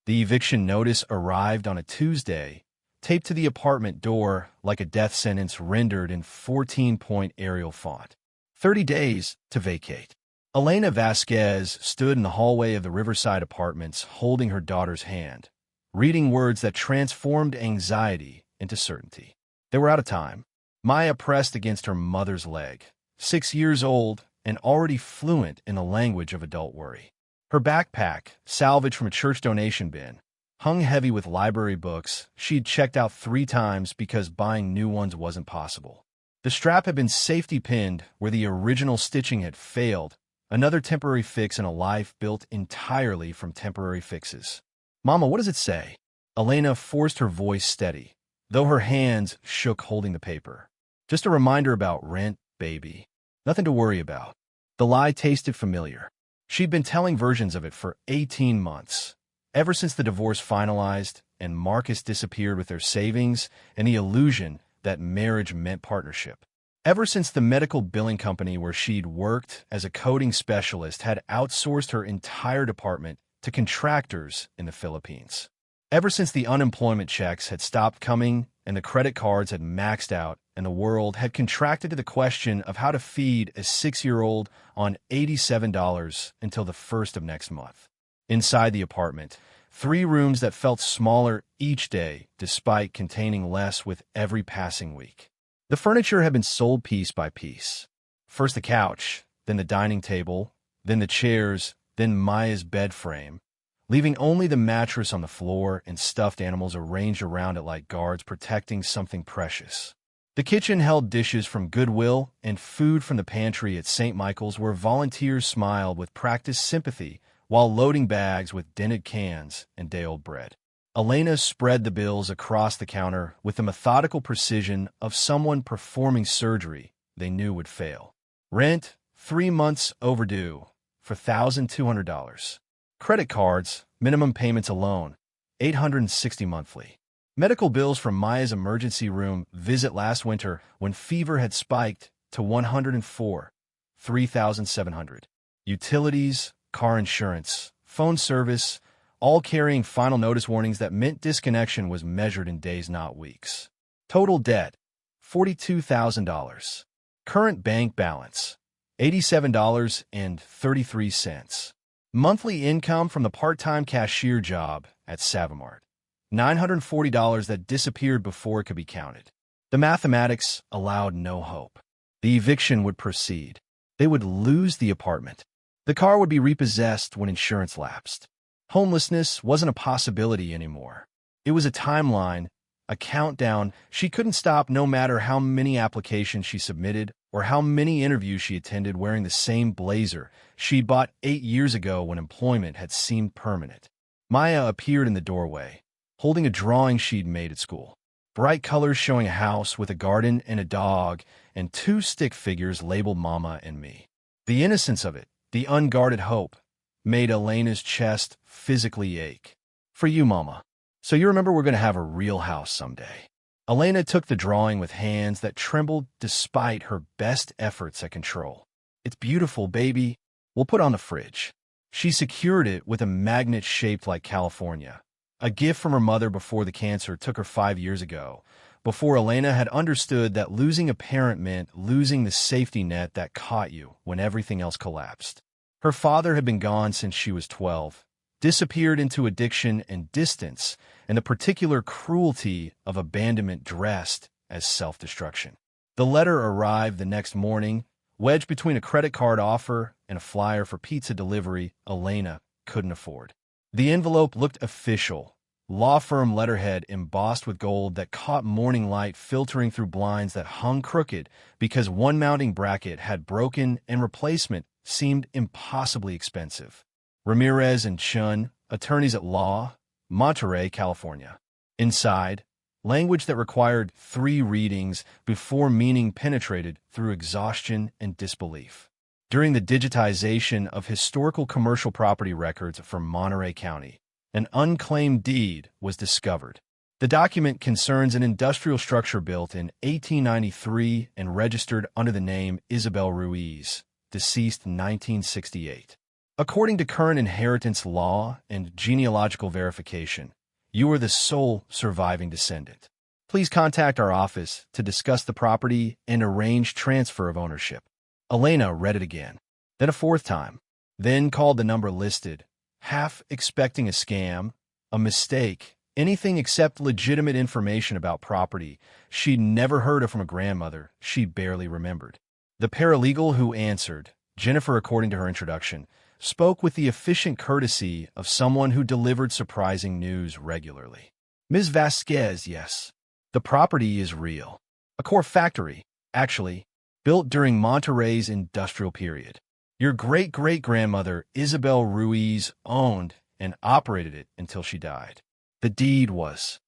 The eviction notice arrived on a Tuesday, taped to the apartment door like a death sentence rendered in 14-point Arial font. 30 days to vacate. Elena Vasquez stood in the hallway of the Riverside Apartments holding her daughter's hand, reading words that transformed anxiety into certainty. They were out of time. Maya pressed against her mother's leg, 6 years old and already fluent in the language of adult worry. Her backpack, salvaged from a church donation bin, hung heavy with library books she'd checked out 3 times because buying new ones wasn't possible. The strap had been safety pinned where the original stitching had failed, another temporary fix in a life built entirely from temporary fixes. "Mama, what does it say?" Elena forced her voice steady, though her hands shook holding the paper. "Just a reminder about rent, baby. Nothing to worry about." The lie tasted familiar. She'd been telling versions of it for 18 months, ever since the divorce finalized and Marcus disappeared with their savings and the illusion that marriage meant partnership. Ever since the medical billing company where she'd worked as a coding specialist had outsourced her entire department to contractors in the Philippines. Ever since the unemployment checks had stopped coming and the credit cards had maxed out and the world had contracted to the question of how to feed a 6-year-old on $87 until the first of next month. Inside the apartment, 3 rooms that felt smaller each day despite containing less with every passing week. The furniture had been sold piece by piece. First the couch, then the dining table, then the chairs, then Maya's bed frame, leaving only the mattress on the floor and stuffed animals arranged around it like guards protecting something precious. The kitchen held dishes from Goodwill and food from the pantry at St. Michael's where volunteers smiled with practiced sympathy while loading bags with dented cans and day-old bread. Elena spread the bills across the counter with the methodical precision of someone performing surgery they knew would fail. Rent, 3 months overdue, for $1,200. Credit cards, minimum payments alone, $860 monthly. Medical bills from Maya's emergency room visit last winter when fever had spiked to 104, $3,700. Utilities, car insurance, phone service, all carrying final notice warnings that meant disconnection was measured in days, not weeks. Total debt, $42,000. Current bank balance, $87.33. Monthly income from the part-time cashier job at Savamart, $940 that disappeared before it could be counted. The mathematics allowed no hope. The eviction would proceed. They would lose the apartment. The car would be repossessed when insurance lapsed. Homelessness wasn't a possibility anymore. It was a timeline, a countdown she couldn't stop no matter how many applications she submitted or how many interviews she attended wearing the same blazer she'd bought 8 years ago when employment had seemed permanent. Maya appeared in the doorway, holding a drawing she'd made at school. Bright colors showing a house with a garden and a dog and 2 stick figures labeled Mama and Me. The innocence of it, the unguarded hope, made Elena's chest physically ache. "For you, Mama. So you remember we're going to have a real house someday." Elena took the drawing with hands that trembled despite her best efforts at control. "It's beautiful, baby. We'll put it on the fridge." She secured it with a magnet shaped like California, a gift from her mother before the cancer took her 5 years ago, before Elena had understood that losing a parent meant losing the safety net that caught you when everything else collapsed. Her father had been gone since she was 12, disappeared into addiction and distance, and the particular cruelty of abandonment dressed as self-destruction. The letter arrived the next morning, wedged between a credit card offer and a flyer for pizza delivery Elena couldn't afford. The envelope looked official, law firm letterhead embossed with gold that caught morning light filtering through blinds that hung crooked because one mounting bracket had broken and replacement seemed impossibly expensive. Ramirez and Chun, attorneys at law, Monterey, California. Inside, language that required 3 readings before meaning penetrated through exhaustion and disbelief. During the digitization of historical commercial property records from Monterey County, an unclaimed deed was discovered. The document concerns an industrial structure built in 1893 and registered under the name Isabel Ruiz, deceased in 1968. According to current inheritance law and genealogical verification, you are the sole surviving descendant. Please contact our office to discuss the property and arrange transfer of ownership. Elena read it again, then a fourth time, then called the number listed, half expecting a scam, a mistake, anything except legitimate information about property she'd never heard of from a grandmother she barely remembered. The paralegal who answered, Jennifer according to her introduction, spoke with the efficient courtesy of someone who delivered surprising news regularly. Ms. Vasquez, yes. The property is real. A Cork factory, actually, built during Monterrey's industrial period. Your great-great-grandmother, Isabel Ruiz, owned and operated it until she died. The deed was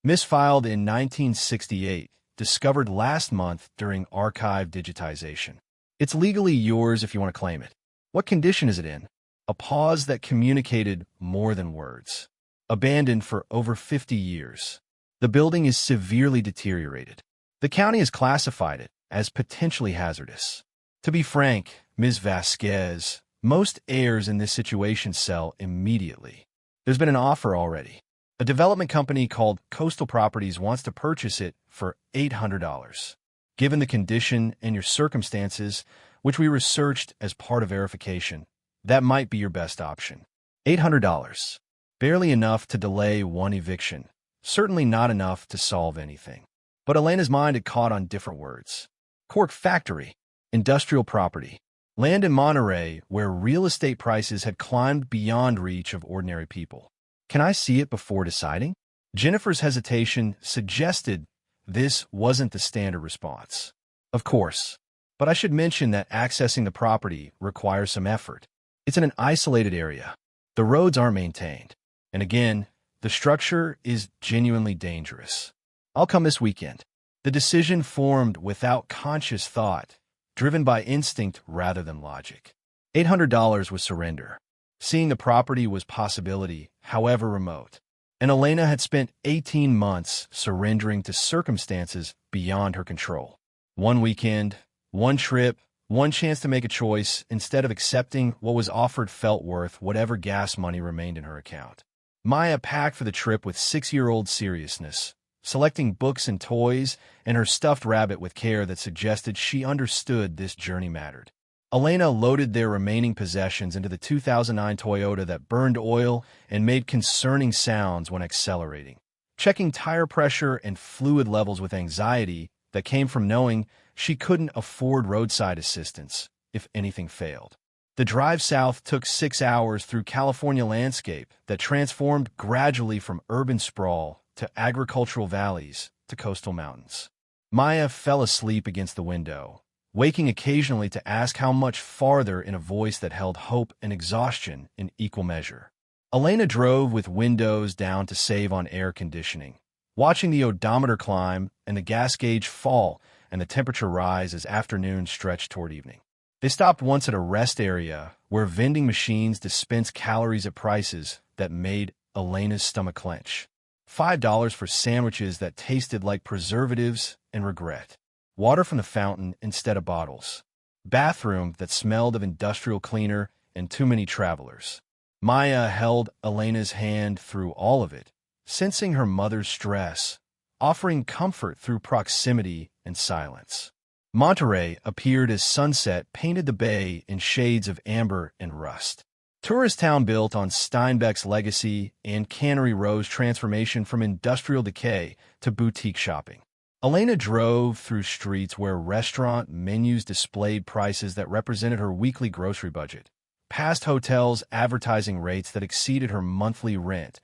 misfiled in 1968, discovered last month during archive digitization. It's legally yours if you want to claim it. What condition is it in? A pause that communicated more than words. Abandoned for over 50 years. The building is severely deteriorated. The county has classified it as potentially hazardous. To be frank, Ms. Vasquez, most heirs in this situation sell immediately. There's been an offer already. A development company called Coastal Properties wants to purchase it for $800. Given the condition and your circumstances, which we researched as part of verification, that might be your best option. $800. Barely enough to delay one eviction. Certainly not enough to solve anything. But Elena's mind had caught on different words. Cork factory, industrial property, land in Monterey where real estate prices had climbed beyond reach of ordinary people. Can I see it before deciding? Jennifer's hesitation suggested this wasn't the standard response. Of course, but I should mention that accessing the property requires some effort. It's in an isolated area. The roads aren't maintained. And again, the structure is genuinely dangerous. I'll come this weekend. The decision formed without conscious thought, driven by instinct rather than logic. $800 was surrender. Seeing the property was possibility, however remote. And Elena had spent 18 months surrendering to circumstances beyond her control. One weekend, one trip, one chance to make a choice, instead of accepting what was offered felt worth whatever gas money remained in her account. Maya packed for the trip with 6-year-old seriousness, selecting books and toys and her stuffed rabbit with care that suggested she understood this journey mattered. Elena loaded their remaining possessions into the 2009 Toyota that burned oil and made concerning sounds when accelerating, checking tire pressure and fluid levels with anxiety that came from knowing she couldn't afford roadside assistance if anything failed. The drive south took 6 hours through California landscape that transformed gradually from urban sprawl to agricultural valleys to coastal mountains. Maya fell asleep against the window, waking occasionally to ask how much farther in a voice that held hope and exhaustion in equal measure. Elena drove with windows down to save on air conditioning, watching the odometer climb and the gas gauge fall and the temperature rise as afternoon stretched toward evening. They stopped once at a rest area where vending machines dispensed calories at prices that made Elena's stomach clench. $5 for sandwiches that tasted like preservatives and regret. Water from the fountain instead of bottles. Bathroom that smelled of industrial cleaner and too many travelers. Maya held Elena's hand through all of it, sensing her mother's stress, offering comfort through proximity and silence. Monterey appeared as sunset painted the bay in shades of amber and rust. Tourist town built on Steinbeck's legacy and Cannery Row's transformation from industrial decay to boutique shopping. Elena drove through streets where restaurant menus displayed prices that represented her weekly grocery budget, past hotels advertising rates that exceeded her monthly rent,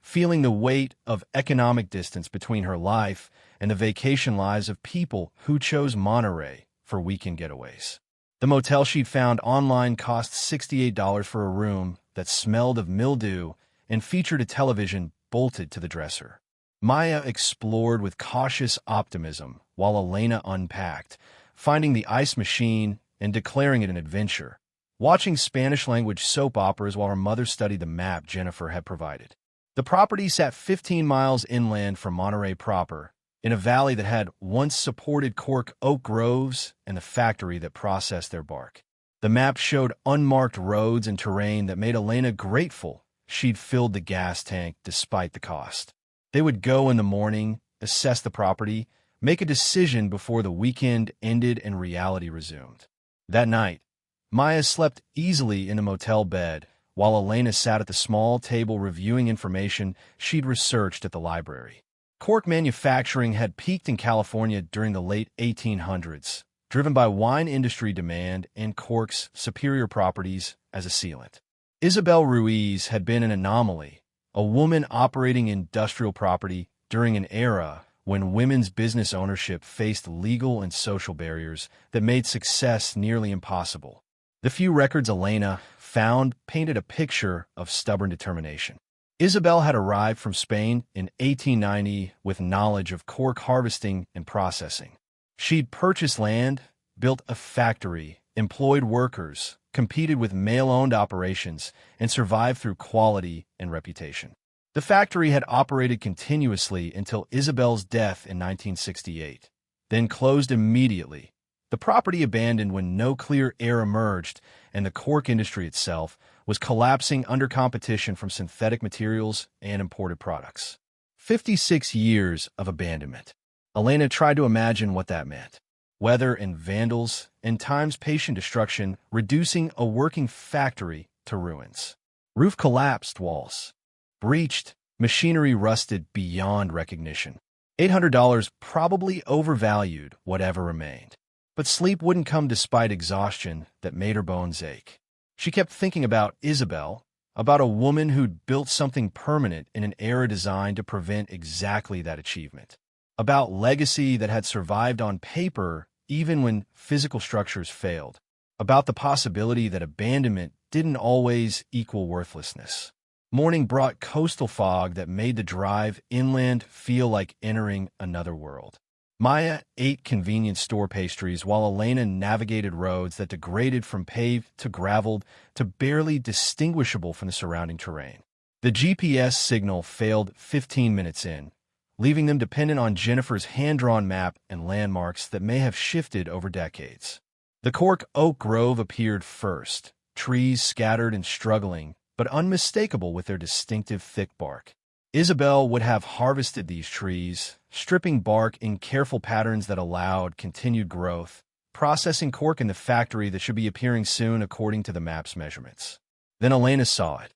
feeling the weight of economic distance between her life and the vacation lives of people who chose Monterey for weekend getaways. The motel she'd found online cost $68 for a room that smelled of mildew and featured a television bolted to the dresser. Maya explored with cautious optimism while Elena unpacked, finding the ice machine and declaring it an adventure, watching Spanish-language soap operas while her mother studied the map Jennifer had provided. The property sat 15 miles inland from Monterey proper, in a valley that had once supported Cork oak groves and the factory that processed their bark. The map showed unmarked roads and terrain that made Elena grateful she'd filled the gas tank despite the cost. They would go in the morning, assess the property, make a decision before the weekend ended and reality resumed. That night, Maya slept easily in a motel bed while Elena sat at the small table reviewing information she'd researched at the library. Cork manufacturing had peaked in California during the late 1800s, driven by wine industry demand and Cork's superior properties as a sealant. Isabel Ruiz had been an anomaly, a woman operating industrial property during an era when women's business ownership faced legal and social barriers that made success nearly impossible. The few records Elena found painted a picture of stubborn determination. Isabel had arrived from Spain in 1890 with knowledge of cork harvesting and processing. She'd purchased land, built a factory, employed workers, competed with male-owned operations, and survived through quality and reputation. The factory had operated continuously until Isabel's death in 1968, then closed immediately. The property abandoned when no clear heir emerged, and the cork industry itself was collapsing under competition from synthetic materials and imported products. 56 years of abandonment. Elena tried to imagine what that meant. Weather and vandals, and time's patient destruction, reducing a working factory to ruins. Roof collapsed, walls breached, machinery rusted beyond recognition. $800 probably overvalued whatever remained. But sleep wouldn't come despite exhaustion that made her bones ache. She kept thinking about Isabel, about a woman who'd built something permanent in an era designed to prevent exactly that achievement. About legacy that had survived on paper even when physical structures failed. About the possibility that abandonment didn't always equal worthlessness. Morning brought coastal fog that made the drive inland feel like entering another world. Maya ate convenience store pastries while Elena navigated roads that degraded from paved to graveled to barely distinguishable from the surrounding terrain. The GPS signal failed 15 minutes in, leaving them dependent on Jennifer's hand-drawn map and landmarks that may have shifted over decades. The cork oak grove appeared first, trees scattered and struggling, but unmistakable with their distinctive thick bark. Isabel would have harvested these trees, stripping bark in careful patterns that allowed continued growth, processing cork in the factory that should be appearing soon according to the map's measurements. Then Elena saw it,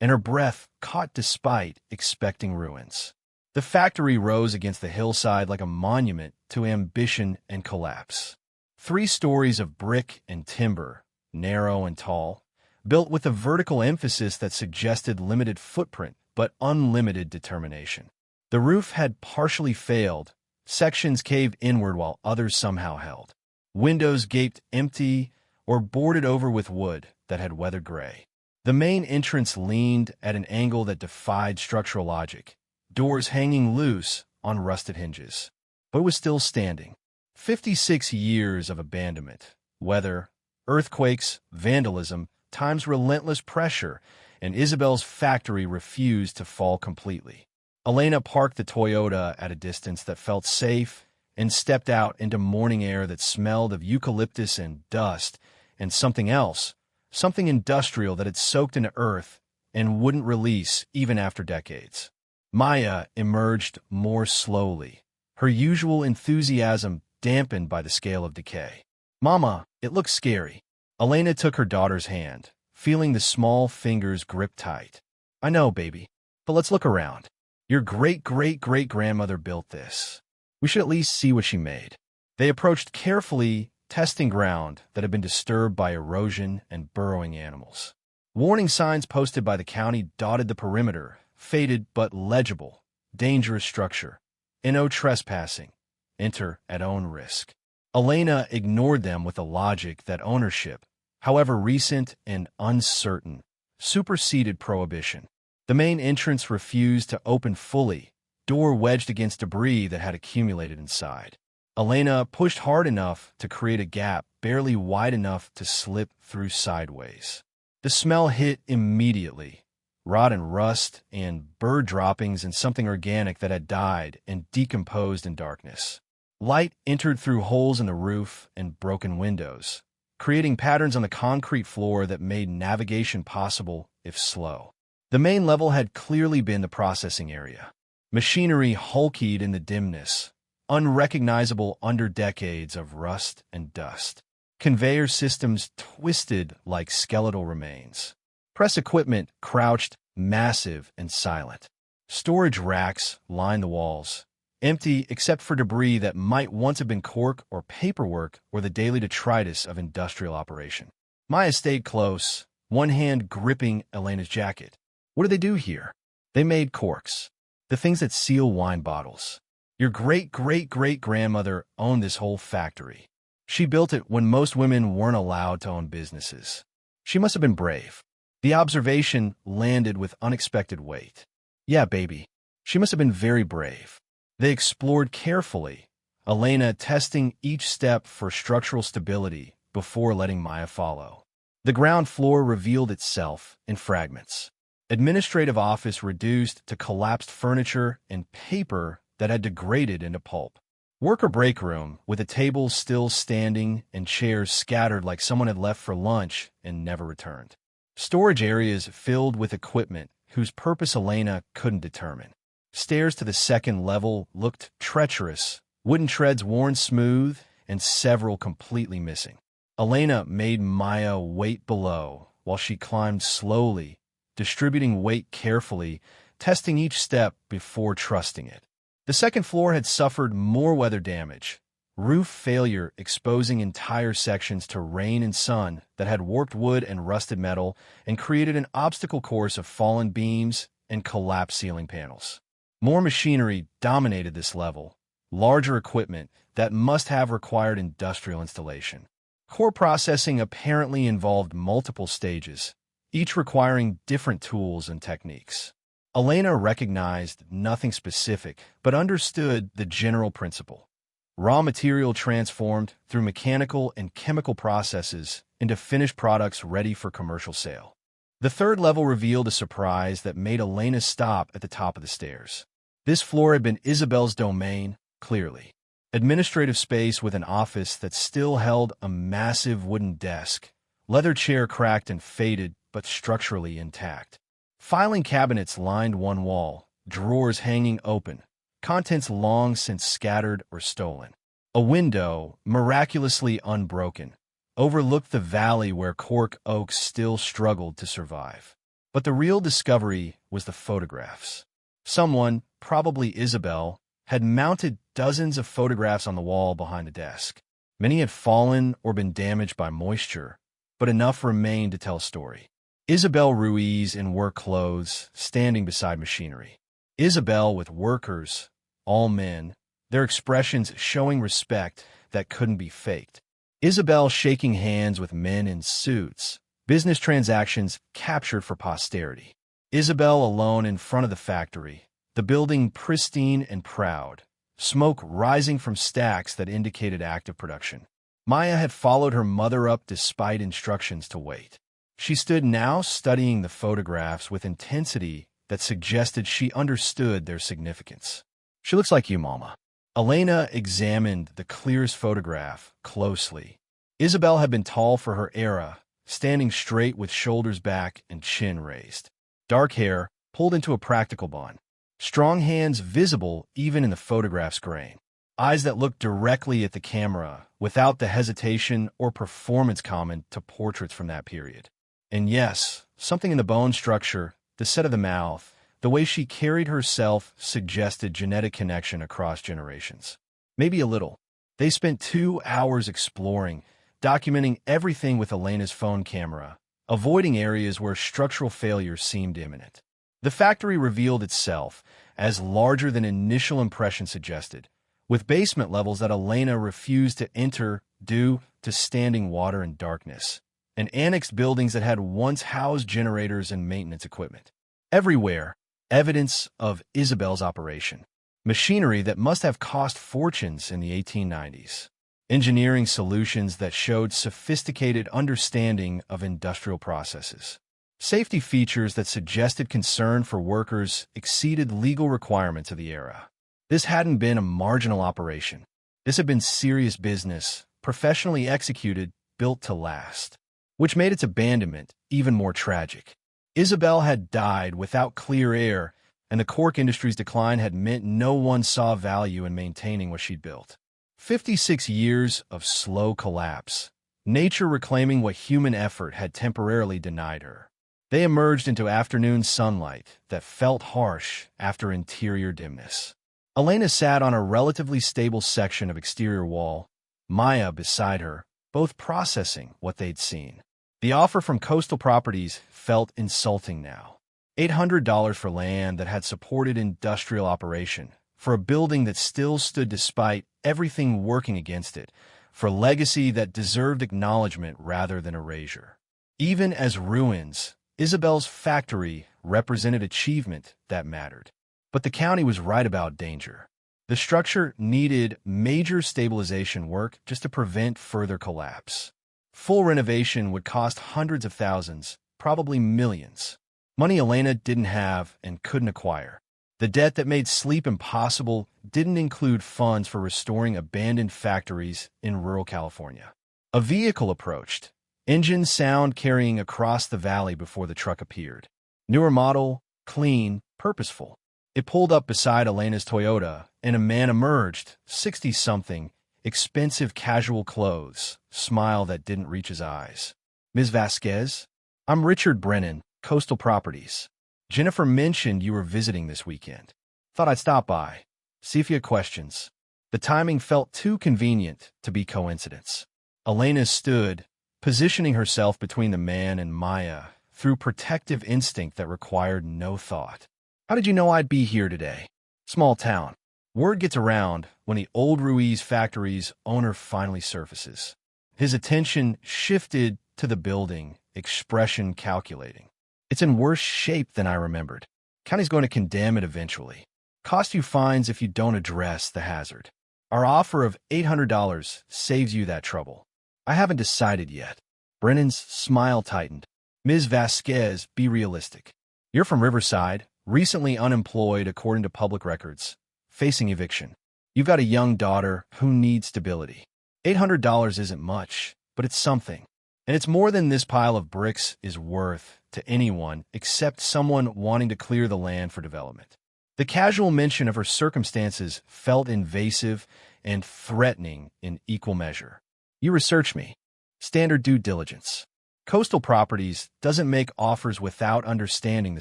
and her breath caught despite expecting ruins. The factory rose against the hillside like a monument to ambition and collapse. 3 stories of brick and timber, narrow and tall, built with a vertical emphasis that suggested limited footprint but unlimited determination. The roof had partially failed, sections caved inward while others somehow held. Windows gaped empty or boarded over with wood that had weathered gray. The main entrance leaned at an angle that defied structural logic, doors hanging loose on rusted hinges. But it was still standing. 56 years of abandonment, weather, earthquakes, vandalism, time's relentless pressure, and Isabel's factory refused to fall completely. Elena parked the Toyota at a distance that felt safe and stepped out into morning air that smelled of eucalyptus and dust and something else, something industrial that had soaked into earth and wouldn't release even after decades. Maya emerged more slowly, her usual enthusiasm dampened by the scale of decay. "Mama, it looks scary." Elena took her daughter's hand, feeling the small fingers grip tight. "I know, baby, but let's look around. Your great-great-great-grandmother built this. We should at least see what she made." They approached carefully, testing ground that had been disturbed by erosion and burrowing animals. Warning signs posted by the county dotted the perimeter, faded but legible. Dangerous structure. No trespassing. Enter at own risk. Elena ignored them with the logic that ownership, however recent and uncertain, superseded prohibition. The main entrance refused to open fully, door wedged against debris that had accumulated inside. Elena pushed hard enough to create a gap barely wide enough to slip through sideways. The smell hit immediately, rot and rust and bird droppings and something organic that had died and decomposed in darkness. Light entered through holes in the roof and broken windows, creating patterns on the concrete floor that made navigation possible, if slow. The main level had clearly been the processing area. Machinery hulked in the dimness, unrecognizable under decades of rust and dust. Conveyor systems twisted like skeletal remains. Press equipment crouched, massive and silent. Storage racks lined the walls, empty except for debris that might once have been cork or paperwork or the daily detritus of industrial operation. Maya stayed close, one hand gripping Elena's jacket. What do they do here? They made corks, the things that seal wine bottles. Your great-great-great-grandmother owned this whole factory. She built it when most women weren't allowed to own businesses. She must have been brave. The observation landed with unexpected weight. Yeah, baby. She must have been very brave. They explored carefully, Elena testing each step for structural stability before letting Maya follow. The ground floor revealed itself in fragments. Administrative office reduced to collapsed furniture and paper that had degraded into pulp. Worker break room, with the tables still standing and chairs scattered like someone had left for lunch and never returned. Storage areas filled with equipment whose purpose Elena couldn't determine. Stairs to the second level looked treacherous, wooden treads worn smooth, and several completely missing. Elena made Maya wait below while she climbed slowly, distributing weight carefully, testing each step before trusting it. The second floor had suffered more weather damage, roof failure exposing entire sections to rain and sun that had warped wood and rusted metal and created an obstacle course of fallen beams and collapsed ceiling panels. More machinery dominated this level, larger equipment that must have required industrial installation. Core processing apparently involved multiple stages, each requiring different tools and techniques. Elena recognized nothing specific, but understood the general principle. Raw material transformed through mechanical and chemical processes into finished products ready for commercial sale. The third level revealed a surprise that made Elena stop at the top of the stairs. This floor had been Isabel's domain, clearly. Administrative space with an office that still held a massive wooden desk, leather chair cracked and faded but structurally intact. Filing cabinets lined one wall, drawers hanging open, contents long since scattered or stolen. A window, miraculously unbroken, overlooked the valley where Cork oaks still struggled to survive. But the real discovery was the photographs. Someone, probably Isabel, had mounted dozens of photographs on the wall behind the desk. Many had fallen or been damaged by moisture, but enough remained to tell a story. Isabel Ruiz in work clothes, standing beside machinery. Isabel with workers, all men, their expressions showing respect that couldn't be faked. Isabel shaking hands with men in suits, business transactions captured for posterity. Isabel alone in front of the factory, the building pristine and proud, smoke rising from stacks that indicated active production. Maya had followed her mother up despite instructions to wait. She stood now studying the photographs with intensity that suggested she understood their significance. She looks like you, Mama. Elena examined the clearest photograph closely. Isabel had been tall for her era, standing straight with shoulders back and chin raised. Dark hair pulled into a practical bun. Strong hands visible even in the photograph's grain. Eyes that looked directly at the camera without the hesitation or performance common to portraits from that period. And yes, something in the bone structure, the set of the mouth, the way she carried herself suggested genetic connection across generations. Maybe a little. They spent 2 hours exploring, documenting everything with Elena's phone camera, avoiding areas where structural failure seemed imminent. The factory revealed itself as larger than initial impression suggested, with basement levels that Elena refused to enter due to standing water and darkness, and annexed buildings that had once housed generators and maintenance equipment. Everywhere, evidence of Isabel's operation. Machinery that must have cost fortunes in the 1890s. Engineering solutions that showed sophisticated understanding of industrial processes. Safety features that suggested concern for workers exceeded legal requirements of the era. This hadn't been a marginal operation. This had been serious business, professionally executed, built to last, which made its abandonment even more tragic. Isabel had died without clear air, and the Cork industry's decline had meant no one saw value in maintaining what she'd built. 56 years of slow collapse, nature reclaiming what human effort had temporarily denied her. They emerged into afternoon sunlight that felt harsh after interior dimness. Elena sat on a relatively stable section of exterior wall, Maya beside her, both processing what they'd seen. The offer from Coastal Properties felt insulting now. $800 for land that had supported industrial operation, for a building that still stood despite everything working against it, for legacy that deserved acknowledgement rather than erasure. Even as ruins, Isabel's factory represented achievement that mattered. But the county was right about danger. The structure needed major stabilization work just to prevent further collapse. Full renovation would cost hundreds of thousands, probably millions. Money Elena didn't have and couldn't acquire. The debt that made sleep impossible didn't include funds for restoring abandoned factories in rural California. A vehicle approached, engine sound carrying across the valley before the truck appeared. Newer model, clean, purposeful. It pulled up beside Elena's Toyota, and a man emerged, 60-something, expensive casual clothes, smile that didn't reach his eyes. "Ms. Vasquez? I'm Richard Brennan, Coastal Properties. Jennifer mentioned you were visiting this weekend. Thought I'd stop by, see if you had questions." The timing felt too convenient to be coincidence. Elena stood, positioning herself between the man and Maya through protective instinct that required no thought. "How did you know I'd be here today? Small town. Word gets around when the old Ruiz factory's owner finally surfaces." His attention shifted to the building, expression calculating. "It's in worse shape than I remembered. County's going to condemn it eventually. Cost you fines if you don't address the hazard. Our offer of $800 saves you that trouble." "I haven't decided yet." Brennan's smile tightened. "Ms. Vasquez, be realistic. You're from Riverside, recently unemployed according to public records, facing eviction. You've got a young daughter who needs stability. $800 isn't much, but it's something. And it's more than this pile of bricks is worth to anyone except someone wanting to clear the land for development." The casual mention of her circumstances felt invasive and threatening in equal measure. "You research me. Standard due diligence. Coastal Properties doesn't make offers without understanding the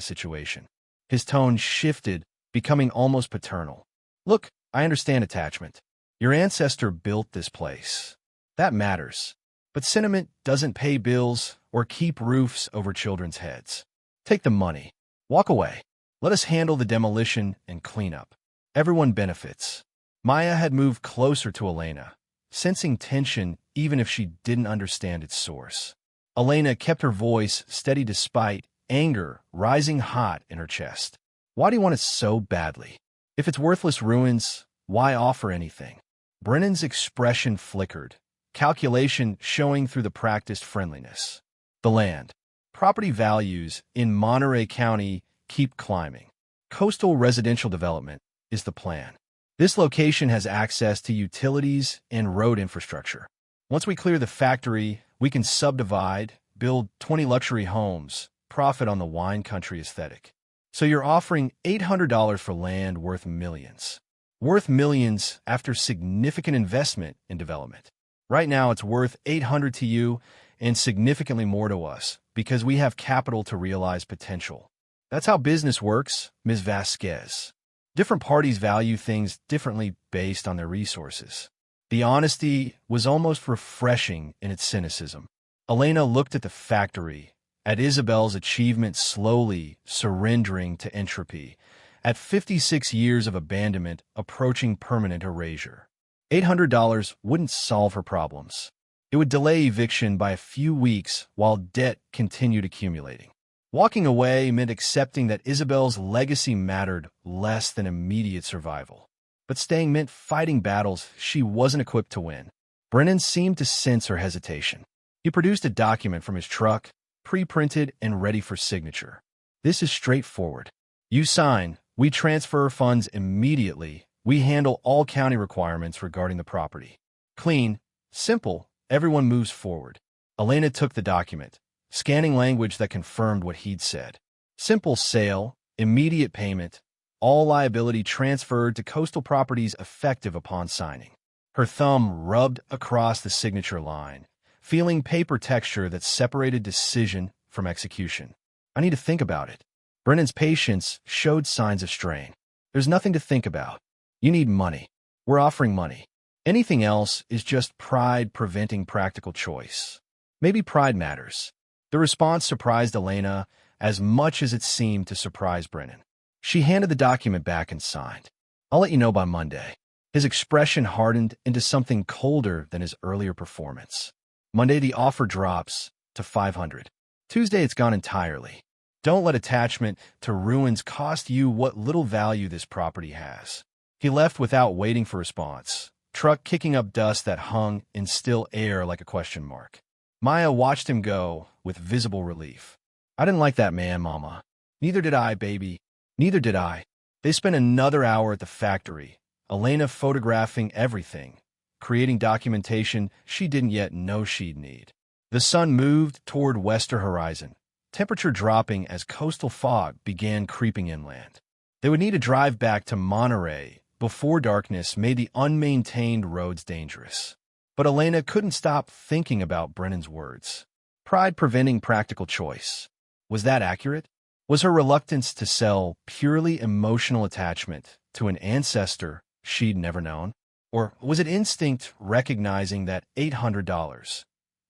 situation." His tone shifted, becoming almost paternal. "Look, I understand attachment. Your ancestor built this place. That matters. But sentiment doesn't pay bills or keep roofs over children's heads. Take the money. Walk away. Let us handle the demolition and cleanup. Everyone benefits." Maya had moved closer to Elena, sensing tension even if she didn't understand its source. Elena kept her voice steady despite anger rising hot in her chest. "Why do you want it so badly? If it's worthless ruins, why offer anything?" Brennan's expression flickered, calculation showing through the practiced friendliness. "The land. Property values in Monterey County keep climbing. Coastal residential development is the plan. This location has access to utilities and road infrastructure. Once we clear the factory, we can subdivide, build 20 luxury homes, profit on the wine country aesthetic. So you're offering $800 for land worth millions. Worth millions after significant investment in development. Right now it's worth $800 to you and significantly more to us because we have capital to realize potential. That's how business works, Ms. Vasquez. Different parties value things differently based on their resources." The honesty was almost refreshing in its cynicism. Elena looked at the factory, at Isabel's achievement slowly surrendering to entropy, at 56 years of abandonment approaching permanent erasure. $800 wouldn't solve her problems. It would delay eviction by a few weeks while debt continued accumulating. Walking away meant accepting that Isabel's legacy mattered less than immediate survival. But staying meant fighting battles she wasn't equipped to win. Brennan seemed to sense her hesitation. He produced a document from his truck, pre-printed and ready for signature. "This is straightforward. You sign, we transfer funds immediately, we handle all county requirements regarding the property. Clean, simple, everyone moves forward." Elena took the document, scanning language that confirmed what he'd said. Simple sale, immediate payment, all liability transferred to Coastal Properties effective upon signing. Her thumb rubbed across the signature line, feeling paper texture that separated decision from execution. I need to think about it. Brennan's patience showed signs of strain. There's nothing to think about. You need money. We're offering money. Anything else is just pride preventing practical choice. Maybe pride matters. The response surprised Elena as much as it seemed to surprise Brennan. She handed the document back and signed. I'll let you know by Monday. His expression hardened into something colder than his earlier performance. Monday, the offer drops to $500. Tuesday, it's gone entirely. Don't let attachment to ruins cost you what little value this property has. He left without waiting for response, truck kicking up dust that hung in still air like a question mark. Maya watched him go with visible relief. I didn't like that man, Mama. Neither did I, baby. Neither did I. They spent another hour at the factory, Elena photographing everything, creating documentation she didn't yet know she'd need. The sun moved toward western horizon, temperature dropping as coastal fog began creeping inland. They would need to drive back to Monterey before darkness made the unmaintained roads dangerous. But Elena couldn't stop thinking about Brennan's words. Pride preventing practical choice. Was that accurate? Was her reluctance to sell purely emotional attachment to an ancestor she'd never known? Or was it instinct recognizing that $800,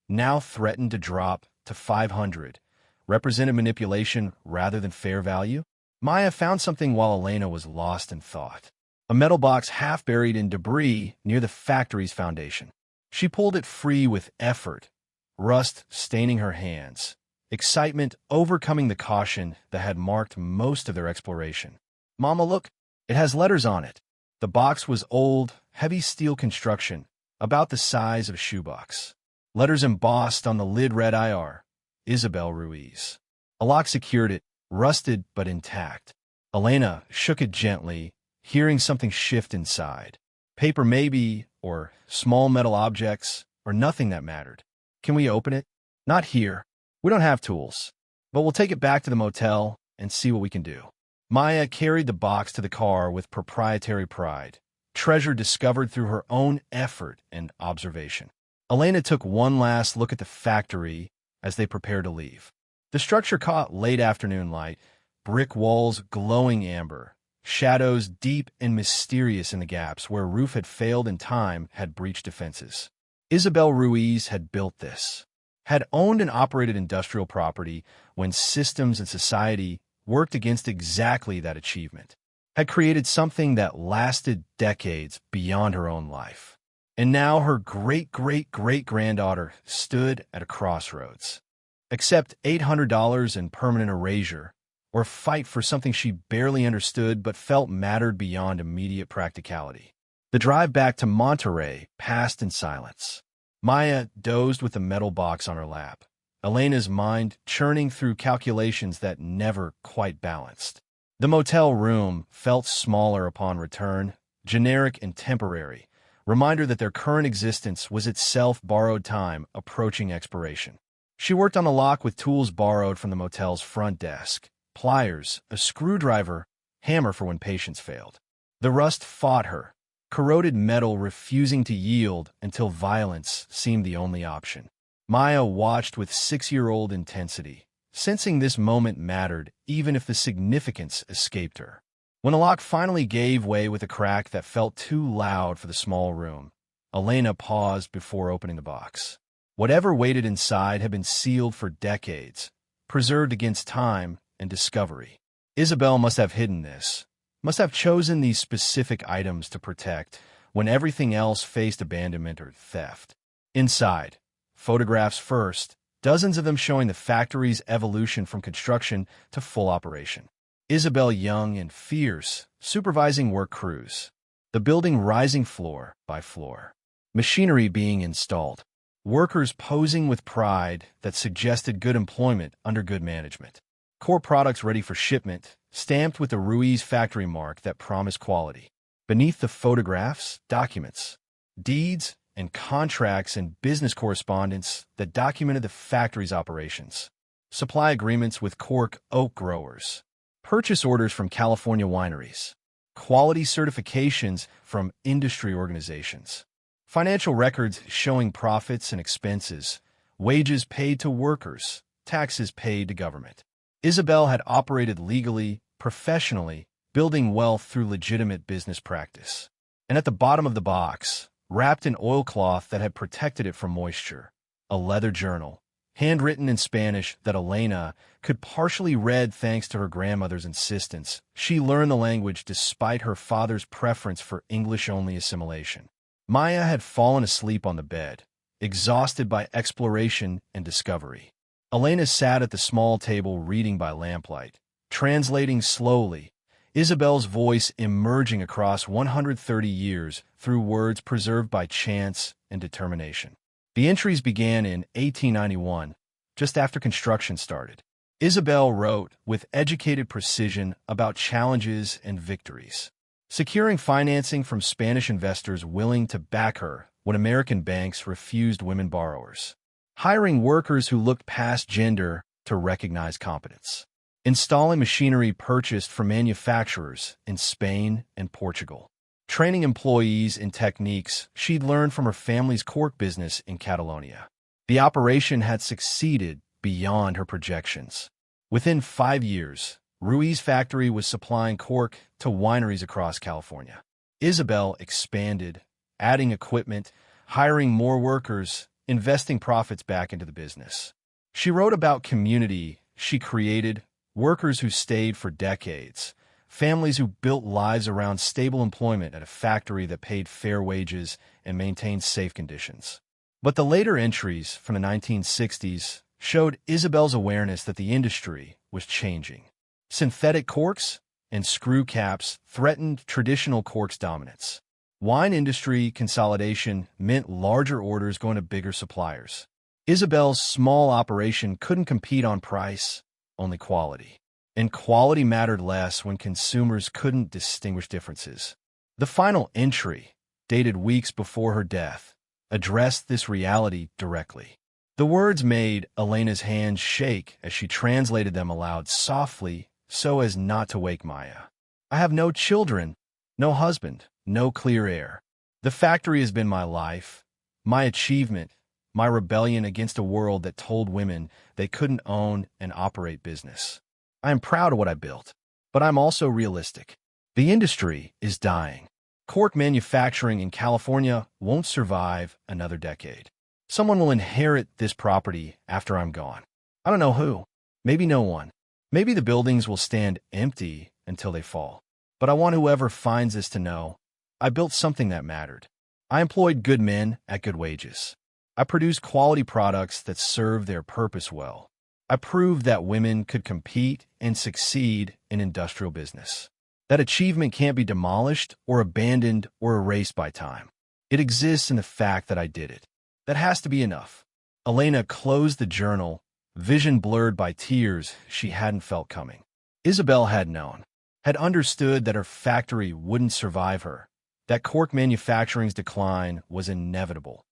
now threatened to drop to $500, represented manipulation rather than fair value? Maya found something while Elena was lost in thought. A metal box half buried in debris near the factory's foundation. She pulled it free with effort, rust staining her hands, excitement overcoming the caution that had marked most of their exploration. Mama, look, it has letters on it. The box was old, heavy steel construction, about the size of a shoebox. Letters embossed on the lid read IR, Isabel Ruiz. A lock secured it, rusted but intact. Elena shook it gently, hearing something shift inside. Paper maybe, or small metal objects, or nothing that mattered. Can we open it? Not here. We don't have tools. But we'll take it back to the motel and see what we can do. Maya carried the box to the car with proprietary pride, treasure discovered through her own effort and observation. Elena took one last look at the factory as they prepared to leave. The structure caught late afternoon light, brick walls glowing amber, shadows deep and mysterious in the gaps where roof had failed and time had breached defenses. Isabel Ruiz had built this, had owned and operated industrial property when systems and society worked against exactly that achievement, had created something that lasted decades beyond her own life. And now her great-great-great-granddaughter stood at a crossroads. Accept $800 in permanent erasure, or fight for something she barely understood but felt mattered beyond immediate practicality. The drive back to Monterey passed in silence. Maya dozed with the metal box on her lap, Elena's mind churning through calculations that never quite balanced. The motel room felt smaller upon return, generic and temporary, reminder that their current existence was itself borrowed time approaching expiration. She worked on the lock with tools borrowed from the motel's front desk, pliers, a screwdriver, hammer for when patience failed. The rust fought her, corroded metal refusing to yield until violence seemed the only option. Maya watched with 6-year-old intensity, sensing this moment mattered even if the significance escaped her. When the lock finally gave way with a crack that felt too loud for the small room, Elena paused before opening the box. Whatever waited inside had been sealed for decades, preserved against time and discovery. Isabel must have hidden this, must have chosen these specific items to protect when everything else faced abandonment or theft. Inside, photographs first, dozens of them showing the factory's evolution from construction to full operation. Isabel young and fierce, supervising work crews. The building rising floor by floor. Machinery being installed. Workers posing with pride that suggested good employment under good management. Core products ready for shipment, stamped with the Ruiz factory mark that promised quality. Beneath the photographs, documents. Deeds, and contracts and business correspondence that documented the factory's operations. Supply agreements with Cork oak growers. Purchase orders from California wineries. Quality certifications from industry organizations. Financial records showing profits and expenses. Wages paid to workers. Taxes paid to government. Isabel had operated legally, professionally, building wealth through legitimate business practice. And at the bottom of the box, wrapped in oilcloth that had protected it from moisture, a leather journal, handwritten in Spanish that Elena could partially read thanks to her grandmother's insistence. She learned the language despite her father's preference for English-only assimilation. Maya had fallen asleep on the bed, exhausted by exploration and discovery. Elena sat at the small table reading by lamplight, translating slowly, Isabel's voice emerging across 130 years through words preserved by chance and determination. The entries began in 1891, just after construction started. Isabel wrote with educated precision about challenges and victories. Securing financing from Spanish investors willing to back her when American banks refused women borrowers. Hiring workers who looked past gender to recognize competence. Installing machinery purchased from manufacturers in Spain and Portugal. Training employees in techniques she'd learned from her family's cork business in Catalonia. The operation had succeeded beyond her projections. Within 5 years, Ruiz factory was supplying cork to wineries across California. Isabel expanded, adding equipment, hiring more workers, investing profits back into the business. She wrote about community she created, workers who stayed for decades, families who built lives around stable employment at a factory that paid fair wages and maintained safe conditions. But the later entries from the 1960s showed Isabel's awareness that the industry was changing. Synthetic corks and screw caps threatened traditional corks' dominance. Wine industry consolidation meant larger orders going to bigger suppliers. Isabel's small operation couldn't compete on price, only quality. And quality mattered less when consumers couldn't distinguish differences. The final entry, dated weeks before her death, addressed this reality directly. The words made Elena's hands shake as she translated them aloud softly so as not to wake Maya. I have no children, no husband, no clear air. The factory has been my life, my achievement, my rebellion against a world that told women they couldn't own and operate business. I am proud of what I built, but I'm also realistic. The industry is dying. Cork manufacturing in California won't survive another decade. Someone will inherit this property after I'm gone. I don't know who. Maybe no one. Maybe the buildings will stand empty until they fall. But I want whoever finds this to know, I built something that mattered. I employed good men at good wages. I produced quality products that served their purpose well. I proved that women could compete and succeed in industrial business. That achievement can't be demolished or abandoned or erased by time. It exists in the fact that I did it. That has to be enough. Elena closed the journal, vision blurred by tears she hadn't felt coming. Isabel had known, had understood that her factory wouldn't survive her, that cork manufacturing's decline was inevitable,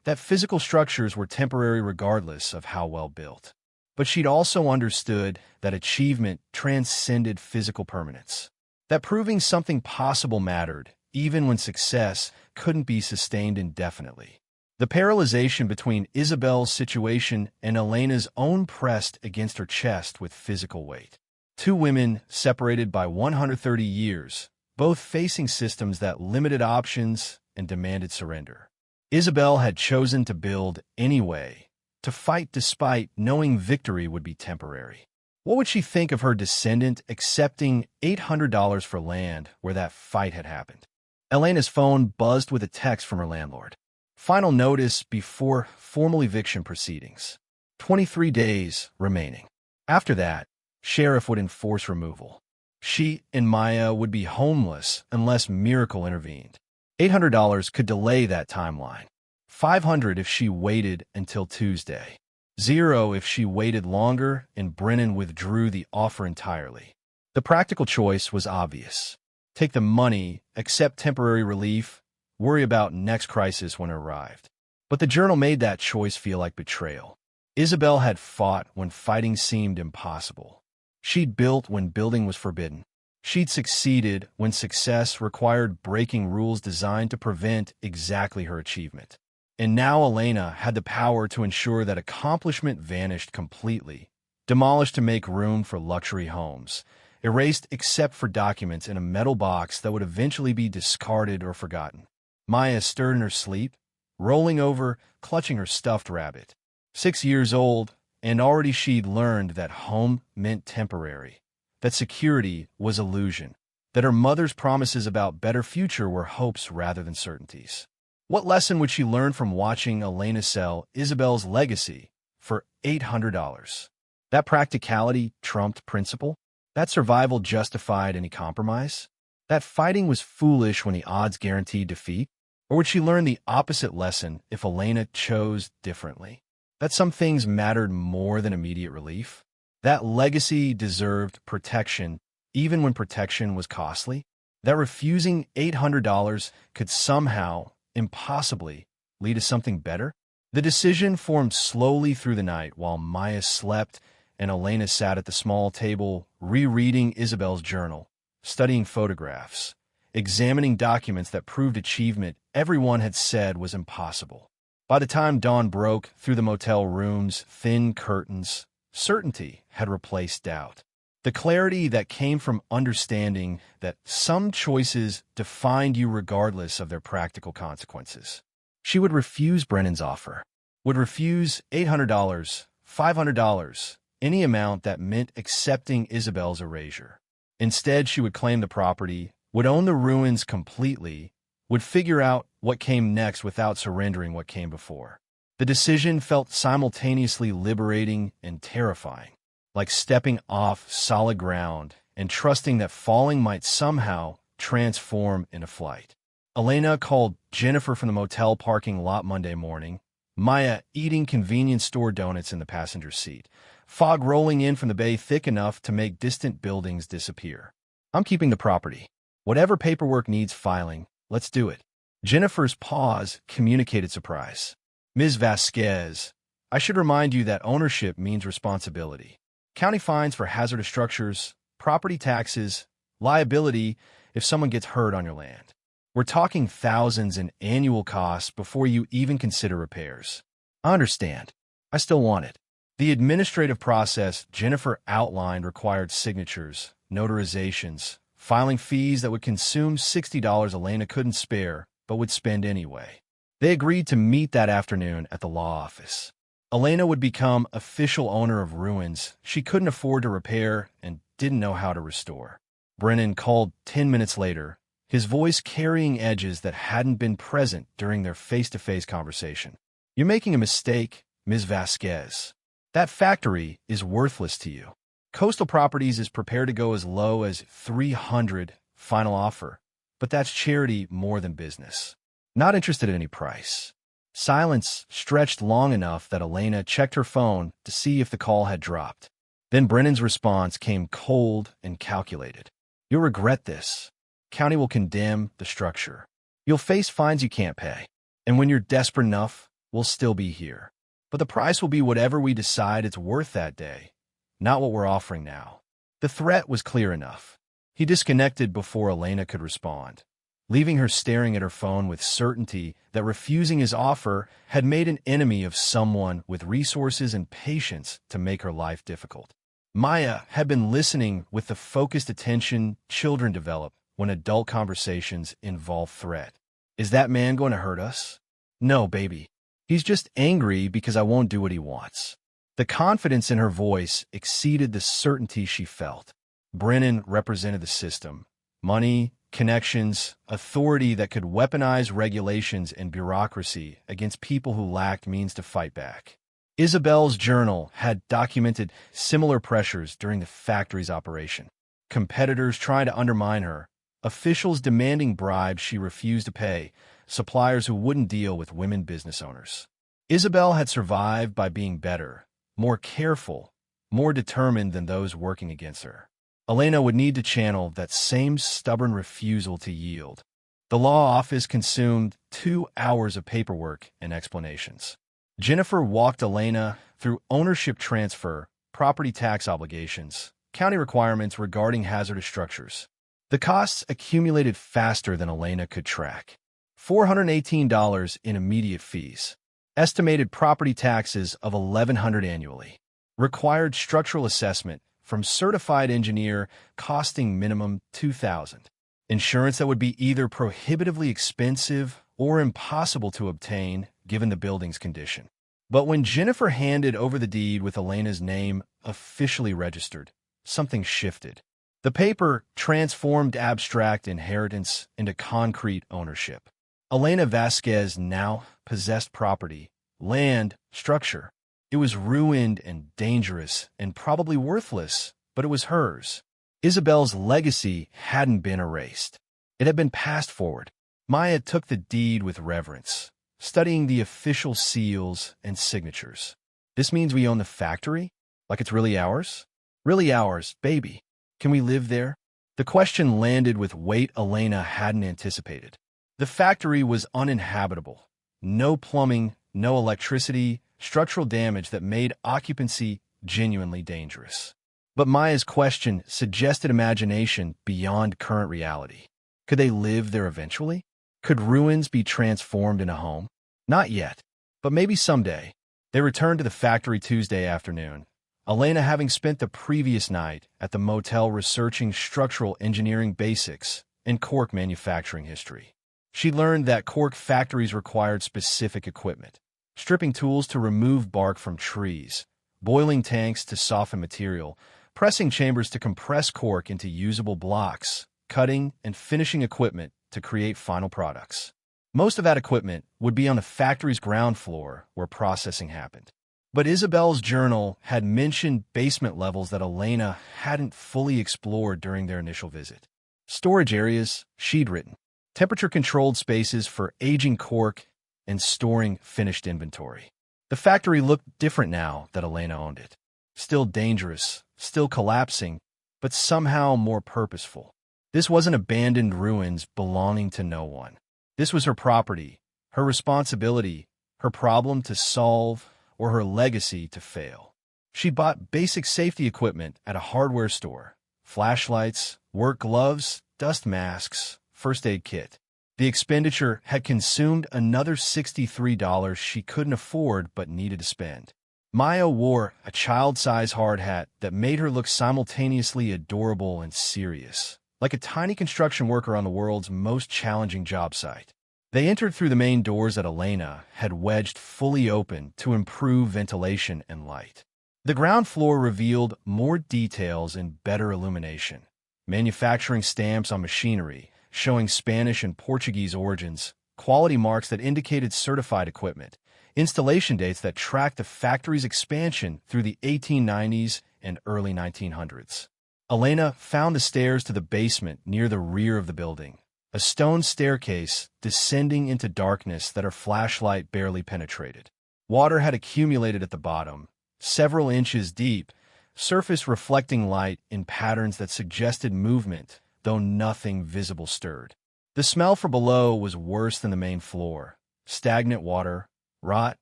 that physical structures were temporary regardless of how well built. But she'd also understood that achievement transcended physical permanence, that proving something possible mattered, even when success couldn't be sustained indefinitely. The parallelization between Isabel's situation and Elena's own pressed against her chest with physical weight. Two women separated by 130 years, both facing systems that limited options and demanded surrender. Isabel had chosen to build anyway, to fight despite knowing victory would be temporary. What would she think of her descendant accepting $800 for land where that fight had happened? Elena's phone buzzed with a text from her landlord. Final notice before formal eviction proceedings. 23 days remaining. After that, sheriff would enforce removal. She and Maya would be homeless unless miracle intervened. $800 could delay that timeline. $500 if she waited until Tuesday. $0 if she waited longer and Brennan withdrew the offer entirely. The practical choice was obvious. Take the money, accept temporary relief, worry about next crisis when it arrived. But the journal made that choice feel like betrayal. Isabel had fought when fighting seemed impossible. She'd built when building was forbidden. She'd succeeded when success required breaking rules designed to prevent exactly her achievement. And now Elena had the power to ensure that accomplishment vanished completely, demolished to make room for luxury homes, erased except for documents in a metal box that would eventually be discarded or forgotten. Maya stirred in her sleep, rolling over, clutching her stuffed rabbit. 6 years old, and already she'd learned that home meant temporary, that security was illusion, that her mother's promises about better future were hopes rather than certainties. What lesson would she learn from watching Elena sell Isabel's legacy for $800? That practicality trumped principle? That survival justified any compromise? That fighting was foolish when the odds guaranteed defeat? Or would she learn the opposite lesson if Elena chose differently? That some things mattered more than immediate relief? That legacy deserved protection, even when protection was costly? That refusing $800 could somehow, impossibly, lead to something better? The decision formed slowly through the night while Maya slept and Elena sat at the small table rereading Isabel's journal, studying photographs, examining documents that proved achievement everyone had said was impossible. By the time dawn broke through the motel room's thin curtains, certainty had replaced doubt. The clarity that came from understanding that some choices defined you regardless of their practical consequences. She would refuse Brennan's offer, would refuse $800, $500, any amount that meant accepting Isabel's erasure. Instead, she would claim the property, would own the ruins completely, would figure out what came next without surrendering what came before. The decision felt simultaneously liberating and terrifying, like stepping off solid ground and trusting that falling might somehow transform into flight. Elena called Jennifer from the motel parking lot Monday morning, Maya eating convenience store donuts in the passenger seat, fog rolling in from the bay thick enough to make distant buildings disappear. "I'm keeping the property. Whatever paperwork needs filing, let's do it." Jennifer's pause communicated surprise. "Ms. Vasquez, I should remind you that ownership means responsibility. County fines for hazardous structures, property taxes, liability if someone gets hurt on your land. We're talking thousands in annual costs before you even consider repairs." "I understand. I still want it." The administrative process Jennifer outlined required signatures, notarizations, filing fees that would consume $60 Elena couldn't spare but would spend anyway. They agreed to meet that afternoon at the law office. Elena would become official owner of ruins she couldn't afford to repair and didn't know how to restore. Brennan called 10 minutes later, his voice carrying edges that hadn't been present during their face-to-face conversation. "You're making a mistake, Ms. Vasquez. That factory is worthless to you. Coastal Properties is prepared to go as low as $300 final offer, but that's charity more than business. Not interested at any price." Silence stretched long enough that Elena checked her phone to see if the call had dropped. Then Brennan's response came cold and calculated. "You'll regret this. County will condemn the structure. You'll face fines you can't pay. And when you're desperate enough, we'll still be here. But the price will be whatever we decide it's worth that day, not what we're offering now." The threat was clear enough. He disconnected before Elena could respond, leaving her staring at her phone with certainty that refusing his offer had made an enemy of someone with resources and patience to make her life difficult. Maya had been listening with the focused attention children develop when adult conversations involve threat. "Is that man going to hurt us?" "No, baby. He's just angry because I won't do what he wants." The confidence in her voice exceeded the certainty she felt. Brennan represented the system. Money, connections, authority that could weaponize regulations and bureaucracy against people who lacked means to fight back. Isabel's journal had documented similar pressures during the factory's operation. Competitors trying to undermine her, officials demanding bribes she refused to pay, suppliers who wouldn't deal with women business owners. Isabel had survived by being better, more careful, more determined than those working against her. Elena would need to channel that same stubborn refusal to yield. The law office consumed 2 hours of paperwork and explanations. Jennifer walked Elena through ownership transfer, property tax obligations, county requirements regarding hazardous structures. The costs accumulated faster than Elena could track. $418 in immediate fees. Estimated property taxes of $1,100 annually. Required structural assessment from certified engineer costing minimum $2,000. Insurance that would be either prohibitively expensive or impossible to obtain given the building's condition. But when Jennifer handed over the deed with Elena's name officially registered, something shifted. The paper transformed abstract inheritance into concrete ownership. Elena Vasquez now possessed property, land, structure. It was ruined and dangerous and probably worthless, but it was hers. Isabel's legacy hadn't been erased. It had been passed forward. Maya took the deed with reverence, studying the official seals and signatures. This means we own the factory? Like it's really ours? Really ours, baby. Can we live there? The question landed with weight Elena hadn't anticipated. The factory was uninhabitable. No plumbing, no electricity, structural damage that made occupancy genuinely dangerous. But Maya's question suggested imagination beyond current reality. Could they live there eventually? Could ruins be transformed into a home? Not yet, but maybe someday. They returned to the factory Tuesday afternoon, Elena having spent the previous night at the motel researching structural engineering basics and Cork manufacturing history. She learned that Cork factories required specific equipment, stripping tools to remove bark from trees, boiling tanks to soften material, pressing chambers to compress cork into usable blocks, cutting and finishing equipment to create final products. Most of that equipment would be on the factory's ground floor where processing happened. But Isabel's journal had mentioned basement levels that Elena hadn't fully explored during their initial visit. Storage areas, she'd written. Temperature-controlled spaces for aging cork and storing finished inventory. The factory looked different now that Elena owned it. Still dangerous, still collapsing, but somehow more purposeful. This wasn't abandoned ruins belonging to no one. This was her property, her responsibility, her problem to solve, or her legacy to fail. She bought basic safety equipment at a hardware store. Flashlights, work gloves, dust masks, first aid kit. The expenditure had consumed another $63 she couldn't afford but needed to spend. Maya wore a child-size hard hat that made her look simultaneously adorable and serious, like a tiny construction worker on the world's most challenging job site. They entered through the main doors that Elena had wedged fully open to improve ventilation and light. The ground floor revealed more details and better illumination. Manufacturing stamps on machinery, showing Spanish and Portuguese origins, quality marks that indicated certified equipment, installation dates that tracked the factory's expansion through the 1890s and early 1900s. Elena found the stairs to the basement near the rear of the building, a stone staircase descending into darkness that her flashlight barely penetrated. Water had accumulated at the bottom, several inches deep, surface reflecting light in patterns that suggested movement, though nothing visible stirred. The smell from below was worse than the main floor. Stagnant water, rot,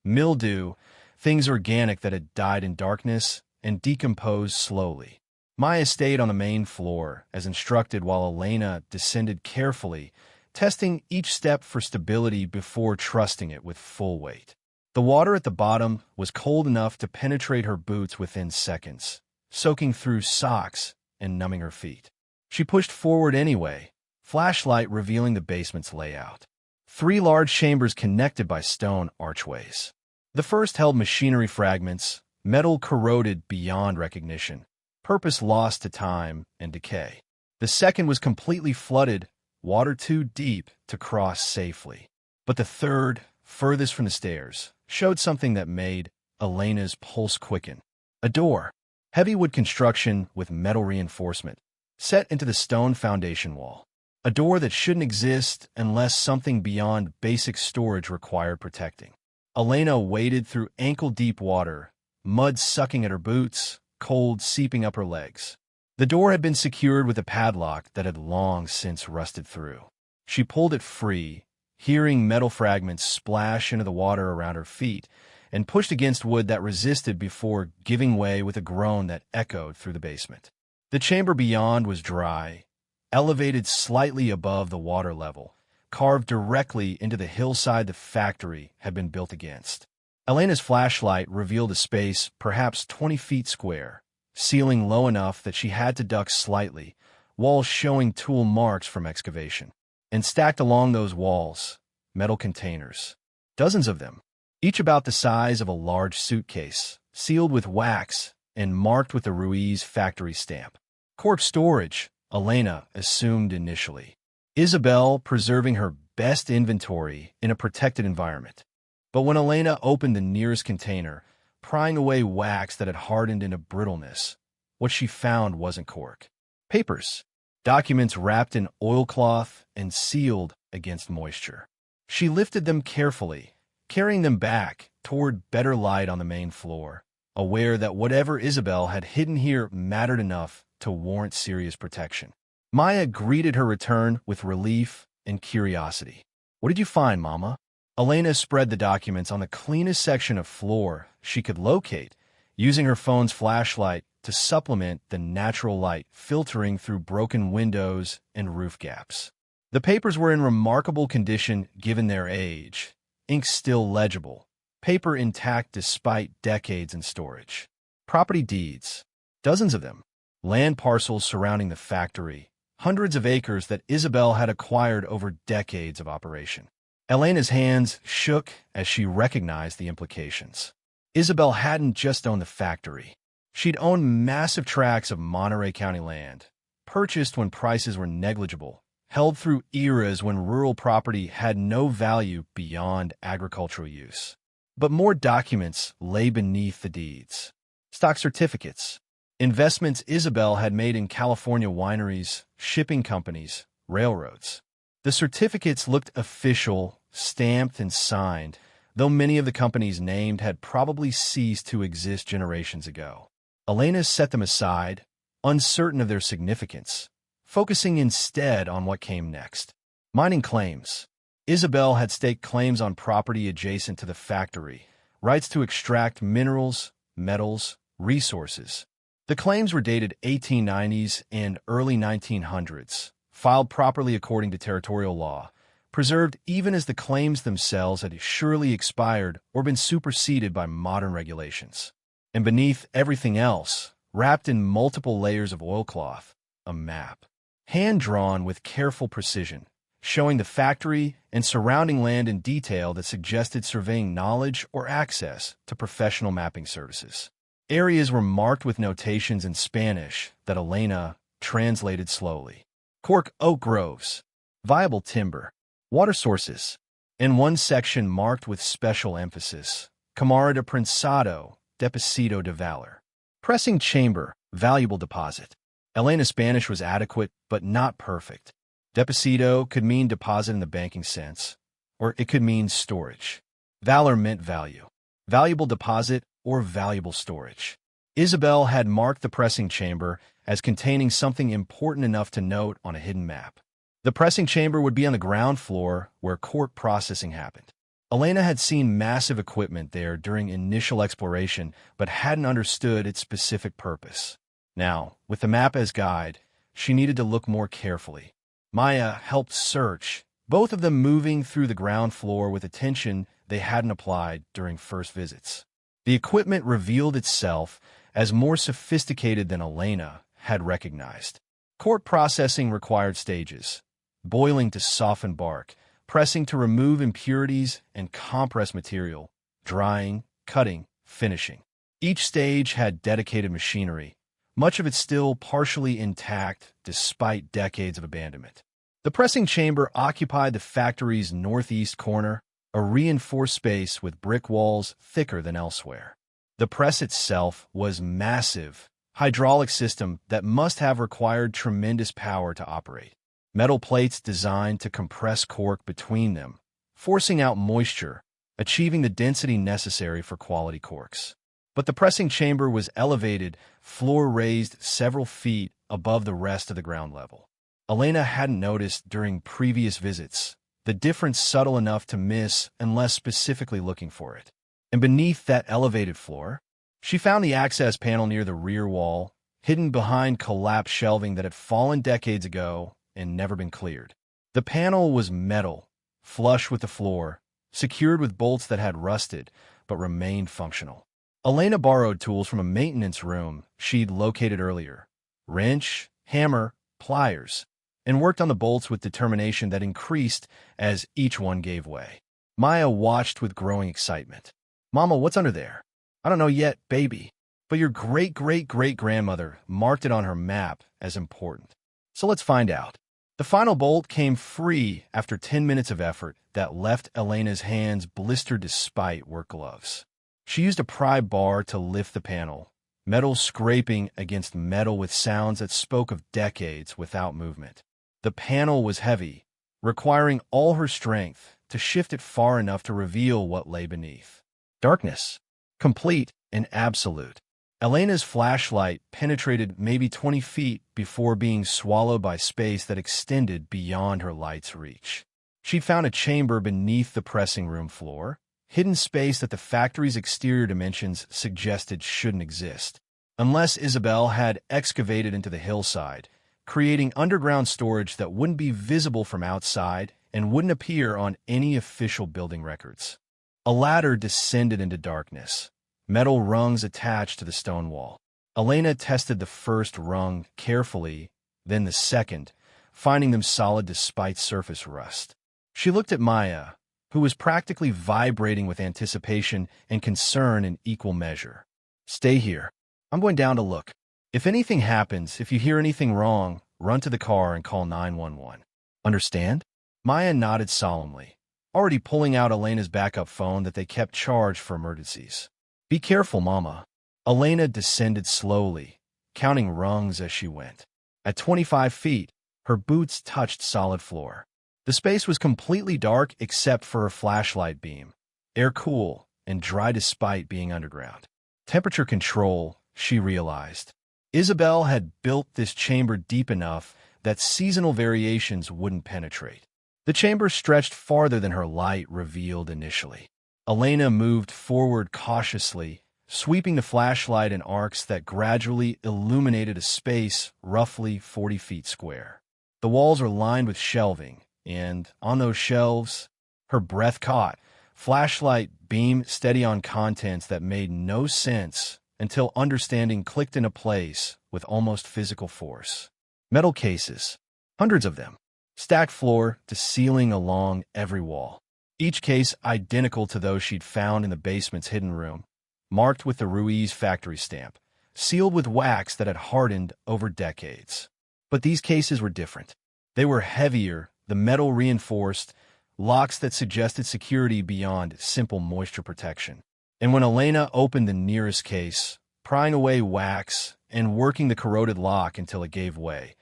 mildew, things organic that had died in darkness and decomposed slowly. Maya stayed on the main floor, as instructed, while Elena descended carefully, testing each step for stability before trusting it with full weight. The water at the bottom was cold enough to penetrate her boots within seconds, soaking through socks and numbing her feet. She pushed forward anyway, flashlight revealing the basement's layout. 3 large chambers connected by stone archways. The first held machinery fragments, metal corroded beyond recognition, purpose lost to time and decay. The second was completely flooded, water too deep to cross safely. But the third, furthest from the stairs, showed something that made Elena's pulse quicken. A door, heavy wood construction with metal reinforcement, set into the stone foundation wall. A door that shouldn't exist unless something beyond basic storage required protecting. Elena waded through ankle-deep water, mud sucking at her boots, cold seeping up her legs. The door had been secured with a padlock that had long since rusted through. She pulled it free, hearing metal fragments splash into the water around her feet, and pushed against wood that resisted before giving way with a groan that echoed through the basement. The chamber beyond was dry, elevated slightly above the water level, carved directly into the hillside the factory had been built against. Elena's flashlight revealed a space perhaps 20 feet square, ceiling low enough that she had to duck slightly, walls showing tool marks from excavation. And stacked along those walls, metal containers. Dozens of them, each about the size of a large suitcase, sealed with wax and marked with the Ruiz factory stamp. Cork storage, Elena assumed initially. Isabel preserving her best inventory in a protected environment. But when Elena opened the nearest container, prying away wax that had hardened into brittleness, what she found wasn't cork. Papers. Documents wrapped in oilcloth and sealed against moisture. She lifted them carefully, carrying them back toward better light on the main floor, aware that whatever Isabel had hidden here mattered enough to warrant serious protection. Maya greeted her return with relief and curiosity. "What did you find, Mama?" Elena spread the documents on the cleanest section of floor she could locate, using her phone's flashlight to supplement the natural light filtering through broken windows and roof gaps. The papers were in remarkable condition given their age, ink still legible, paper intact despite decades in storage. Property deeds, dozens of them, land parcels surrounding the factory, hundreds of acres that Isabel had acquired over decades of operation. Elena's hands shook as she recognized the implications. Isabel hadn't just owned the factory. She'd owned massive tracts of Monterey County land, purchased when prices were negligible, held through eras when rural property had no value beyond agricultural use. But more documents lay beneath the deeds. Stock certificates, investments Isabel had made in California wineries, shipping companies, railroads. The certificates looked official, stamped and signed, though many of the companies named had probably ceased to exist generations ago. Elena set them aside, uncertain of their significance, focusing instead on what came next. Mining claims. Isabel had staked claims on property adjacent to the factory, rights to extract minerals, metals, resources. The claims were dated 1890s and early 1900s, filed properly according to territorial law, preserved even as the claims themselves had surely expired or been superseded by modern regulations. And beneath everything else, wrapped in multiple layers of oilcloth, a map, hand-drawn with careful precision, showing the factory and surrounding land in detail that suggested surveying knowledge or access to professional mapping services. Areas were marked with notations in Spanish that Elena translated slowly. Cork oak groves, viable timber, water sources, and one section marked with special emphasis, Camara de Prensado, Deposito de Valor. Pressing chamber, valuable deposit. Elena's Spanish was adequate, but not perfect. Deposito could mean deposit in the banking sense, or it could mean storage. Valor meant value. Valuable deposit or valuable storage. Isabel had marked the pressing chamber as containing something important enough to note on a hidden map. The pressing chamber would be on the ground floor where cork processing happened. Elena had seen massive equipment there during initial exploration, but hadn't understood its specific purpose. Now, with the map as guide, she needed to look more carefully. Maya helped search, both of them moving through the ground floor with attention they hadn't applied during first visits. The equipment revealed itself as more sophisticated than Elena had recognized. Cork processing required stages: boiling to soften bark, pressing to remove impurities and compress material, drying, cutting, finishing. Each stage had dedicated machinery, much of it still partially intact despite decades of abandonment. The pressing chamber occupied the factory's northeast corner, a reinforced space with brick walls thicker than elsewhere. The press itself was massive, hydraulic system that must have required tremendous power to operate. Metal plates designed to compress cork between them, forcing out moisture, achieving the density necessary for quality corks. But the pressing chamber was elevated, floor raised several feet above the rest of the ground level. Elena hadn't noticed during previous visits, the difference subtle enough to miss unless specifically looking for it. And beneath that elevated floor, she found the access panel near the rear wall, hidden behind collapsed shelving that had fallen decades ago and never been cleared. The panel was metal, flush with the floor, secured with bolts that had rusted but remained functional. Elena borrowed tools from a maintenance room she'd located earlier, wrench, hammer, pliers, and worked on the bolts with determination that increased as each one gave way. Maya watched with growing excitement. "Mama, what's under there?" "I don't know yet, baby. But your great-great-great-grandmother marked it on her map as important. So let's find out." The final bolt came free after 10 minutes of effort that left Elena's hands blistered despite work gloves. She used a pry bar to lift the panel, metal scraping against metal with sounds that spoke of decades without movement. The panel was heavy, requiring all her strength to shift it far enough to reveal what lay beneath. Darkness, complete and absolute. Elena's flashlight penetrated maybe 20 feet before being swallowed by space that extended beyond her light's reach. She found a chamber beneath the pressing room floor, hidden space that the factory's exterior dimensions suggested shouldn't exist, unless Isabel had excavated into the hillside, creating underground storage that wouldn't be visible from outside and wouldn't appear on any official building records. A ladder descended into darkness, metal rungs attached to the stone wall. Elena tested the first rung carefully, then the second, finding them solid despite surface rust. She looked at Maya, who was practically vibrating with anticipation and concern in equal measure. "Stay here. I'm going down to look. If anything happens, if you hear anything wrong, run to the car and call 911. Understand?" Maya nodded solemnly, already pulling out Elena's backup phone that they kept charged for emergencies. "Be careful, Mama." Elena descended slowly, counting rungs as she went. At 25 feet, her boots touched solid floor. The space was completely dark except for a flashlight beam, air cool and dry despite being underground. Temperature control, she realized. Isabel had built this chamber deep enough that seasonal variations wouldn't penetrate. The chamber stretched farther than her light revealed initially. Elena moved forward cautiously, sweeping the flashlight in arcs that gradually illuminated a space roughly 40 feet square. The walls were lined with shelving, and on those shelves, her breath caught, flashlight beam steady on contents that made no sense until understanding clicked into place with almost physical force. Metal cases, hundreds of them, stacked floor to ceiling along every wall. Each case identical to those she'd found in the basement's hidden room, marked with the Ruiz factory stamp, sealed with wax that had hardened over decades. But these cases were different. They were heavier, the metal reinforced, locks that suggested security beyond simple moisture protection. And when Elena opened the nearest case, prying away wax and working the corroded lock until it gave way,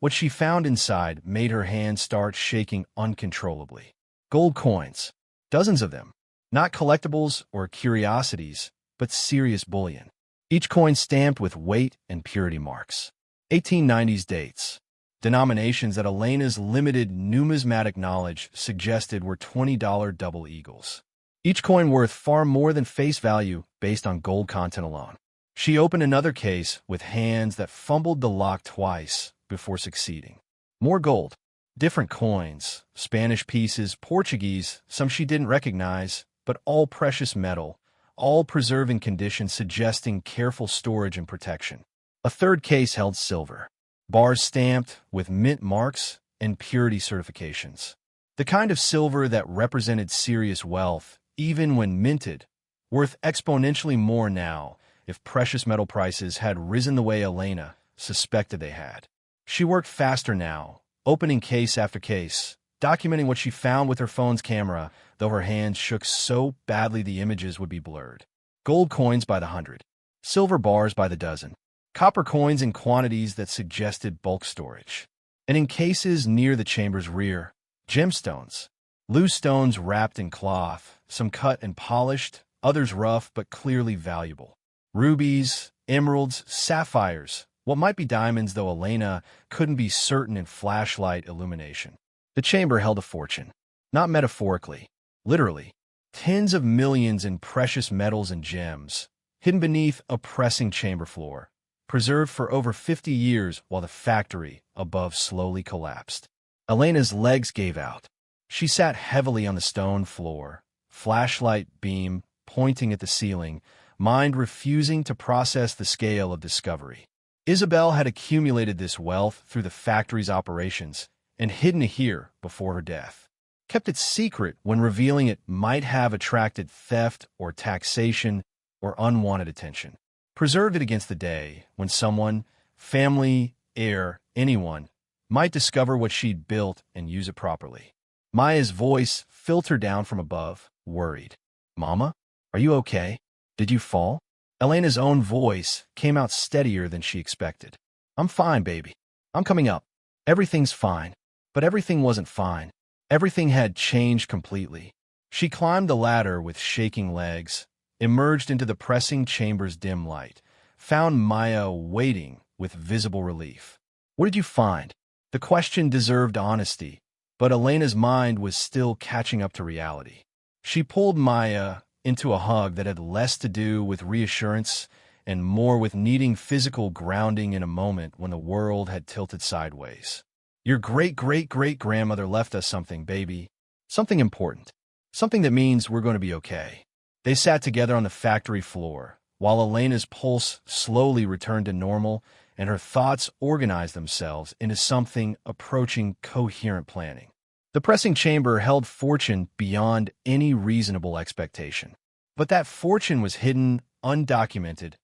what she found inside made her hands start shaking uncontrollably. Gold coins, dozens of them, not collectibles or curiosities, but serious bullion. Each coin stamped with weight and purity marks. 1890s dates. Denominations that Elena's limited numismatic knowledge suggested were $20 double eagles. Each coin worth far more than face value based on gold content alone. She opened another case with hands that fumbled the lock twice before succeeding. More gold. Different coins, Spanish pieces, Portuguese, some she didn't recognize, but all precious metal, all preserved in condition suggesting careful storage and protection. A third case held silver. Bars stamped with mint marks and purity certifications. The kind of silver that represented serious wealth, even when minted, worth exponentially more now if precious metal prices had risen the way Elena suspected they had. She worked faster now, opening case after case, documenting what she found with her phone's camera, though her hands shook so badly the images would be blurred. Gold coins by the hundred, silver bars by the dozen, copper coins in quantities that suggested bulk storage. And in cases near the chamber's rear, gemstones, loose stones wrapped in cloth, some cut and polished, others rough but clearly valuable. Rubies, emeralds, sapphires, What might be diamonds, though Elena couldn't be certain in flashlight illumination. The chamber held a fortune. Not metaphorically, literally. Tens of millions in precious metals and gems, hidden beneath a pressing chamber floor, preserved for over 50 years while the factory above slowly collapsed. Elena's legs gave out. She sat heavily on the stone floor, flashlight beam pointing at the ceiling, mind refusing to process the scale of discovery. Isabel had accumulated this wealth through the factory's operations and hidden it here before her death. Kept it secret when revealing it might have attracted theft or taxation or unwanted attention. Preserved it against the day when someone, family, heir, anyone, might discover what she'd built and use it properly. Maya's voice filtered down from above, worried. "Mama, are you okay? Did you fall?" Elena's own voice came out steadier than she expected. "I'm fine, baby. I'm coming up. Everything's fine." But everything wasn't fine. Everything had changed completely. She climbed the ladder with shaking legs, emerged into the pressing chamber's dim light, found Maya waiting with visible relief. "What did you find?" The question deserved honesty, but Elena's mind was still catching up to reality. She pulled Maya into a hug that had less to do with reassurance and more with needing physical grounding in a moment when the world had tilted sideways. "Your great-great-great-grandmother left us something, baby. Something important. Something that means we're going to be okay." They sat together on the factory floor, while Elena's pulse slowly returned to normal and her thoughts organized themselves into something approaching coherent planning. The pressing chamber held fortune beyond any reasonable expectation. But that fortune was hidden, undocumented,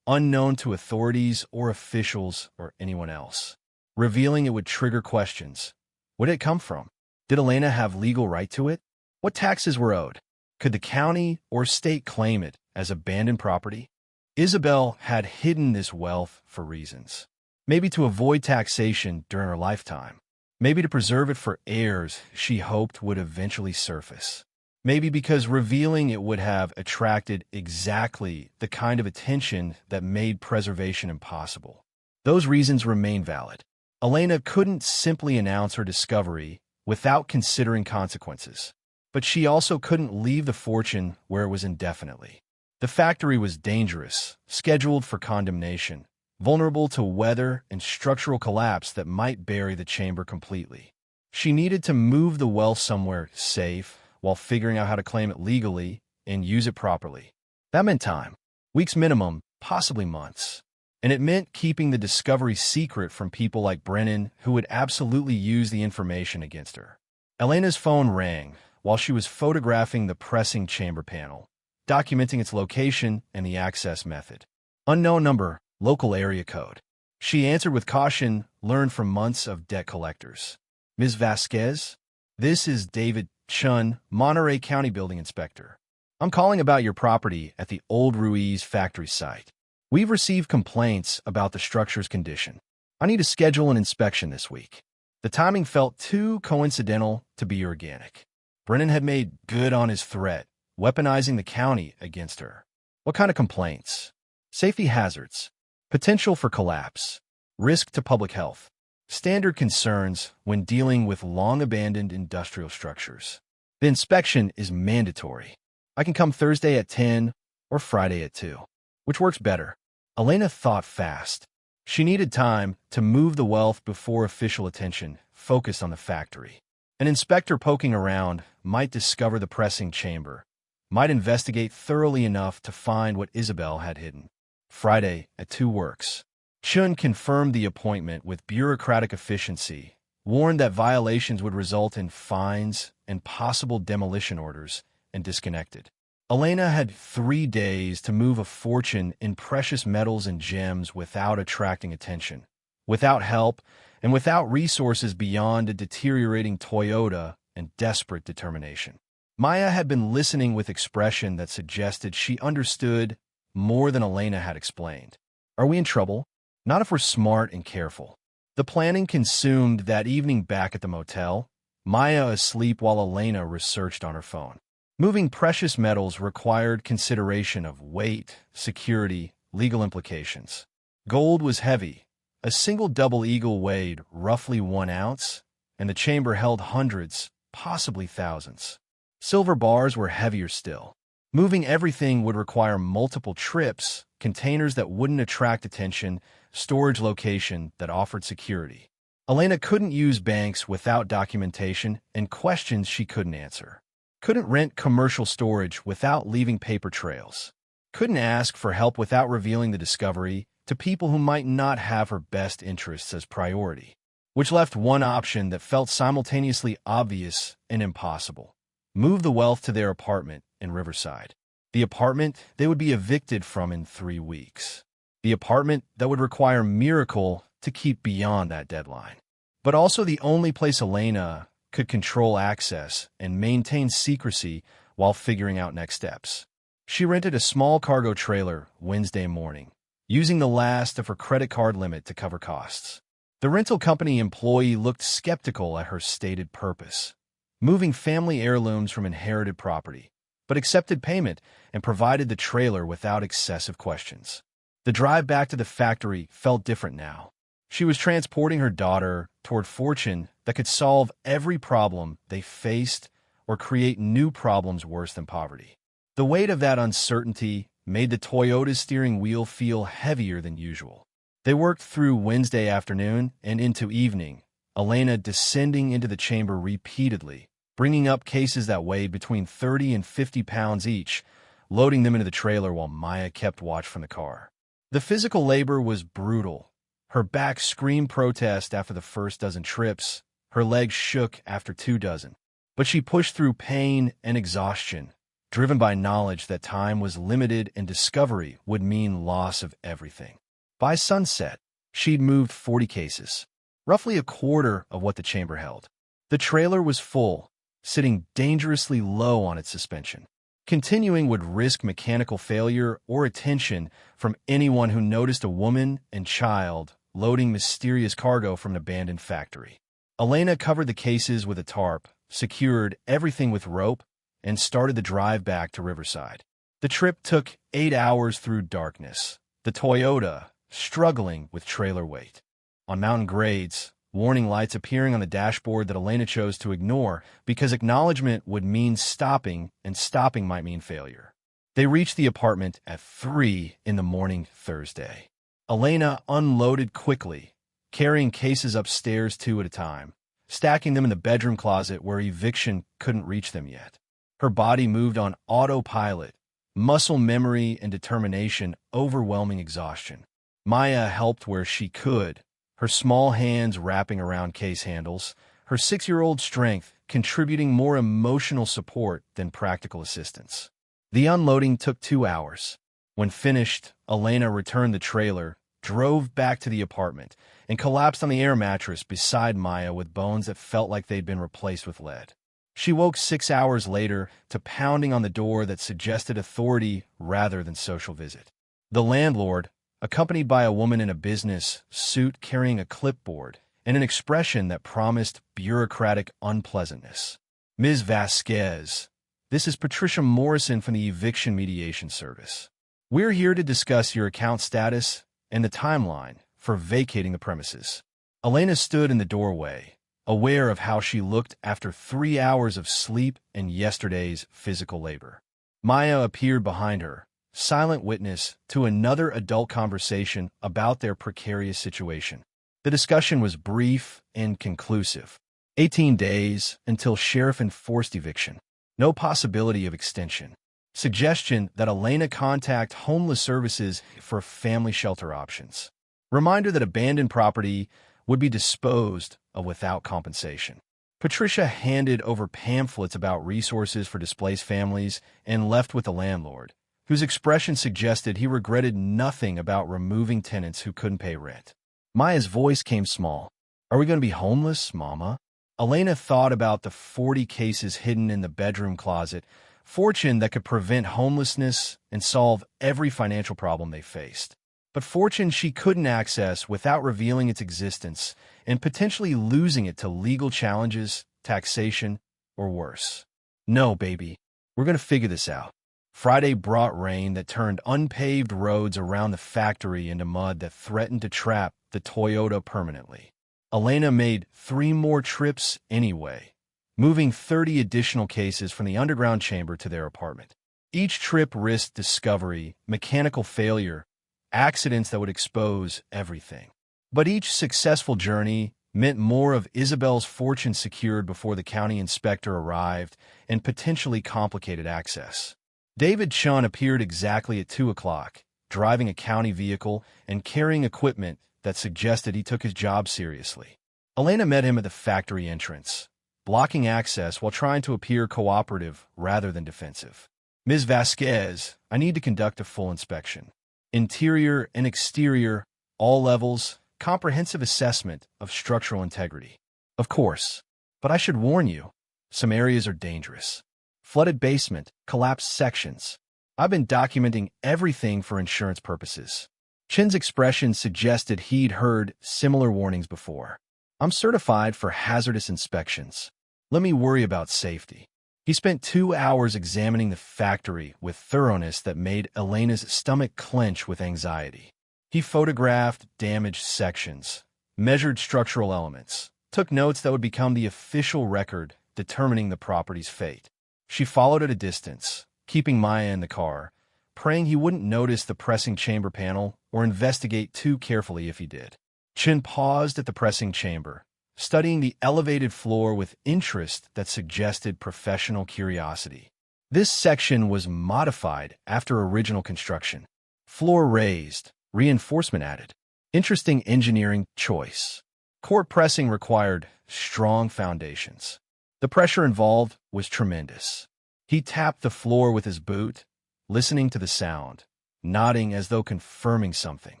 unknown to authorities or officials or anyone else. Revealing it would trigger questions. Where did it come from? Did Elena have legal right to it? What taxes were owed? Could the county or state claim it as abandoned property? Isabel had hidden this wealth for reasons. Maybe to avoid taxation during her lifetime. Maybe to preserve it for heirs she hoped would eventually surface. Maybe because revealing it would have attracted exactly the kind of attention that made preservation impossible. Those reasons remain valid. Elena couldn't simply announce her discovery without considering consequences. But she also couldn't leave the fortune where it was indefinitely. The factory was dangerous, scheduled for condemnation, vulnerable to weather and structural collapse that might bury the chamber completely. She needed to move the wealth somewhere safe while figuring out how to claim it legally and use it properly. That meant time. Weeks minimum, possibly months. And it meant keeping the discovery secret from people like Brennan, who would absolutely use the information against her. Elena's phone rang while she was photographing the pressing chamber panel, documenting its location and the access method. Unknown number, local area code. She answered with caution, learned from months of debt collectors. "Ms. Vasquez? This is David Chun, Monterey County Building Inspector. I'm calling about your property at the Old Ruiz factory site. We've received complaints about the structure's condition. I need to schedule an inspection this week." The timing felt too coincidental to be organic. Brennan had made good on his threat, weaponizing the county against her. What kind of complaints? Safety hazards, potential for collapse, risk to public health. Standard concerns when dealing with long-abandoned industrial structures. The inspection is mandatory. I can come Thursday at 10 or Friday at 2. Which works better? Elena thought fast. She needed time to move the wealth before official attention focused on the factory. An inspector poking around might discover the pressing chamber, might investigate thoroughly enough to find what Isabel had hidden. Friday at 2 works. Chun confirmed the appointment with bureaucratic efficiency, warned that violations would result in fines and possible demolition orders, and disconnected. Elena had 3 days to move a fortune in precious metals and gems without attracting attention, without help, and without resources beyond a deteriorating Toyota and desperate determination. Maya had been listening with expression that suggested she understood more than Elena had explained. Are we in trouble? Not if we're smart and careful. The planning consumed that evening back at the motel, Maya asleep while Elena researched on her phone. Moving precious metals required consideration of weight, security, legal implications. Gold was heavy, A single double eagle weighed roughly 1 ounce, and the chamber held hundreds, possibly thousands. Silver bars were heavier still. Moving everything would require multiple trips, containers that wouldn't attract attention, storage location that offered security. Elena couldn't use banks without documentation and questions she couldn't answer. Couldn't rent commercial storage without leaving paper trails. Couldn't ask for help without revealing the discovery to people who might not have her best interests as priority, which left one option that felt simultaneously obvious and impossible. Move the wealth to their apartment in Riverside. The apartment they would be evicted from in 3 weeks. The apartment that would require a miracle to keep beyond that deadline. But also the only place Elena could control access and maintain secrecy while figuring out next steps. She rented a small cargo trailer Wednesday morning, using the last of her credit card limit to cover costs. The rental company employee looked skeptical at her stated purpose, moving family heirlooms from inherited property, but accepted payment and provided the trailer without excessive questions. The drive back to the factory felt different now. She was transporting her daughter toward fortune that could solve every problem they faced or create new problems worse than poverty. The weight of that uncertainty made the Toyota's steering wheel feel heavier than usual. They worked through Wednesday afternoon and into evening, Elena descending into the chamber repeatedly, bringing up cases that weighed between 30 and 50 pounds each, loading them into the trailer while Maya kept watch from the car. The physical labor was brutal. Her back screamed protest after the first dozen trips, her legs shook after 2 dozen. But she pushed through pain and exhaustion, driven by knowledge that time was limited and discovery would mean loss of everything. By sunset, she'd moved 40 cases, roughly a quarter of what the chamber held. The trailer was full, sitting dangerously low on its suspension. Continuing would risk mechanical failure or attention from anyone who noticed a woman and child loading mysterious cargo from an abandoned factory. Elena covered the cases with a tarp, secured everything with rope, and started the drive back to Riverside. The trip took 8 hours through darkness, the Toyota struggling with trailer weight. On mountain grades, warning lights appearing on the dashboard that Elena chose to ignore because acknowledgement would mean stopping, and stopping might mean failure. They reached the apartment at 3 in the morning Thursday. Elena unloaded quickly, carrying cases upstairs 2 at a time, stacking them in the bedroom closet where eviction couldn't reach them yet. Her body moved on autopilot, muscle memory and determination overwhelming exhaustion. Maya helped where she could, her small hands wrapping around case handles, her 6-year-old strength contributing more emotional support than practical assistance. The unloading took 2 hours. When finished, Elena returned the trailer, drove back to the apartment, and collapsed on the air mattress beside Maya with bones that felt like they'd been replaced with lead. She woke 6 hours later to pounding on the door that suggested authority rather than social visit. The landlord, accompanied by a woman in a business suit carrying a clipboard and an expression that promised bureaucratic unpleasantness. Ms. Vasquez, this is Patricia Morrison from the Eviction Mediation Service. We're here to discuss your account status and the timeline for vacating the premises. Elena stood in the doorway, aware of how she looked after 3 hours of sleep and yesterday's physical labor. Maya appeared behind her, silent witness to another adult conversation about their precarious situation. The discussion was brief and conclusive. 18 days until sheriff enforced eviction. No possibility of extension. Suggestion that Elena contact homeless services for family shelter options. Reminder that abandoned property would be disposed of without compensation. Patricia handed over pamphlets about resources for displaced families and left with the landlord, whose expression suggested he regretted nothing about removing tenants who couldn't pay rent. Maya's voice came small. Are we going to be homeless, Mama? Elena thought about the 40 cases hidden in the bedroom closet, fortune that could prevent homelessness and solve every financial problem they faced. But fortune she couldn't access without revealing its existence and potentially losing it to legal challenges, taxation, or worse. No, baby, we're going to figure this out. Friday brought rain that turned unpaved roads around the factory into mud that threatened to trap the Toyota permanently. Elena made 3 more trips anyway, moving 30 additional cases from the underground chamber to their apartment. Each trip risked discovery, mechanical failure, accidents that would expose everything. But each successful journey meant more of Isabel's fortune secured before the county inspector arrived and potentially complicated access. David Chun appeared exactly at 2 o'clock, driving a county vehicle and carrying equipment that suggested he took his job seriously. Elena met him at the factory entrance, blocking access while trying to appear cooperative rather than defensive. "Ms. Vasquez, I need to conduct a full inspection. Interior and exterior, all levels, comprehensive assessment of structural integrity." "Of course, but I should warn you, some areas are dangerous. Flooded basement, collapsed sections. I've been documenting everything for insurance purposes." Chin's expression suggested he'd heard similar warnings before. "I'm certified for hazardous inspections. Let me worry about safety." He spent 2 hours examining the factory with thoroughness that made Elena's stomach clench with anxiety. He photographed damaged sections, measured structural elements, took notes that would become the official record determining the property's fate. She followed at a distance, keeping Maya in the car, praying he wouldn't notice the pressing chamber panel or investigate too carefully if he did. Chin paused at the pressing chamber, studying the elevated floor with interest that suggested professional curiosity. This section was modified after original construction. Floor raised, reinforcement added. Interesting engineering choice. Court pressing required strong foundations. The pressure involved was tremendous. He tapped the floor with his boot, listening to the sound, nodding as though confirming something.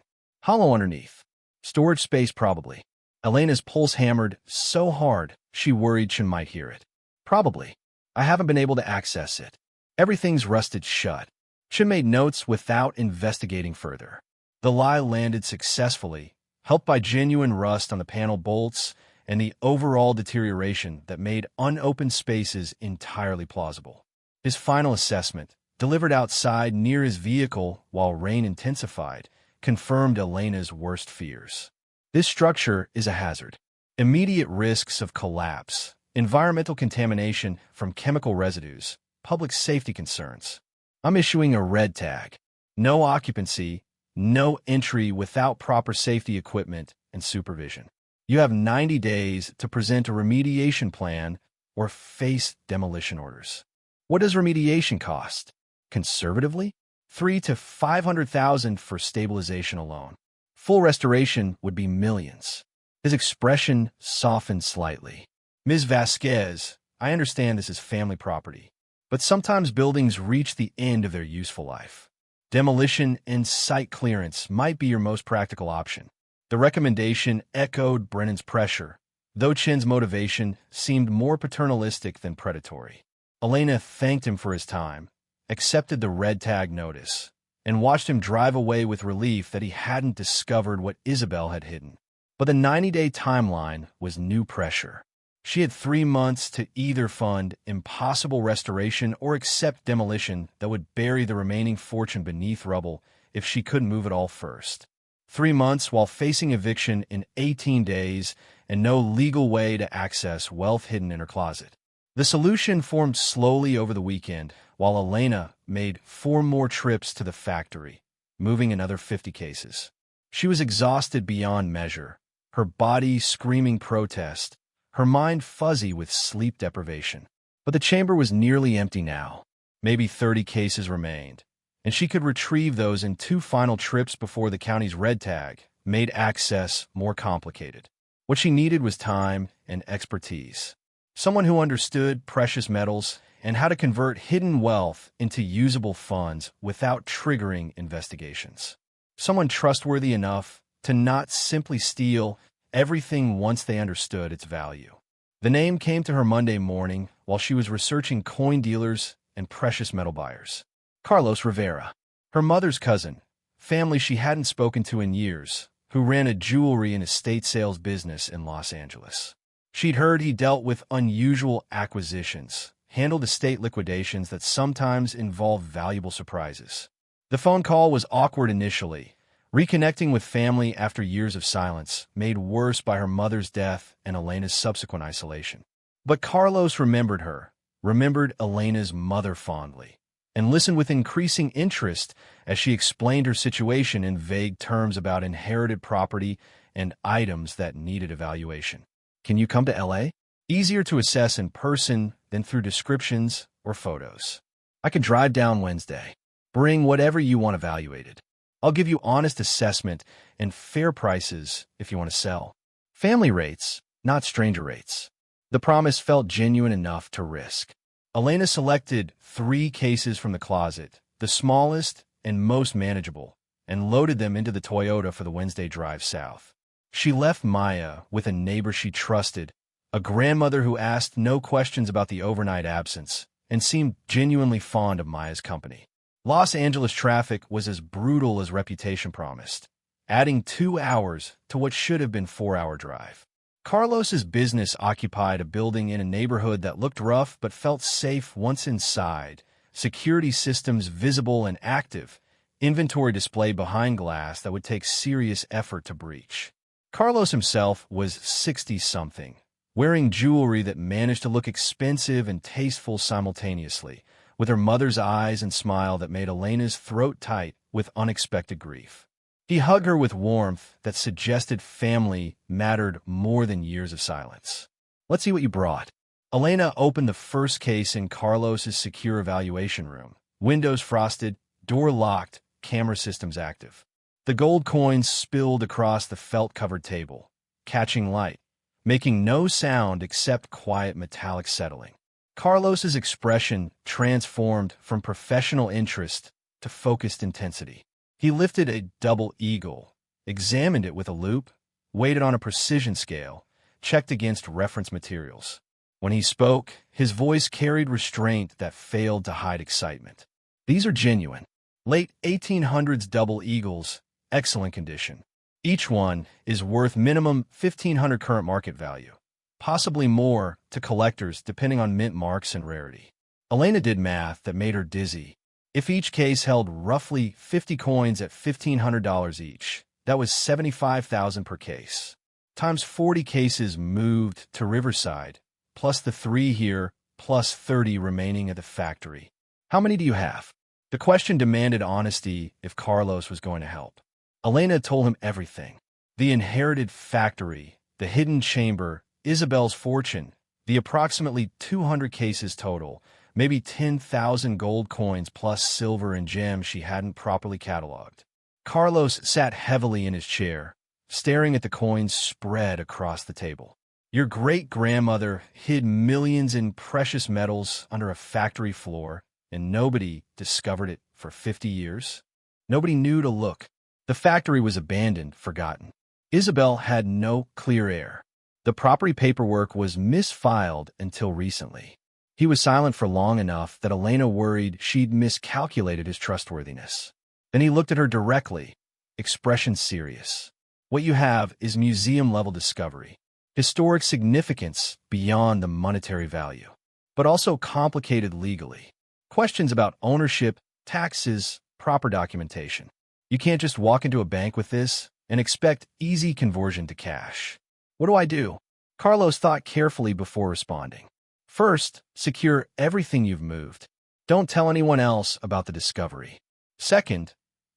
Hollow underneath. Storage space probably. Elena's pulse hammered so hard she worried Chin might hear it. "Probably. I haven't been able to access it. Everything's rusted shut." Chin made notes without investigating further. The lie landed successfully, helped by genuine rust on the panel bolts and the overall deterioration that made unopened spaces entirely plausible. His final assessment, delivered outside near his vehicle while rain intensified, confirmed Elena's worst fears. This structure is a hazard. Immediate risks of collapse, environmental contamination from chemical residues, public safety concerns. I'm issuing a red tag. No occupancy, no entry without proper safety equipment and supervision. You have 90 days to present a remediation plan or face demolition orders. What does remediation cost? Conservatively, $300,000 to $500,000 for stabilization alone. Full restoration would be millions. His expression softened slightly. "Ms. Vasquez, I understand this is family property, but sometimes buildings reach the end of their useful life. Demolition and site clearance might be your most practical option." The recommendation echoed Brennan's pressure, though Chin's motivation seemed more paternalistic than predatory. Elena thanked him for his time, accepted the red tag notice, and watched him drive away with relief that he hadn't discovered what Isabel had hidden. But the 90-day timeline was new pressure. She had 3 months to either fund impossible restoration or accept demolition that would bury the remaining fortune beneath rubble if she couldn't move it all first. 3 months while facing eviction in 18 days and no legal way to access wealth hidden in her closet. The solution formed slowly over the weekend, while Elena made 4 more trips to the factory, moving another 50 cases. She was exhausted beyond measure, her body screaming protest, her mind fuzzy with sleep deprivation. But the chamber was nearly empty now. Maybe 30 cases remained, and she could retrieve those in 2 final trips before the county's red tag made access more complicated. What she needed was time and expertise. Someone who understood precious metals and how to convert hidden wealth into usable funds without triggering investigations. Someone trustworthy enough to not simply steal everything once they understood its value. The name came to her Monday morning while she was researching coin dealers and precious metal buyers. Carlos Rivera, her mother's cousin, family she hadn't spoken to in years, who ran a jewelry and estate sales business in Los Angeles. She'd heard he dealt with unusual acquisitions, handled estate liquidations that sometimes involved valuable surprises. The phone call was awkward initially, Reconnecting with family after years of silence, made worse by her mother's death and Elena's subsequent isolation. But Carlos remembered Elena's mother fondly, and listened with increasing interest as she explained her situation in vague terms about inherited property and items that needed evaluation. Can you come to LA? Easier to assess in person than through descriptions or photos. I can drive down Wednesday. Bring whatever you want evaluated. I'll give you honest assessment and fair prices if you want to sell. Family rates, not stranger rates. The promise felt genuine enough to risk. Elena selected 3 cases from the closet, the smallest and most manageable, and loaded them into the Toyota for the Wednesday drive south. She left Maya with a neighbor she trusted, a grandmother who asked no questions about the overnight absence and seemed genuinely fond of Maya's company. Los Angeles traffic was as brutal as reputation promised, adding 2 hours to what should have been 4-hour drive. Carlos's business occupied a building in a neighborhood that looked rough but felt safe once inside, security systems visible and active, inventory display behind glass that would take serious effort to breach. Carlos himself was 60-something, wearing jewelry that managed to look expensive and tasteful simultaneously, with her mother's eyes and smile that made Elena's throat tight with unexpected grief. He hugged her with warmth that suggested family mattered more than years of silence. Let's see what you brought. Elena opened the first case in Carlos's secure evaluation room. Windows frosted, door locked, camera systems active. The gold coins spilled across the felt-covered table, catching light, making no sound except quiet metallic settling. Carlos's expression transformed from professional interest to focused intensity. He lifted a double eagle, examined it with a loupe, weighed it on a precision scale, checked against reference materials. When he spoke, his voice carried restraint that failed to hide excitement. These are genuine. Late 1800s double eagles, excellent condition. Each one is worth minimum $1,500 current market value, possibly more to collectors depending on mint marks and rarity. Elena did math that made her dizzy. If each case held roughly 50 coins at $1,500 each, that was $75,000 per case. Times 40 cases moved to Riverside, plus the 3 here, plus 30 remaining at the factory. How many do you have? The question demanded honesty if Carlos was going to help. Elena told him everything. The inherited factory, the hidden chamber, Isabel's fortune, the approximately 200 cases total, maybe 10,000 gold coins plus silver and gems she hadn't properly cataloged. Carlos sat heavily in his chair, staring at the coins spread across the table. Your great-grandmother hid millions in precious metals under a factory floor, and nobody discovered it for 50 years? Nobody knew to look. The factory was abandoned, forgotten. Isabel had no clear heir. The property paperwork was misfiled until recently. He was silent for long enough that Elena worried she'd miscalculated his trustworthiness. Then he looked at her directly, expression serious. What you have is museum-level discovery, historic significance beyond the monetary value, but also complicated legally. Questions about ownership, taxes, proper documentation. You can't just walk into a bank with this and expect easy conversion to cash. What do I do? Carlos thought carefully before responding. First, secure everything you've moved. Don't tell anyone else about the discovery. Second,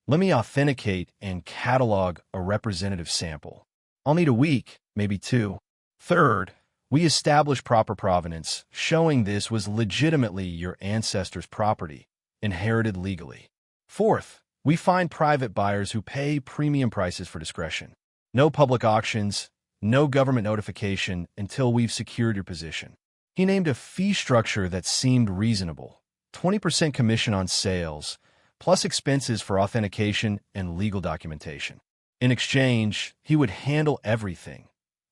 let me authenticate and catalog a representative sample. I'll need a week, maybe 2. Third, we establish proper provenance, showing this was legitimately your ancestors' property, inherited legally. Fourth, we find private buyers who pay premium prices for discretion. No public auctions, no government notification until we've secured your position. He named a fee structure that seemed reasonable, 20% commission on sales, plus expenses for authentication and legal documentation. In exchange, he would handle everything: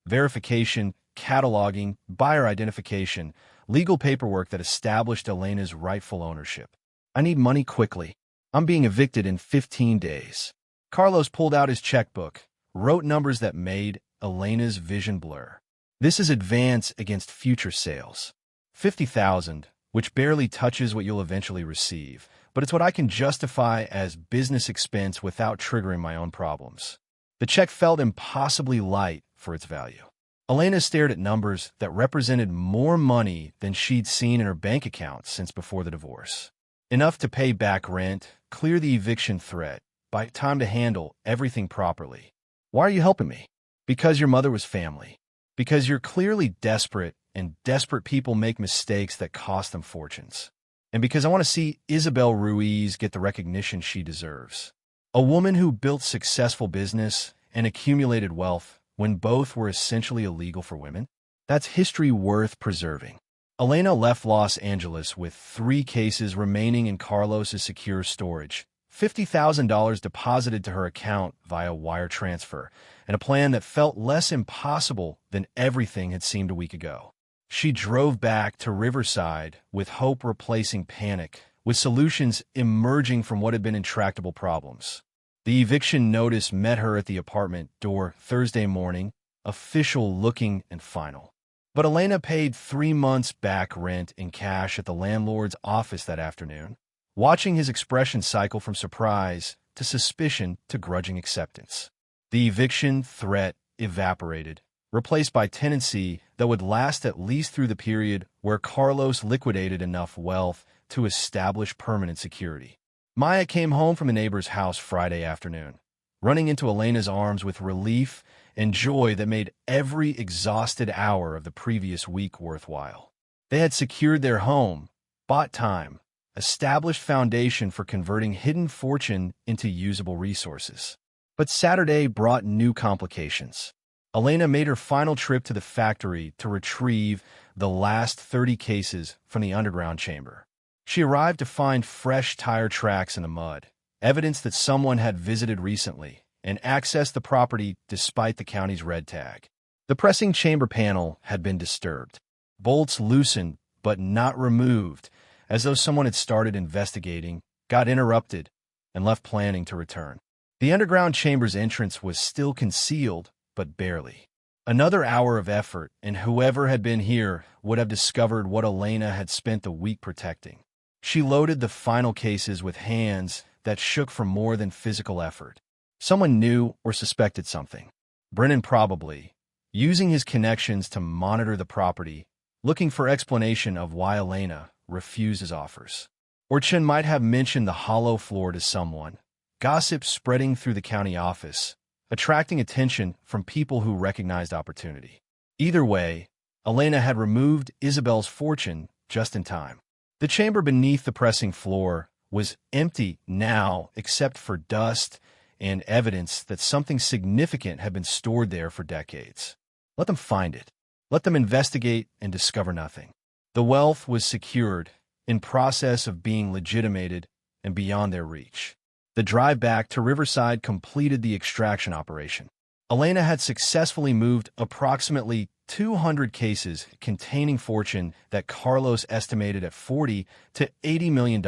verification, cataloging, buyer identification, legal paperwork that established Elena's rightful ownership. I need money quickly. I'm being evicted in 15 days. Carlos pulled out his checkbook, wrote numbers that made Elena's vision blur. This is advance against future sales. $50,000, which barely touches what you'll eventually receive, but it's what I can justify as business expense without triggering my own problems. The check felt impossibly light for its value. Elena stared at numbers that represented more money than she'd seen in her bank account since before the divorce. Enough to pay back rent, clear the eviction threat, buy time to handle everything properly. Why are you helping me? Because your mother was family. Because you're clearly desperate, and desperate people make mistakes that cost them fortunes. And because I want to see Isabel Ruiz get the recognition she deserves. A woman who built successful business and accumulated wealth when both were essentially illegal for women? That's history worth preserving. Elena left Los Angeles with 3 cases remaining in Carlos's secure storage, $50,000 deposited to her account via wire transfer, and a plan that felt less impossible than everything had seemed a week ago. She drove back to Riverside with hope replacing panic, with solutions emerging from what had been intractable problems. The eviction notice met her at the apartment door Thursday morning, official-looking and final. But Elena paid 3 months back rent in cash at the landlord's office that afternoon, watching his expression cycle from surprise to suspicion to grudging acceptance. The eviction threat evaporated, replaced by tenancy that would last at least through the period where Carlos liquidated enough wealth to establish permanent security. Maya came home from a neighbor's house Friday afternoon, running into Elena's arms with relief and joy that made every exhausted hour of the previous week worthwhile. They had secured their home, bought time, established foundation for converting hidden fortune into usable resources. But Saturday brought new complications. Elena made her final trip to the factory to retrieve the last 30 cases from the underground chamber. She arrived to find fresh tire tracks in the mud, evidence that someone had visited recently and accessed the property despite the county's red tag. The pressing chamber panel had been disturbed, bolts loosened but not removed, as though someone had started investigating, got interrupted, and left planning to return. The underground chamber's entrance was still concealed, but barely. Another hour of effort, and whoever had been here would have discovered what Elena had spent the week protecting. She loaded the final cases with hands that shook from more than physical effort. Someone knew or suspected something. Brennan probably, using his connections to monitor the property, looking for explanation of why Elena refused his offers. Or Chen might have mentioned the hollow floor to someone, gossip spreading through the county office, attracting attention from people who recognized opportunity. Either way, Elena had removed Isabel's fortune just in time. The chamber beneath the pressing floor was empty now except for dust and evidence that something significant had been stored there for decades. Let them find it. Let them investigate and discover nothing. The wealth was secured, in process of being legitimated, and beyond their reach. The drive back to Riverside completed the extraction operation. Elena had successfully moved approximately 200 cases containing fortune that Carlos estimated at $40 to $80 million,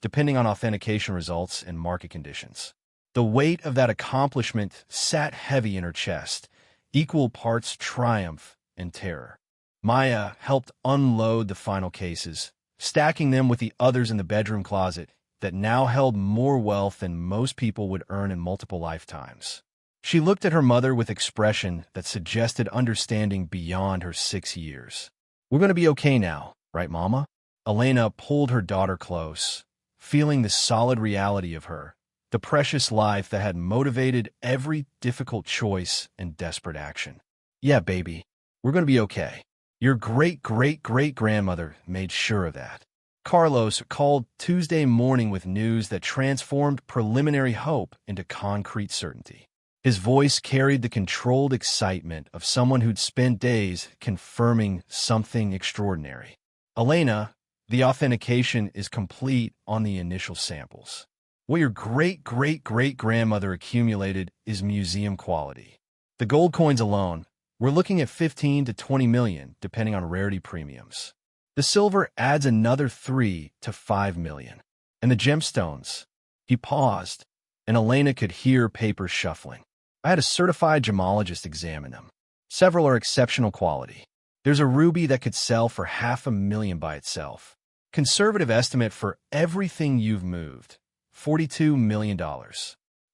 depending on authentication results and market conditions. The weight of that accomplishment sat heavy in her chest, equal parts triumph and terror. Maya helped unload the final cases, stacking them with the others in the bedroom closet that now held more wealth than most people would earn in multiple lifetimes. She looked at her mother with expression that suggested understanding beyond her 6 years. "We're going to be okay now, right, Mama?" Elena pulled her daughter close, feeling the solid reality of her, the precious life that had motivated every difficult choice and desperate action. "Yeah, baby, we're going to be okay. Your great-great-great-grandmother made sure of that." Carlos called Tuesday morning with news that transformed preliminary hope into concrete certainty. His voice carried the controlled excitement of someone who'd spent days confirming something extraordinary. "Elena, the authentication is complete on the initial samples. What your great-great-great-grandmother accumulated is museum quality. The gold coins alone, we're looking at 15 to 20 million, depending on rarity premiums. The silver adds another 3 to 5 million. And the gemstones." He paused, and Elena could hear papers shuffling. "I had a certified gemologist examine them. Several are exceptional quality. There's a ruby that could sell for $500,000 by itself. Conservative estimate for everything you've moved, $42 million.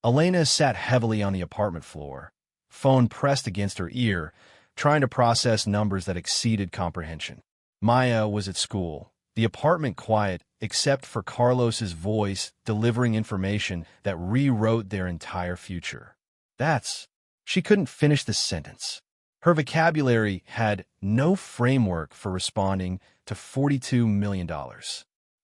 Elena sat heavily on the apartment floor, phone pressed against her ear, trying to process numbers that exceeded comprehension. Maya was at school, the apartment quiet except for Carlos's voice delivering information that rewrote their entire future. She couldn't finish the sentence. Her vocabulary had no framework for responding to $42 million.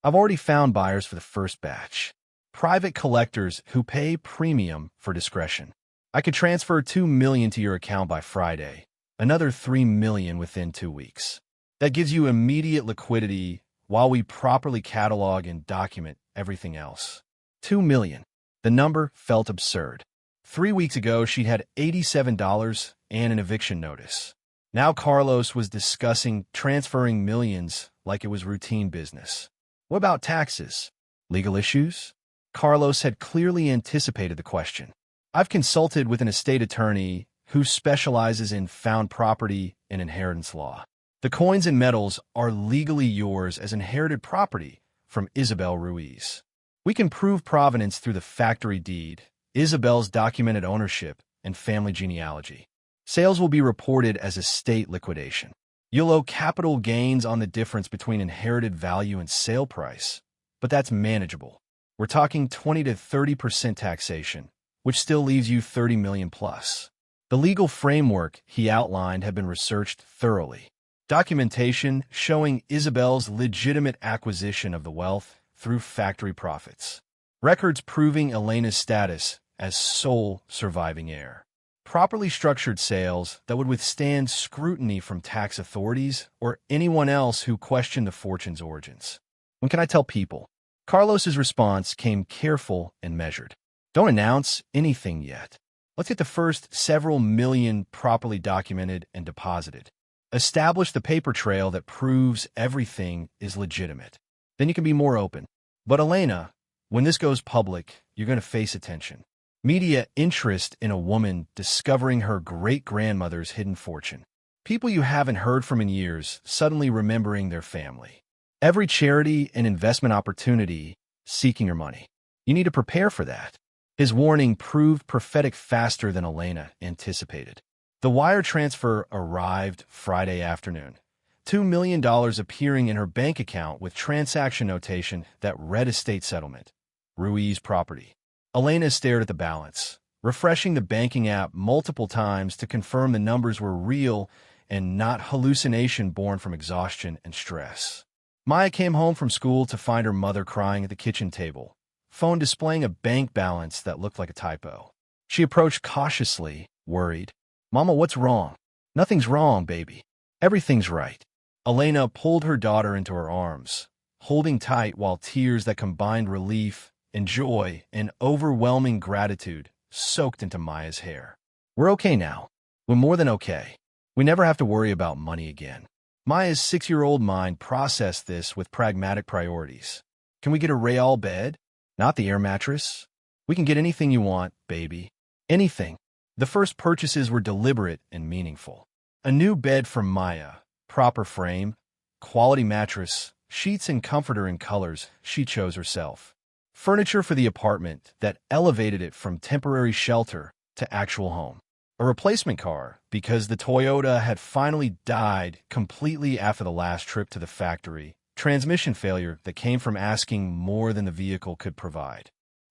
I've already found buyers for the first batch. Private collectors who pay premium for discretion. I could transfer $2 million to your account by Friday, another $3 million within 2 weeks. That gives you immediate liquidity while we properly catalog and document everything else. $2 million. The number felt absurd. 3 weeks ago, she'd had $87 and an eviction notice. Now Carlos was discussing transferring millions like it was routine business. What about taxes? Legal issues? Carlos had clearly anticipated the question. I've consulted with an estate attorney who specializes in found property and inheritance law. The coins and medals are legally yours as inherited property from Isabel Ruiz. We can prove provenance through the factory deed, Isabel's documented ownership, and family genealogy. Sales will be reported as estate liquidation. You'll owe capital gains on the difference between inherited value and sale price, but that's manageable. We're talking 20 to 30% taxation, which still leaves you $30 million plus. The legal framework he outlined had been researched thoroughly. Documentation showing Isabel's legitimate acquisition of the wealth through factory profits. Records proving Elena's status as sole surviving heir. Properly structured sales that would withstand scrutiny from tax authorities or anyone else who questioned the fortune's origins. When can I tell people? Carlos's response came careful and measured. Don't announce anything yet. Let's get the first several million properly documented and deposited. Establish the paper trail that proves everything is legitimate. Then you can be more open. But Elena, when this goes public, you're going to face attention. Media interest in a woman discovering her great-grandmother's hidden fortune. People you haven't heard from in years suddenly remembering their family. Every charity and investment opportunity seeking her money. You need to prepare for that. His warning proved prophetic faster than Elena anticipated. The wire transfer arrived Friday afternoon. $2 million appearing in her bank account with transaction notation that read estate settlement. Ruiz property. Elena stared at the balance, refreshing the banking app multiple times to confirm the numbers were real and not hallucination born from exhaustion and stress. Maya came home from school to find her mother crying at the kitchen table, phone displaying a bank balance that looked like a typo. She approached cautiously, worried. Mama, what's wrong? Nothing's wrong, baby. Everything's right. Elena pulled her daughter into her arms, holding tight while tears that combined relief and joy and overwhelming gratitude soaked into Maya's hair. We're okay now. We're more than okay. We never have to worry about money again. Maya's 6-year-old mind processed this with pragmatic priorities. Can we get a Arial bed? Not the air mattress. We can get anything you want, baby. Anything. The first purchases were deliberate and meaningful. A new bed from Maya, proper frame, quality mattress, sheets and comforter in colors she chose herself. Furniture for the apartment that elevated it from temporary shelter to actual home. A replacement car because the Toyota had finally died completely after the last trip to the factory. Transmission failure that came from asking more than the vehicle could provide.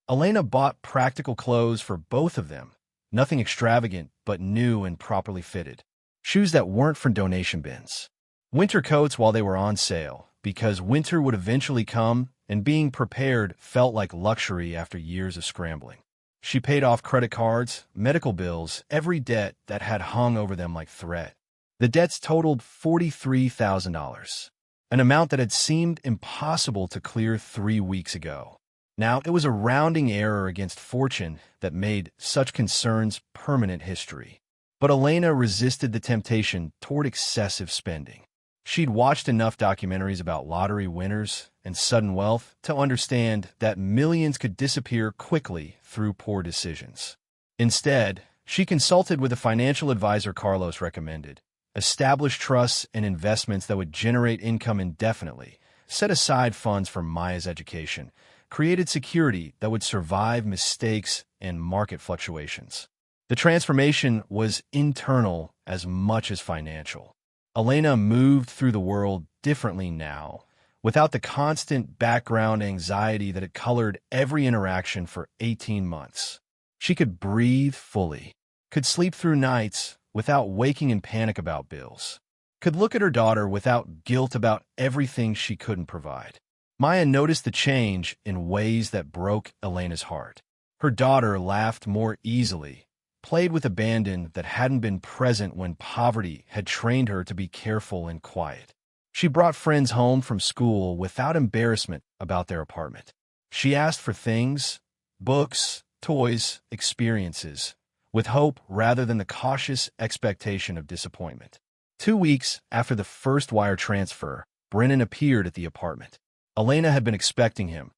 Elena bought practical clothes for both of them. Nothing extravagant, but new and properly fitted. Shoes that weren't from donation bins. Winter coats while they were on sale, because winter would eventually come, and being prepared felt like luxury after years of scrambling. She paid off credit cards, medical bills, every debt that had hung over them like threat. The debts totaled $43,000, an amount that had seemed impossible to clear 3 weeks ago. Now, it was a rounding error against fortune that made such concerns permanent history. But Elena resisted the temptation toward excessive spending. She'd watched enough documentaries about lottery winners and sudden wealth to understand that millions could disappear quickly through poor decisions. Instead, she consulted with a financial advisor Carlos recommended, established trusts and investments that would generate income indefinitely, set aside funds for Maya's education, created security that would survive mistakes and market fluctuations. The transformation was internal as much as financial. Elena moved through the world differently now, without the constant background anxiety that had colored every interaction for 18 months. She could breathe fully, could sleep through nights without waking in panic about bills, could look at her daughter without guilt about everything she couldn't provide. Maya noticed the change in ways that broke Elena's heart. Her daughter laughed more easily, played with abandon that hadn't been present when poverty had trained her to be careful and quiet. She brought friends home from school without embarrassment about their apartment. She asked for things, books, toys, experiences, with hope rather than the cautious expectation of disappointment. 2 weeks after the first wire transfer, Brennan appeared at the apartment. Elena had been expecting him,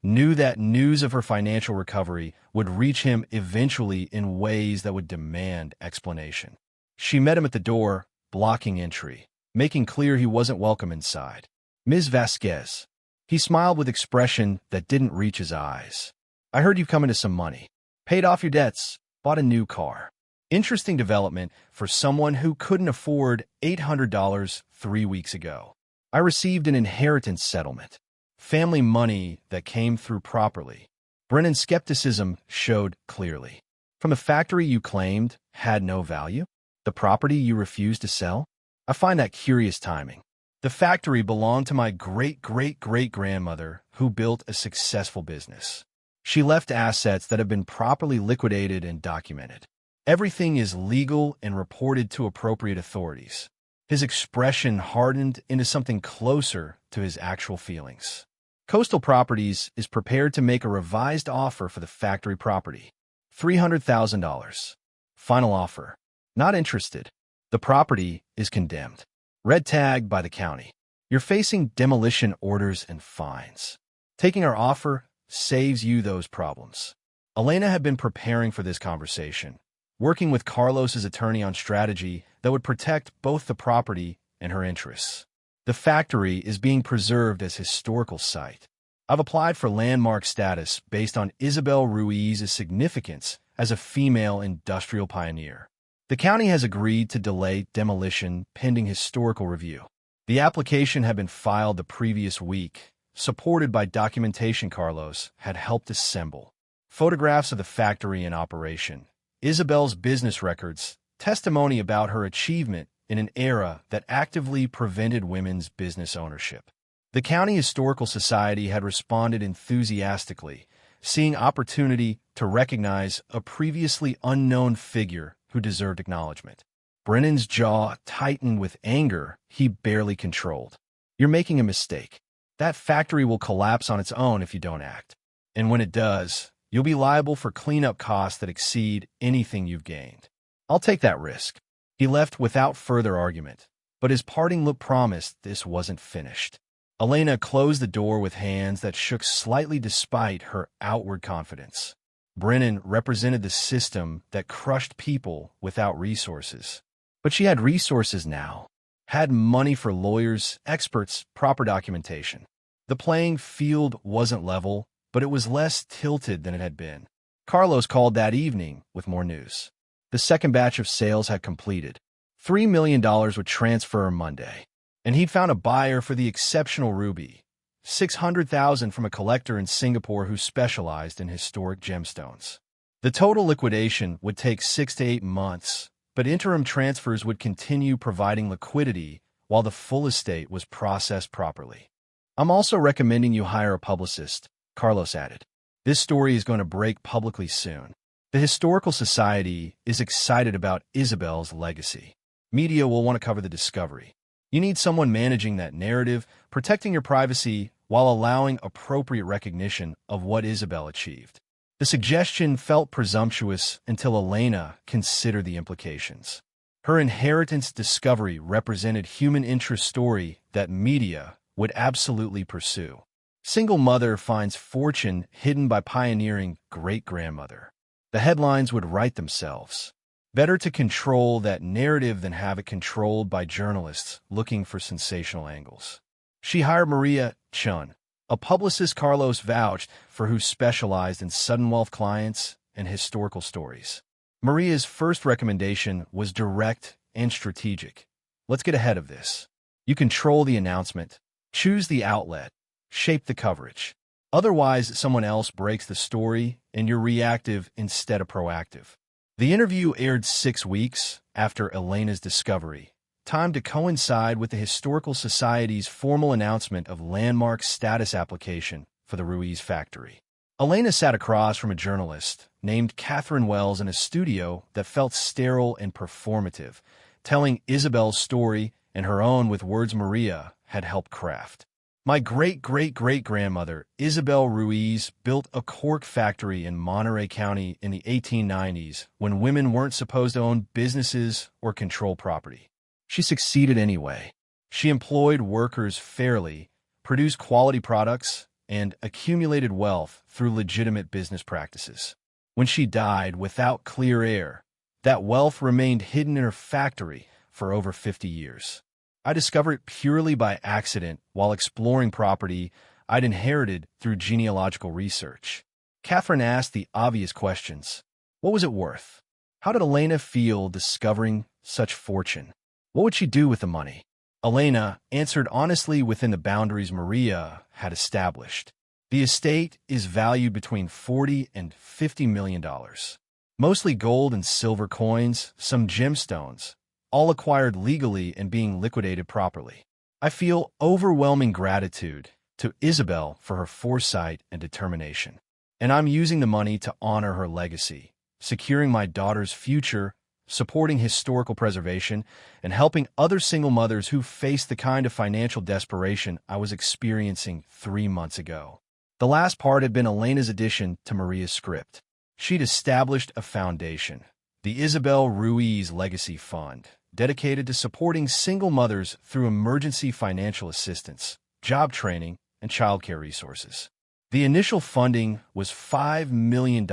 knew that news of her financial recovery would reach him eventually in ways that would demand explanation. She met him at the door, blocking entry, making clear he wasn't welcome inside. "Ms. Vasquez." He smiled with expression that didn't reach his eyes. "I heard you come into some money. Paid off your debts, bought a new car." Interesting development for someone who couldn't afford $800 3 weeks ago. "I received an inheritance settlement. Family money that came through properly." Brennan's skepticism showed clearly. "From the factory you claimed had no value? The property you refused to sell? I find that curious timing. The factory belonged to my great-great-great-grandmother who built a successful business. She left assets that have been properly liquidated and documented. Everything is legal and reported to appropriate authorities." His expression hardened into something closer to his actual feelings. Coastal Properties is prepared to make a revised offer for the factory property. $300,000. Final offer. Not interested. The property is condemned. Red tagged by the county. You're facing demolition orders and fines. Taking our offer saves you those problems. Elena had been preparing for this conversation, working with Carlos's attorney on strategy that would protect both the property and her interests. The factory is being preserved as historical site. I've applied for landmark status based on Isabel Ruiz's significance as a female industrial pioneer. The county has agreed to delay demolition pending historical review. The application had been filed the previous week, supported by documentation Carlos had helped assemble. Photographs of the factory in operation, Isabel's business records, testimony about her achievement in an era that actively prevented women's business ownership. The County Historical Society had responded enthusiastically, seeing opportunity to recognize a previously unknown figure who deserved acknowledgement. Brennan's jaw tightened with anger he barely controlled. "You're making a mistake. That factory will collapse on its own if you don't act. And when it does, you'll be liable for cleanup costs that exceed anything you've gained. I'll take that risk." He left without further argument, but his parting look promised this wasn't finished. Elena closed the door with hands that shook slightly despite her outward confidence. Brennan represented the system that crushed people without resources. But she had resources now, had money for lawyers, experts, proper documentation. The playing field wasn't level, but it was less tilted than it had been. Carlos called that evening with more news. The second batch of sales had completed. $3 million would transfer Monday, and he'd found a buyer for the exceptional ruby. $600,000 from a collector in Singapore who specialized in historic gemstones. The total liquidation would take 6 to 8 months, but interim transfers would continue providing liquidity while the full estate was processed properly. "I'm also recommending you hire a publicist," Carlos added. "This story is going to break publicly soon. The Historical Society is excited about Isabel's legacy. Media will want to cover the discovery. You need someone managing that narrative, protecting your privacy while allowing appropriate recognition of what Isabel achieved." The suggestion felt presumptuous until Elena considered the implications. Her inheritance discovery represented human interest story that media would absolutely pursue. Single mother finds fortune hidden by pioneering great-grandmother. The headlines would write themselves. Better to control that narrative than have it controlled by journalists looking for sensational angles. She hired Maria Chun, a publicist Carlos vouched for who specialized in sudden wealth clients and historical stories. Maria's first recommendation was direct and strategic. Let's get ahead of this. You control the announcement, choose the outlet, shape the coverage. Otherwise, someone else breaks the story and you're reactive instead of proactive. The interview aired 6 weeks after Elena's discovery, timed to coincide with the Historical Society's formal announcement of landmark status application for the Ruiz factory. Elena sat across from a journalist named Catherine Wells in a studio that felt sterile and performative, telling Isabel's story and her own with words Maria had helped craft. My great-great-great-grandmother, Isabel Ruiz, built a cork factory in Monterey County in the 1890s when women weren't supposed to own businesses or control property. She succeeded anyway. She employed workers fairly, produced quality products, and accumulated wealth through legitimate business practices. When she died without clear heir, that wealth remained hidden in her factory for over 50 years. I discovered it purely by accident while exploring property I'd inherited through genealogical research. Catherine asked the obvious questions. What was it worth? How did Elena feel discovering such fortune? What would she do with the money? Elena answered honestly within the boundaries Maria had established. The estate is valued between $40 and $50 million. Mostly gold and silver coins, some gemstones, all acquired legally and being liquidated properly. I feel overwhelming gratitude to Isabel for her foresight and determination. And I'm using the money to honor her legacy, securing my daughter's future, supporting historical preservation, and helping other single mothers who face the kind of financial desperation I was experiencing 3 months ago. The last part had been Elena's addition to Maria's script. She'd established a foundation, the Isabel Ruiz Legacy Fund, dedicated to supporting single mothers through emergency financial assistance, job training, and childcare resources. The initial funding was $5 million,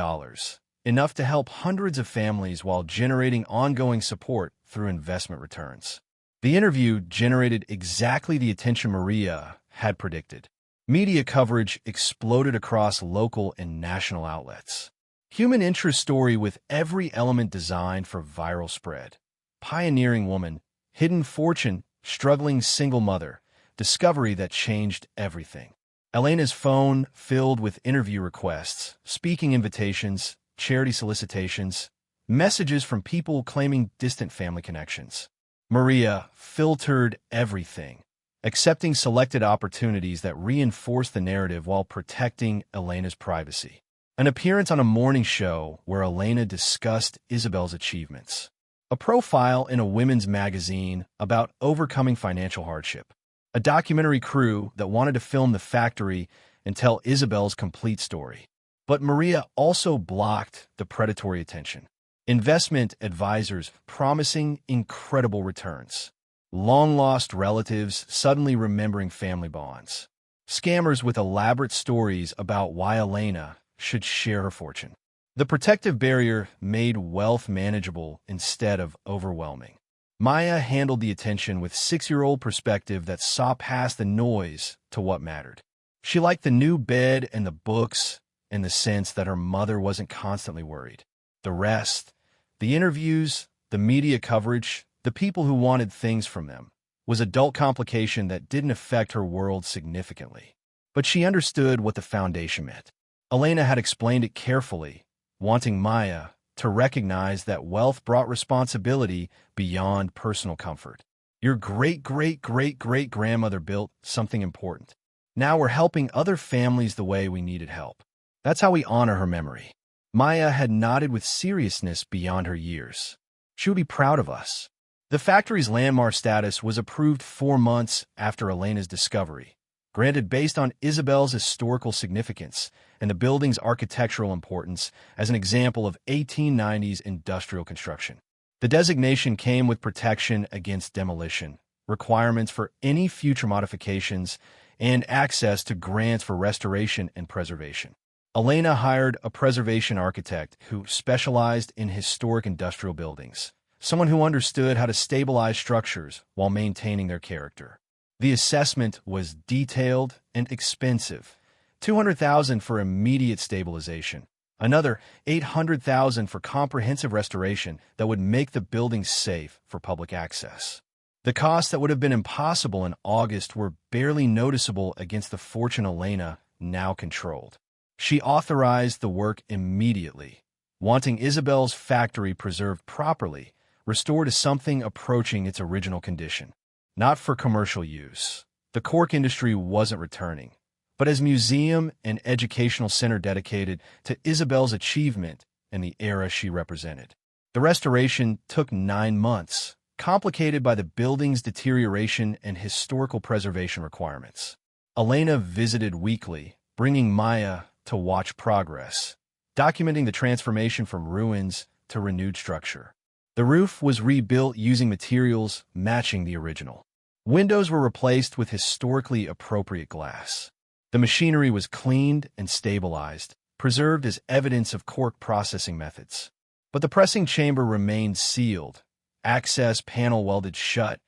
enough to help hundreds of families while generating ongoing support through investment returns. The interview generated exactly the attention Maria had predicted. Media coverage exploded across local and national outlets. Human interest story with every element designed for viral spread. Pioneering woman, hidden fortune, struggling single mother, discovery that changed everything. Elena's phone filled with interview requests, speaking invitations, charity solicitations, messages from people claiming distant family connections. Maria filtered everything, accepting selected opportunities that reinforced the narrative while protecting Elena's privacy. An appearance on a morning show where Elena discussed Isabel's achievements. A profile in a women's magazine about overcoming financial hardship. A documentary crew that wanted to film the factory and tell Isabel's complete story. But Maria also blocked the predatory attention. Investment advisors promising incredible returns. Long-lost relatives suddenly remembering family bonds. Scammers with elaborate stories about why Elena should share her fortune. The protective barrier made wealth manageable instead of overwhelming. Maya handled the attention with 6-year-old perspective that saw past the noise to what mattered. She liked the new bed and the books and the sense that her mother wasn't constantly worried. The rest, the interviews, the media coverage, the people who wanted things from them, was adult complication that didn't affect her world significantly. But she understood what the foundation meant. Elena had explained it carefully, wanting Maya to recognize that wealth brought responsibility beyond personal comfort. Your great-great-great-great-grandmother built something important. Now we're helping other families the way we needed help. That's how we honor her memory. Maya had nodded with seriousness beyond her years. She would be proud of us. The factory's landmark status was approved 4 months after Elena's discovery, granted based on Isabel's historical significance and the building's architectural importance as an example of 1890s industrial construction. The designation came with protection against demolition, requirements for any future modifications, and access to grants for restoration and preservation. Elena hired a preservation architect who specialized in historic industrial buildings, someone who understood how to stabilize structures while maintaining their character. The assessment was detailed and expensive. $200,000 for immediate stabilization. Another $800,000 for comprehensive restoration that would make the building safe for public access. The costs that would have been impossible in August were barely noticeable against the fortune Elena now controlled. She authorized the work immediately, wanting Isabel's factory preserved properly, restored to something approaching its original condition. Not for commercial use. The Cork industry wasn't returning, but as museum and educational center dedicated to Isabel's achievement and the era she represented. The restoration took 9 months, complicated by the building's deterioration and historical preservation requirements. Elena visited weekly, bringing Maya to watch progress, documenting the transformation from ruins to renewed structure. The roof was rebuilt using materials matching the original. Windows were replaced with historically appropriate glass. The machinery was cleaned and stabilized, preserved as evidence of Cork processing methods. But the pressing chamber remained sealed, access panel welded shut,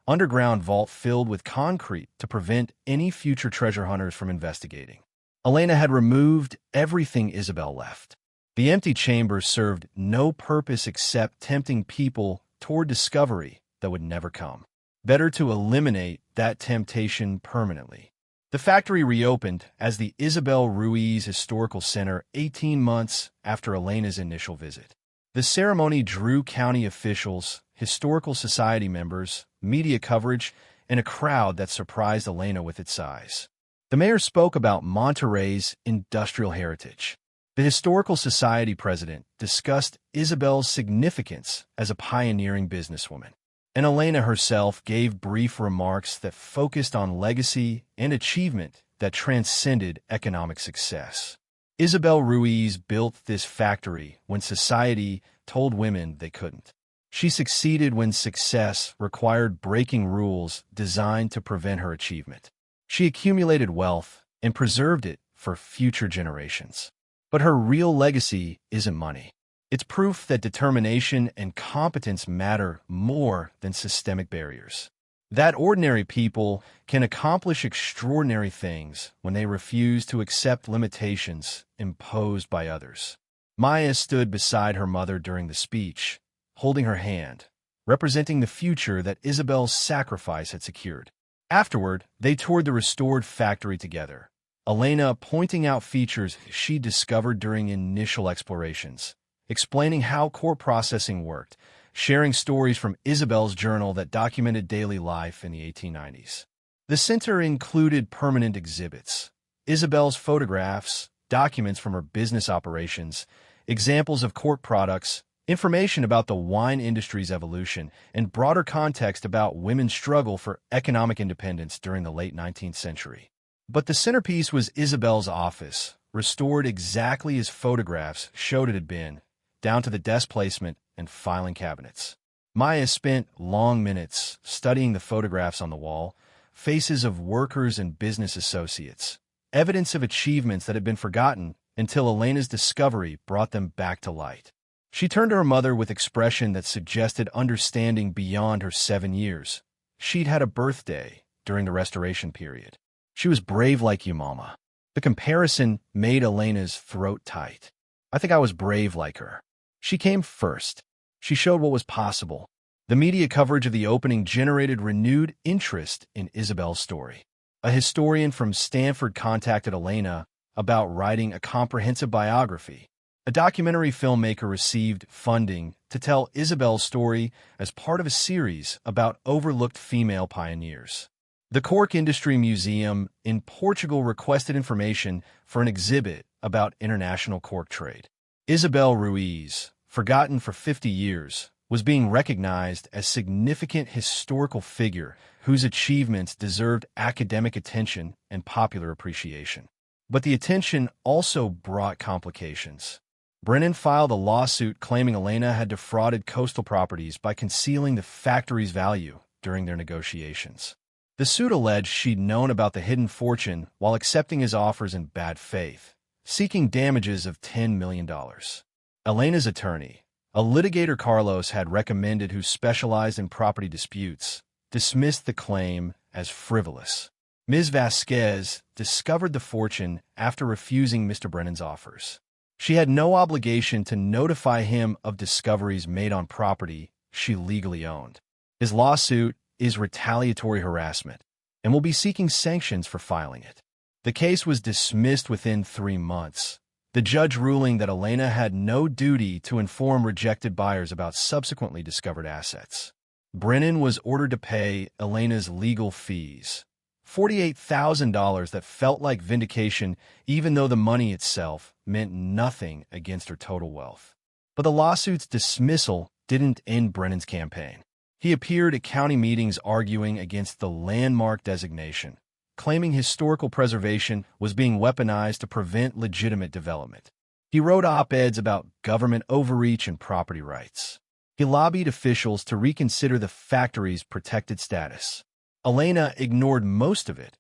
underground vault filled with concrete to prevent any future treasure hunters from investigating. Elena had removed everything Isabel left. The empty chamber served no purpose except tempting people toward discovery that would never come. Better to eliminate that temptation permanently. The factory reopened as the Isabel Ruiz Historical Center 18 months after Elena's initial visit. The ceremony drew county officials, historical society members, media coverage, and a crowd that surprised Elena with its size. The mayor spoke about Monterrey's industrial heritage. The Historical Society president discussed Isabel's significance as a pioneering businesswoman. And Elena herself gave brief remarks that focused on legacy and achievement that transcended economic success. Isabel Ruiz built this factory when society told women they couldn't. She succeeded when success required breaking rules designed to prevent her achievement. She accumulated wealth and preserved it for future generations. But her real legacy isn't money. It's proof that determination and competence matter more than systemic barriers. That ordinary people can accomplish extraordinary things when they refuse to accept limitations imposed by others. Maya stood beside her mother during the speech, holding her hand, representing the future that Isabel's sacrifice had secured. Afterward, they toured the restored factory together, Elena pointing out features she discovered during initial explorations, explaining how core processing worked, sharing stories from Isabel's journal that documented daily life in the 1890s. The center included permanent exhibits, Isabel's photographs, documents from her business operations, examples of Cork products, information about the wine industry's evolution, and broader context about women's struggle for economic independence during the late 19th century. But the centerpiece was Isabel's office, restored exactly as photographs showed it had been, down to the desk placement and filing cabinets. Maya spent long minutes studying the photographs on the wall, faces of workers and business associates, evidence of achievements that had been forgotten until Elena's discovery brought them back to light. She turned to her mother with expression that suggested understanding beyond her 7 years. She'd had a birthday during the restoration period. She was brave like you, Mama. The comparison made Elena's throat tight. I think I was brave like her. She came first. She showed what was possible. The media coverage of the opening generated renewed interest in Isabel's story. A historian from Stanford contacted Elena about writing a comprehensive biography. A documentary filmmaker received funding to tell Isabel's story as part of a series about overlooked female pioneers. The Cork Industry Museum in Portugal requested information for an exhibit about international cork trade. Isabel Ruiz, forgotten for 50 years, was being recognized as a significant historical figure whose achievements deserved academic attention and popular appreciation. But the attention also brought complications. Brennan filed a lawsuit claiming Elena had defrauded Coastal Properties by concealing the factory's value during their negotiations. The suit alleged she'd known about the hidden fortune while accepting his offers in bad faith, seeking damages of $10 million. Elena's attorney, a litigator Carlos had recommended who specialized in property disputes, dismissed the claim as frivolous. Ms. Vasquez discovered the fortune after refusing Mr. Brennan's offers. She had no obligation to notify him of discoveries made on property she legally owned. His lawsuit is retaliatory harassment and will be seeking sanctions for filing it. The case was dismissed within 3 months, the judge ruling that Elena had no duty to inform rejected buyers about subsequently discovered assets. Brennan was ordered to pay Elena's legal fees, $48,000 that felt like vindication even though the money itself meant nothing against her total wealth. But the lawsuit's dismissal didn't end Brennan's campaign. He appeared at county meetings arguing against the landmark designation, claiming historical preservation was being weaponized to prevent legitimate development. He wrote op-eds about government overreach and property rights. He lobbied officials to reconsider the factory's protected status. Elena ignored most of it,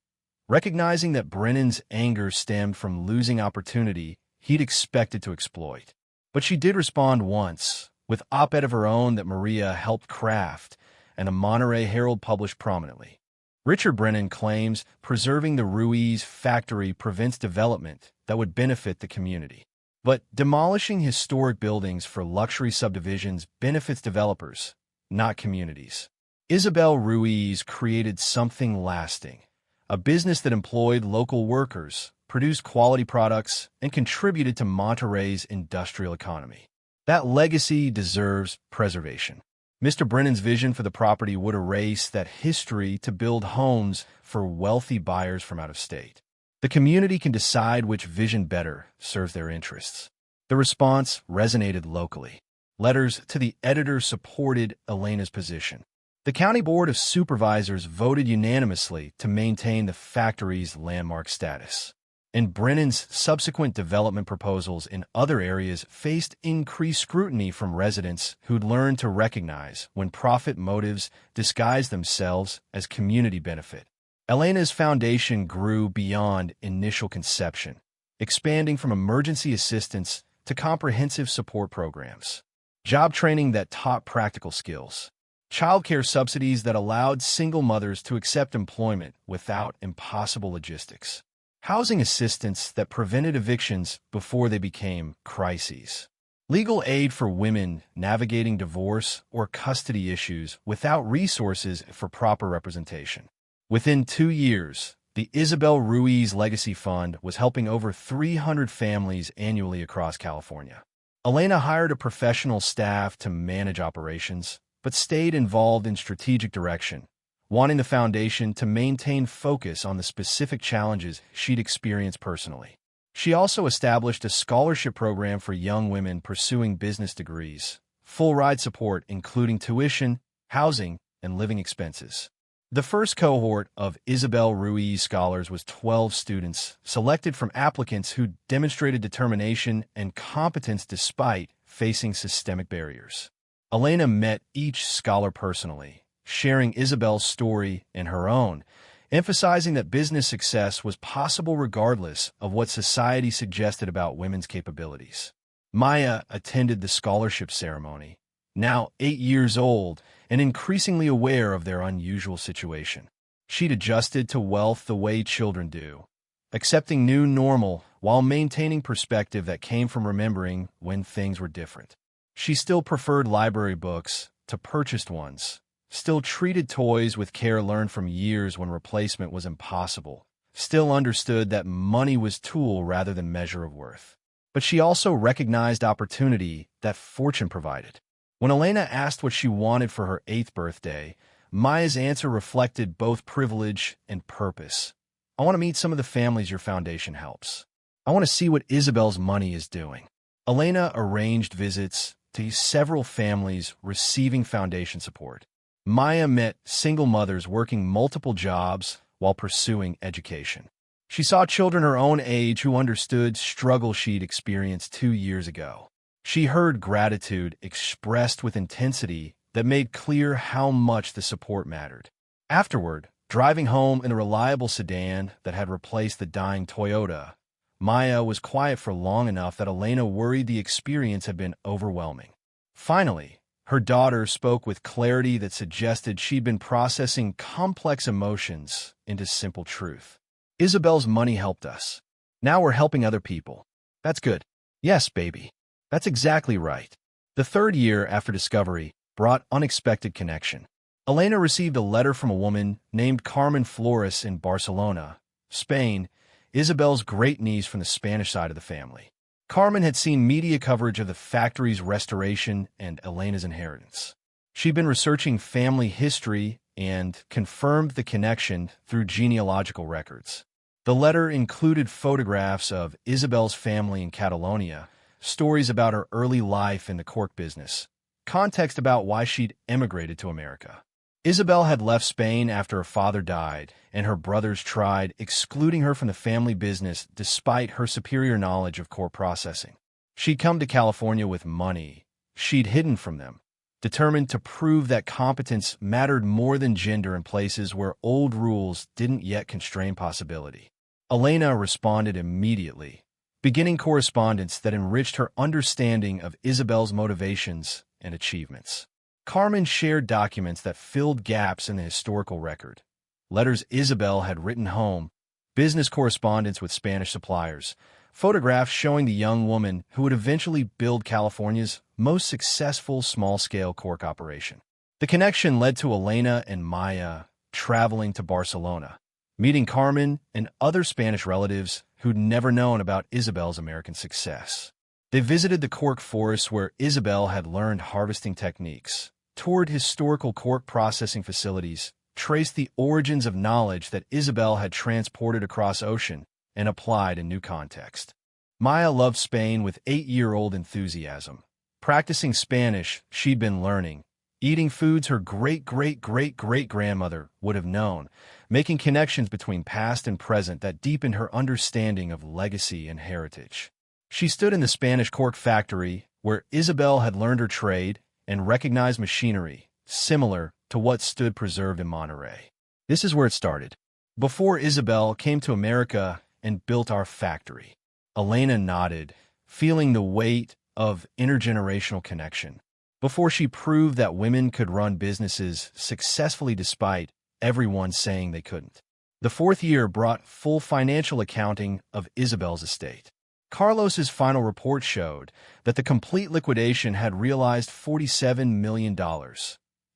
recognizing that Brennan's anger stemmed from losing opportunity he'd expected to exploit. But she did respond once, with op-ed of her own that Maria helped craft and a Monterey Herald published prominently. Richard Brennan claims preserving the Ruiz factory prevents development that would benefit the community. But demolishing historic buildings for luxury subdivisions benefits developers, not communities. Isabel Ruiz created something lasting, a business that employed local workers, produced quality products, and contributed to Monterey's industrial economy. That legacy deserves preservation. Mr. Brennan's vision for the property would erase that history to build homes for wealthy buyers from out of state. The community can decide which vision better serves their interests. The response resonated locally. Letters to the editor supported Elena's position. The County Board of Supervisors voted unanimously to maintain the factory's landmark status. And Brennan's subsequent development proposals in other areas faced increased scrutiny from residents who'd learned to recognize when profit motives disguise themselves as community benefit. Elena's foundation grew beyond initial conception, expanding from emergency assistance to comprehensive support programs, job training that taught practical skills, childcare subsidies that allowed single mothers to accept employment without impossible logistics, housing assistance that prevented evictions before they became crises, legal aid for women navigating divorce or custody issues without resources for proper representation. Within 2 years, the Isabel Ruiz Legacy Fund was helping over 300 families annually across California. Elena hired a professional staff to manage operations, but stayed involved in strategic direction, wanting the foundation to maintain focus on the specific challenges she'd experienced personally. She also established a scholarship program for young women pursuing business degrees, full ride support including tuition, housing, and living expenses. The first cohort of Isabel Ruiz scholars was 12 students, selected from applicants who demonstrated determination and competence despite facing systemic barriers. Elena met each scholar personally, sharing Isabel's story and her own, emphasizing that business success was possible regardless of what society suggested about women's capabilities. Maya attended the scholarship ceremony, now 8 years old and increasingly aware of their unusual situation. She'd adjusted to wealth the way children do, accepting new normal while maintaining perspective that came from remembering when things were different. She still preferred library books to purchased ones, still treated toys with care learned from years when replacement was impossible, still understood that money was tool rather than measure of worth. But she also recognized opportunity that fortune provided. When Elena asked what she wanted for her 8th birthday, Maya's answer reflected both privilege and purpose. I want to meet some of the families your foundation helps. I want to see what Isabel's money is doing. Elena arranged visits to several families receiving foundation support. Maya met single mothers working multiple jobs while pursuing education. She saw children her own age who understood struggles she'd experienced 2 years ago. She heard gratitude expressed with intensity that made clear how much the support mattered. Afterward, driving home in a reliable sedan that had replaced the dying Toyota, Maya was quiet for long enough that Elena worried the experience had been overwhelming. Finally, Her daughter spoke with clarity that suggested she'd been processing complex emotions into simple truth. Isabel's money helped us. Now we're helping other people. That's good. Yes, baby. That's exactly right. The third year after discovery brought unexpected connection. Elena received a letter from a woman named Carmen Flores in Barcelona, Spain, Isabel's great niece from the Spanish side of the family. Carmen had seen media coverage of the factory's restoration and Elena's inheritance. She'd been researching family history and confirmed the connection through genealogical records. The letter included photographs of Isabel's family in Catalonia, stories about her early life in the cork business, context about why she'd emigrated to America. Isabel had left Spain after her father died, and her brothers tried excluding her from the family business despite her superior knowledge of core processing. She'd come to California with money she'd hidden from them, determined to prove that competence mattered more than gender in places where old rules didn't yet constrain possibility. Elena responded immediately, beginning correspondence that enriched her understanding of Isabel's motivations and achievements. Carmen shared documents that filled gaps in the historical record. Letters Isabel had written home, business correspondence with Spanish suppliers, photographs showing the young woman who would eventually build California's most successful small-scale cork operation. The connection led to Elena and Maya traveling to Barcelona, meeting Carmen and other Spanish relatives who'd never known about Isabel's American success. They visited the cork forests where Isabel had learned harvesting techniques, toured historical cork processing facilities, traced the origins of knowledge that Isabel had transported across ocean and applied in new context. Maya loved Spain with 8-year-old enthusiasm, practicing Spanish she'd been learning, eating foods her great-great-great-great-grandmother would have known, making connections between past and present that deepened her understanding of legacy and heritage. She stood in the Spanish cork factory where Isabel had learned her trade and recognized machinery similar to what stood preserved in Monterey. This is where it started. Before Isabel came to America and built our factory. Elena nodded, feeling the weight of intergenerational connection. Before she proved that women could run businesses successfully despite everyone saying they couldn't. The fourth year brought full financial accounting of Isabel's estate. Carlos's final report showed that the complete liquidation had realized $47 million,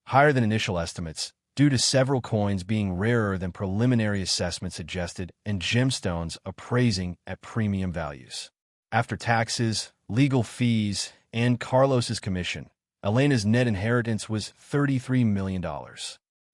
higher than initial estimates, due to several coins being rarer than preliminary assessments suggested and gemstones appraising at premium values. After taxes, legal fees, and Carlos's commission, Elena's net inheritance was $33 million,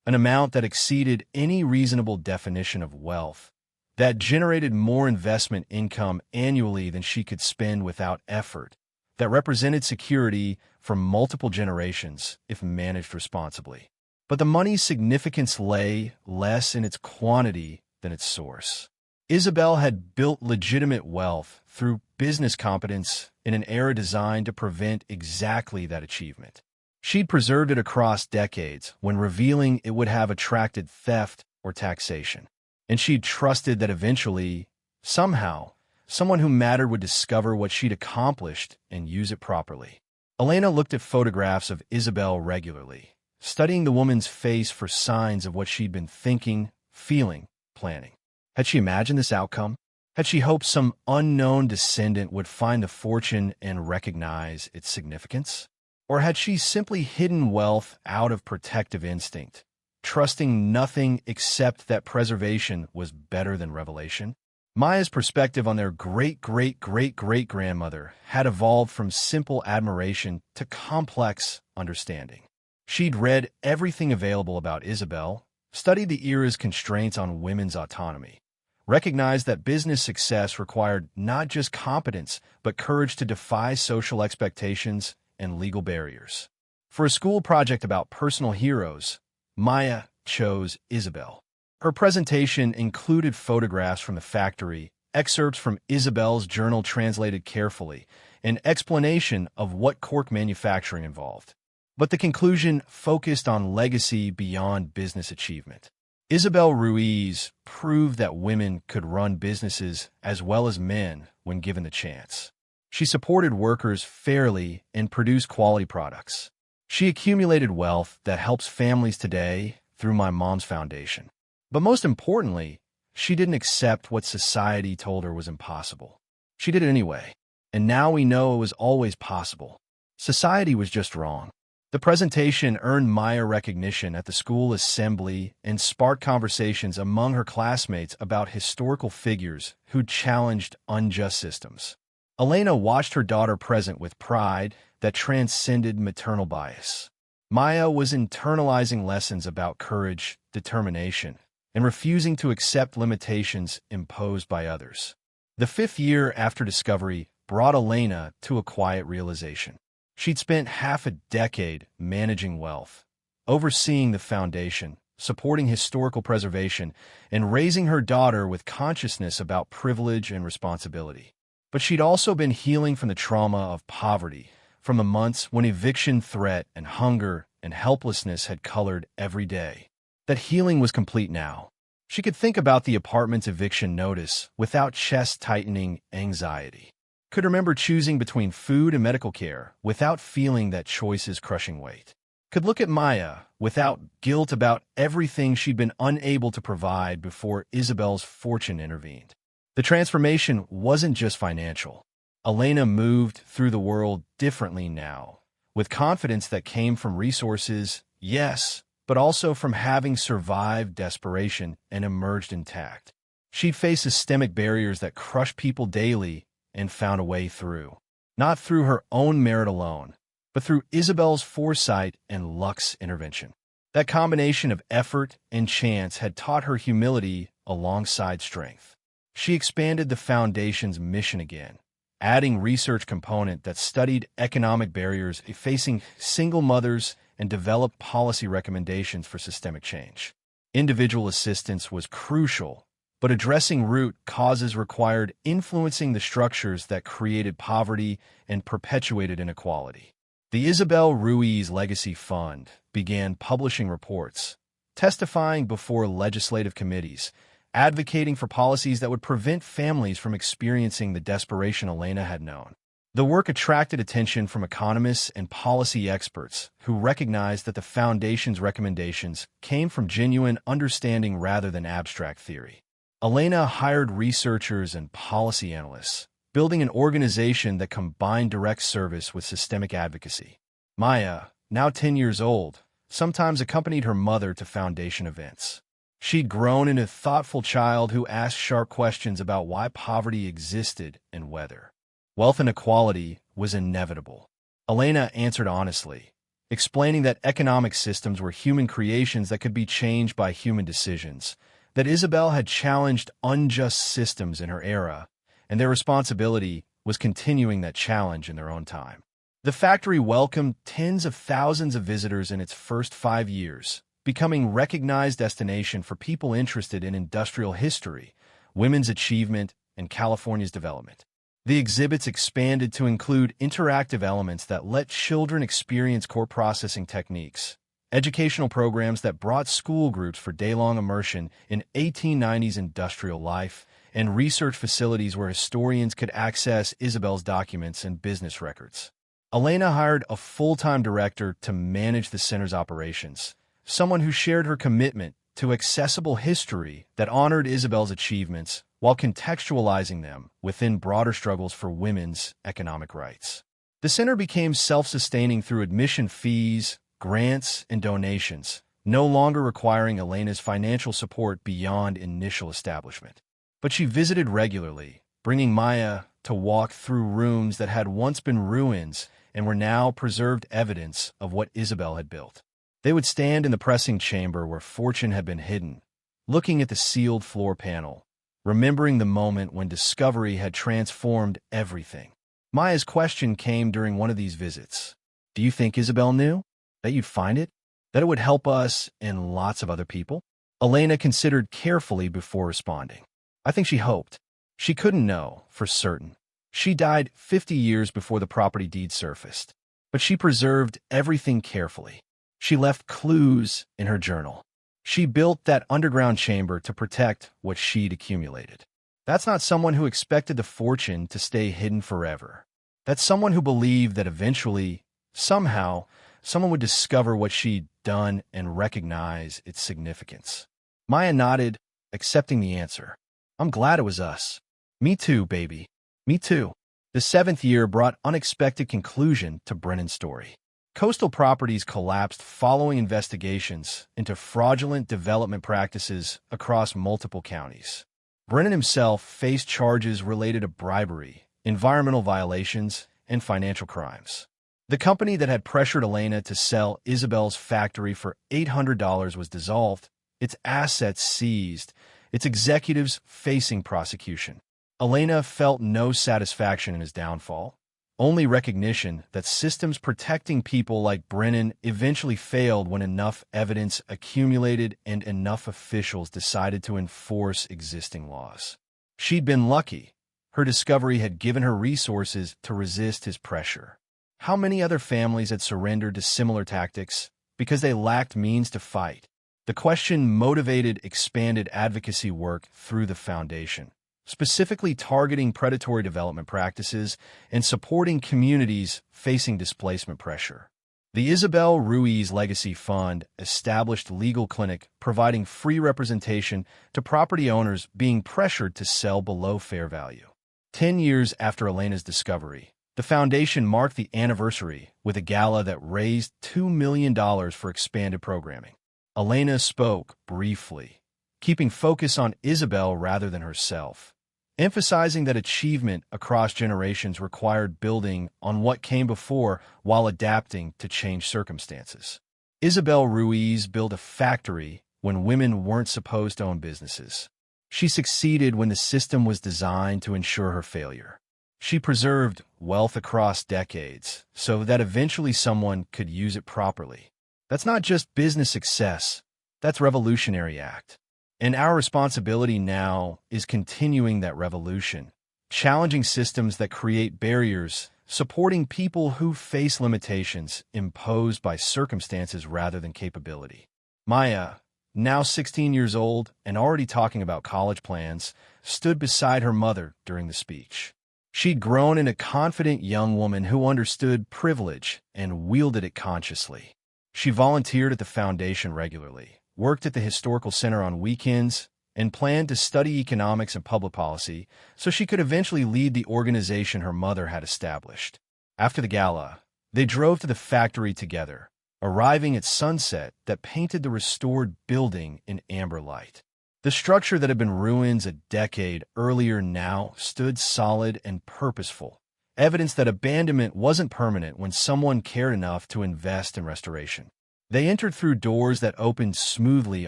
an amount that exceeded any reasonable definition of wealth, that generated more investment income annually than she could spend without effort, that represented security for multiple generations if managed responsibly. But the money's significance lay less in its quantity than its source. Isabel had built legitimate wealth through business competence in an era designed to prevent exactly that achievement. She'd preserved it across decades when revealing it would have attracted theft or taxation. And she'd trusted that eventually, somehow, someone who mattered would discover what she'd accomplished and use it properly. Elena looked at photographs of Isabel regularly, studying the woman's face for signs of what she'd been thinking, feeling, planning. Had she imagined this outcome? Had she hoped some unknown descendant would find the fortune and recognize its significance? Or had she simply hidden wealth out of protective instinct, trusting nothing except that preservation was better than revelation? Maya's perspective on their great-great-great-great-grandmother had evolved from simple admiration to complex understanding. She'd read everything available about Isabel, studied the era's constraints on women's autonomy, recognized that business success required not just competence, but courage to defy social expectations and legal barriers. For a school project about personal heroes, Maya chose Isabel. Her presentation included photographs from the factory, excerpts from Isabel's journal translated carefully, and explanation of what cork manufacturing involved. But the conclusion focused on legacy beyond business achievement. Isabel Ruiz proved that women could run businesses as well as men when given the chance. She supported workers fairly and produced quality products. She accumulated wealth that helps families today through my mom's foundation. But most importantly, she didn't accept what society told her was impossible. She did it anyway. And now we know it was always possible. Society was just wrong. The presentation earned Maya recognition at the school assembly and sparked conversations among her classmates about historical figures who challenged unjust systems. Elena watched her daughter present with pride that transcended maternal bias. Maya was internalizing lessons about courage, determination, and refusing to accept limitations imposed by others. The 5th year after discovery brought Elena to a quiet realization. She'd spent half a decade managing wealth, overseeing the foundation, supporting historical preservation, and raising her daughter with consciousness about privilege and responsibility. But she'd also been healing from the trauma of poverty, from the months when eviction threat and hunger and helplessness had colored every day. That healing was complete now. She could think about the apartment's eviction notice without chest-tightening anxiety. Could remember choosing between food and medical care without feeling that choice's crushing weight. Could look at Maya without guilt about everything she'd been unable to provide before Isabel's fortune intervened. The transformation wasn't just financial. Elena moved through the world differently now, with confidence that came from resources, yes, but also from having survived desperation and emerged intact. She'd faced systemic barriers that crushed people daily and found a way through. Not through her own merit alone, but through Isabel's foresight and luck's intervention. That combination of effort and chance had taught her humility alongside strength. She expanded the foundation's mission again, adding research component that studied economic barriers facing single mothers and developed policy recommendations for systemic change. Individual assistance was crucial, but addressing root causes required influencing the structures that created poverty and perpetuated inequality. The Isabel Ruiz Legacy Fund began publishing reports, testifying before legislative committees, advocating for policies that would prevent families from experiencing the desperation Elena had known. The work attracted attention from economists and policy experts who recognized that the foundation's recommendations came from genuine understanding rather than abstract theory. Elena hired researchers and policy analysts, building an organization that combined direct service with systemic advocacy. Maya, now 10 years old, sometimes accompanied her mother to foundation events. She'd grown into a thoughtful child who asked sharp questions about why poverty existed and whether wealth inequality was inevitable. Elena answered honestly, explaining that economic systems were human creations that could be changed by human decisions, that Isabel had challenged unjust systems in her era, and their responsibility was continuing that challenge in their own time. The factory welcomed tens of thousands of visitors in its first 5 years, becoming a recognized destination for people interested in industrial history, women's achievement, and California's development. The exhibits expanded to include interactive elements that let children experience core processing techniques, educational programs that brought school groups for day-long immersion in 1890s industrial life, and research facilities where historians could access Isabel's documents and business records. Elena hired a full-time director to manage the center's operations, someone who shared her commitment to accessible history that honored Isabel's achievements while contextualizing them within broader struggles for women's economic rights. The center became self-sustaining through admission fees, grants, and donations, no longer requiring Elena's financial support beyond initial establishment. But she visited regularly, bringing Maya to walk through rooms that had once been ruins and were now preserved evidence of what Isabel had built. They would stand in the pressing chamber where fortune had been hidden, looking at the sealed floor panel, remembering the moment when discovery had transformed everything. Maya's question came during one of these visits. Do you think Isabel knew? That you'd find it? That it would help us and lots of other people? Elena considered carefully before responding. I think she hoped. She couldn't know for certain. She died 50 years before the property deed surfaced, but she preserved everything carefully. She left clues in her journal. She built that underground chamber to protect what she'd accumulated. That's not someone who expected the fortune to stay hidden forever. That's someone who believed that eventually, somehow, someone would discover what she'd done and recognize its significance. Maya nodded, accepting the answer. I'm glad it was us. Me too, baby. Me too. The seventh year brought unexpected conclusion to Brennan's story. Coastal properties collapsed following investigations into fraudulent development practices across multiple counties. Brennan himself faced charges related to bribery, environmental violations, and financial crimes. The company that had pressured Elena to sell Isabel's factory for $800 was dissolved, its assets seized, its executives facing prosecution. Elena felt no satisfaction in his downfall, only recognition that systems protecting people like Brennan eventually failed when enough evidence accumulated and enough officials decided to enforce existing laws. She'd been lucky. Her discovery had given her resources to resist his pressure. How many other families had surrendered to similar tactics because they lacked means to fight? The question motivated expanded advocacy work through the foundation, specifically targeting predatory development practices and supporting communities facing displacement pressure. The Isabel Ruiz Legacy Fund established legal clinic providing free representation to property owners being pressured to sell below fair value. 10 years after Elena's discovery, the foundation marked the anniversary with a gala that raised $2 million for expanded programming. Elena spoke briefly, keeping focus on Isabel rather than herself, emphasizing that achievement across generations required building on what came before while adapting to changed circumstances. Isabel Ruiz built a factory when women weren't supposed to own businesses. She succeeded when the system was designed to ensure her failure. She preserved wealth across decades so that eventually someone could use it properly. That's not just business success, that's revolutionary act. And our responsibility now is continuing that revolution, challenging systems that create barriers, supporting people who face limitations imposed by circumstances rather than capability. Maya, now 16 years old and already talking about college plans, stood beside her mother during the speech. She'd grown into a confident young woman who understood privilege and wielded it consciously. She volunteered at the foundation regularly, worked at the historical center on weekends, and planned to study economics and public policy so she could eventually lead the organization her mother had established. After the gala, they drove to the factory together, arriving at sunset that painted the restored building in amber light. The structure that had been ruins a decade earlier now stood solid and purposeful, evidence that abandonment wasn't permanent when someone cared enough to invest in restoration. They entered through doors that opened smoothly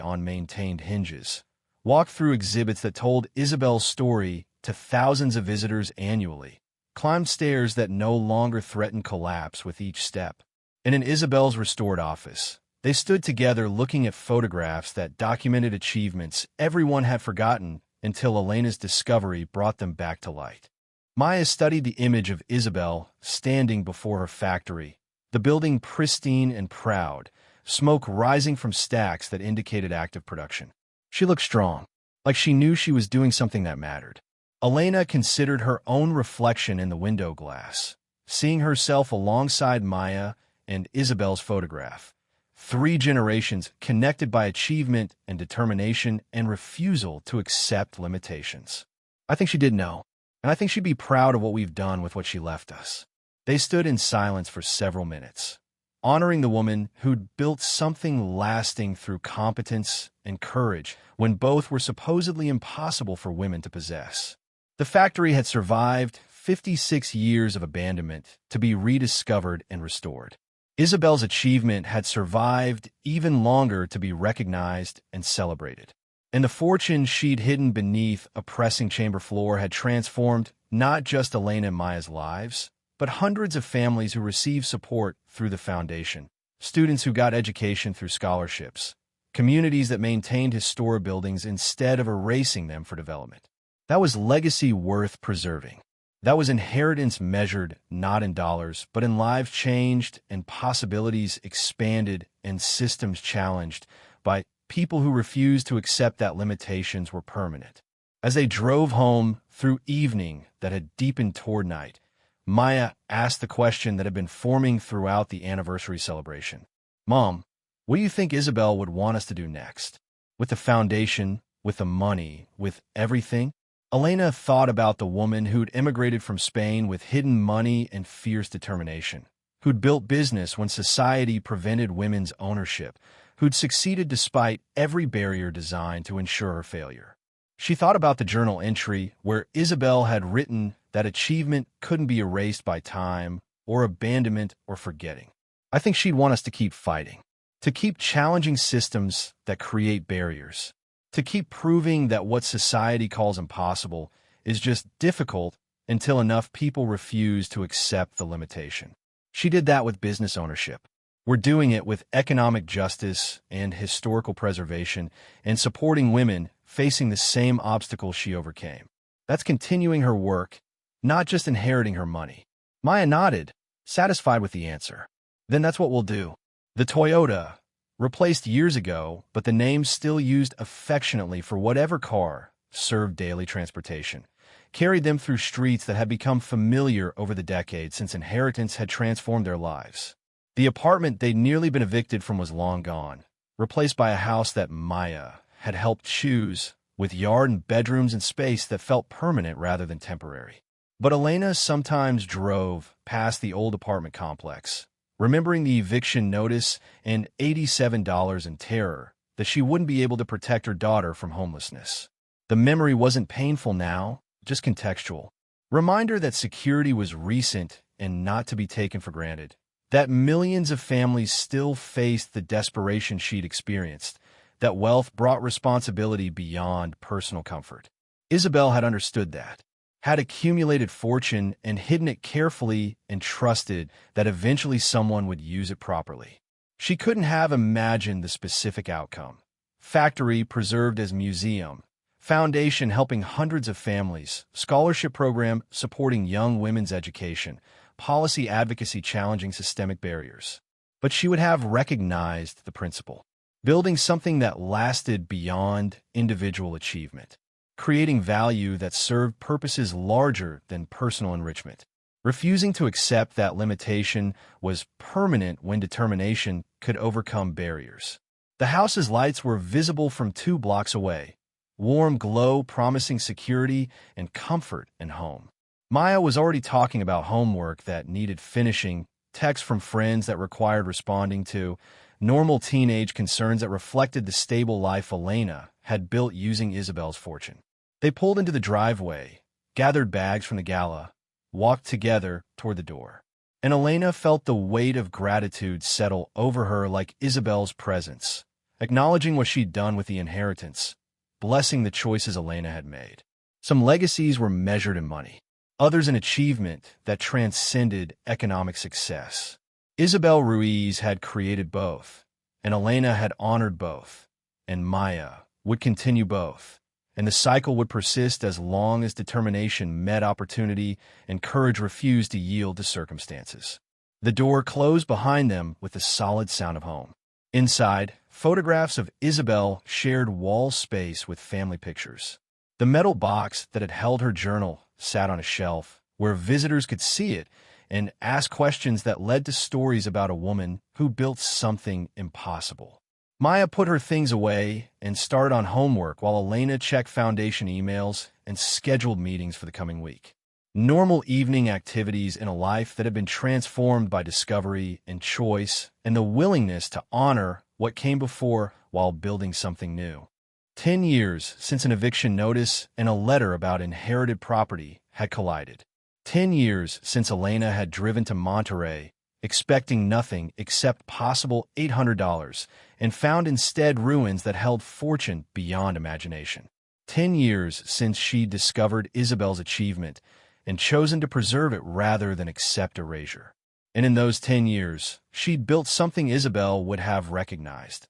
on maintained hinges, walked through exhibits that told Isabel's story to thousands of visitors annually, climbed stairs that no longer threatened collapse with each step. And in Isabel's restored office, they stood together looking at photographs that documented achievements everyone had forgotten until Elena's discovery brought them back to light. Maya studied the image of Isabel standing before her factory, the building pristine and proud, smoke rising from stacks that indicated active production. She looked strong, like she knew she was doing something that mattered. Elena considered her own reflection in the window glass, seeing herself alongside Maya and Isabel's photograph. 3 generations connected by achievement and determination and refusal to accept limitations. I think she did know, and I think she'd be proud of what we've done with what she left us. They stood in silence for several minutes, honoring the woman who'd built something lasting through competence and courage when both were supposedly impossible for women to possess. The factory had survived 56 years of abandonment to be rediscovered and restored. Isabel's achievement had survived even longer to be recognized and celebrated. And the fortune she'd hidden beneath a pressing chamber floor had transformed not just Elena and Maya's lives, but hundreds of families who received support through the foundation, students who got education through scholarships, communities that maintained historic buildings instead of erasing them for development. That was legacy worth preserving. That was inheritance measured not in dollars, but in lives changed and possibilities expanded and systems challenged by people who refused to accept that limitations were permanent. As they drove home through evening that had deepened toward night, Maya asked the question that had been forming throughout the anniversary celebration. Mom, what do you think Isabel would want us to do next? With the foundation, with the money, with everything? Elena thought about the woman who'd immigrated from Spain with hidden money and fierce determination, who'd built business when society prevented women's ownership, who'd succeeded despite every barrier designed to ensure her failure. She thought about the journal entry where Isabel had written that achievement couldn't be erased by time or abandonment or forgetting. I think she'd want us to keep fighting, to keep challenging systems that create barriers, to keep proving that what society calls impossible is just difficult until enough people refuse to accept the limitation. She did that with business ownership. We're doing it with economic justice and historical preservation and supporting women facing the same obstacles she overcame. That's continuing her work, not just inheriting her money. Maya nodded, satisfied with the answer. Then that's what we'll do. The Toyota, replaced years ago, but the name still used affectionately for whatever car served daily transportation, carried them through streets that had become familiar over the decades since inheritance had transformed their lives. The apartment they'd nearly been evicted from was long gone, replaced by a house that Maya had helped choose, with yard and bedrooms and space that felt permanent rather than temporary. But Elena sometimes drove past the old apartment complex, remembering the eviction notice and $87 in terror that she wouldn't be able to protect her daughter from homelessness. The memory wasn't painful now, just contextual. Reminder that security was recent and not to be taken for granted, that millions of families still faced the desperation she'd experienced, that wealth brought responsibility beyond personal comfort. Isabel had understood that, had accumulated fortune and hidden it carefully and trusted that eventually someone would use it properly. She couldn't have imagined the specific outcome. Factory preserved as museum, foundation helping hundreds of families, scholarship program supporting young women's education, policy advocacy challenging systemic barriers. But she would have recognized the principle, building something that lasted beyond individual achievement, creating value that served purposes larger than personal enrichment. Refusing to accept that limitation was permanent when determination could overcome barriers. The house's lights were visible from 2 blocks away, warm glow promising security and comfort in home. Maya was already talking about homework that needed finishing, texts from friends that required responding to, normal teenage concerns that reflected the stable life Elena had built using Isabel's fortune. They pulled into the driveway, gathered bags from the gala, walked together toward the door. And Elena felt the weight of gratitude settle over her like Isabel's presence, acknowledging what she'd done with the inheritance, blessing the choices Elena had made. Some legacies were measured in money, others in achievement that transcended economic success. Isabel Ruiz had created both, and Elena had honored both, and Maya would continue both, and the cycle would persist as long as determination met opportunity and courage refused to yield to circumstances. The door closed behind them with the solid sound of home. Inside, photographs of Isabel shared wall space with family pictures. The metal box that had held her journal sat on a shelf where visitors could see it and ask questions that led to stories about a woman who built something impossible. Maya put her things away and started on homework while Elena checked foundation emails and scheduled meetings for the coming week. Normal evening activities in a life that had been transformed by discovery and choice and the willingness to honor what came before while building something new. 10 years since an eviction notice and a letter about inherited property had collided. 10 years since Elena had driven to Monterey, expecting nothing except possible $800, and found instead ruins that held fortune beyond imagination. 10 years since she discovered Isabel's achievement and chosen to preserve it rather than accept erasure. And in those 10 years, she'd built something Isabel would have recognized.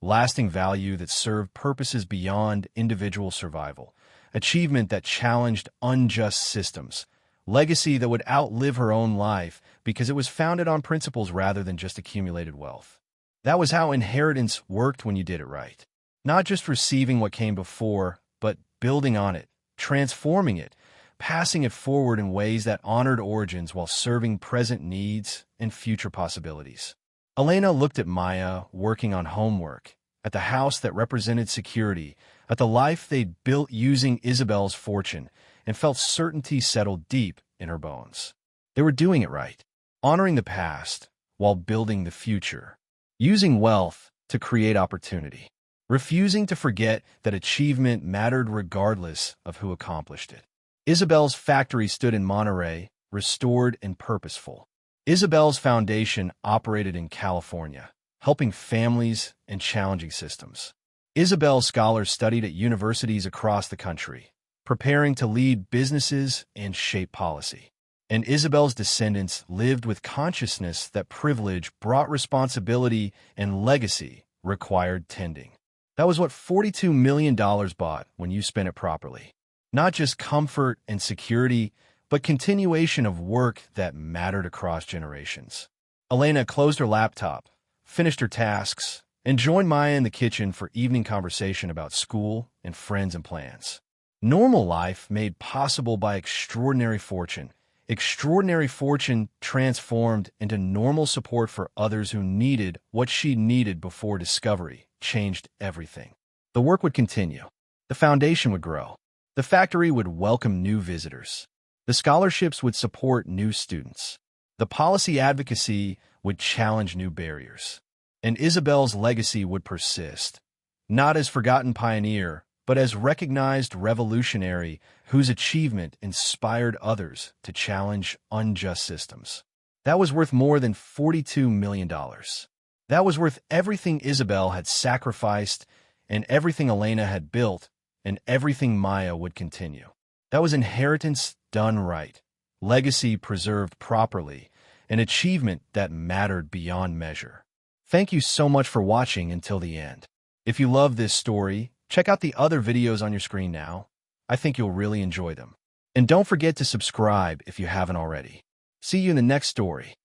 Lasting value that served purposes beyond individual survival, achievement that challenged unjust systems, legacy that would outlive her own life because it was founded on principles rather than just accumulated wealth. That was how inheritance worked when you did it right. Not just receiving what came before, but building on it, transforming it, passing it forward in ways that honored origins while serving present needs and future possibilities. Elena looked at Maya working on homework, at the house that represented security, at the life they'd built using Isabel's fortune, and felt certainty settle deep in her bones. They were doing it right, honoring the past while building the future, using wealth to create opportunity, refusing to forget that achievement mattered regardless of who accomplished it. Isabel's factory stood in Monterey, restored and purposeful. Isabel's foundation operated in California, helping families and challenging systems. Isabel's scholars studied at universities across the country, preparing to lead businesses and shape policy. And Isabel's descendants lived with consciousness that privilege brought responsibility and legacy required tending. That was what $42 million bought when you spent it properly. Not just comfort and security, but continuation of work that mattered across generations. Elena closed her laptop, finished her tasks, and joined Maya in the kitchen for evening conversation about school and friends and plans. Normal life made possible by extraordinary fortune transformed into normal support for others who needed what she needed before discovery changed everything. The work would continue. The foundation would grow. The factory would welcome new visitors. The scholarships would support new students. The policy advocacy would challenge new barriers. And Isabel's legacy would persist, not as forgotten pioneer, but as recognized revolutionary whose achievement inspired others to challenge unjust systems. That was worth more than $42 million. That was worth everything Isabel had sacrificed and everything Elena had built and everything Maya would continue. That was inheritance done right, legacy preserved properly, an achievement that mattered beyond measure. Thank you so much for watching until the end. If you love this story, check out the other videos on your screen now. I think you'll really enjoy them. And don't forget to subscribe if you haven't already. See you in the next story.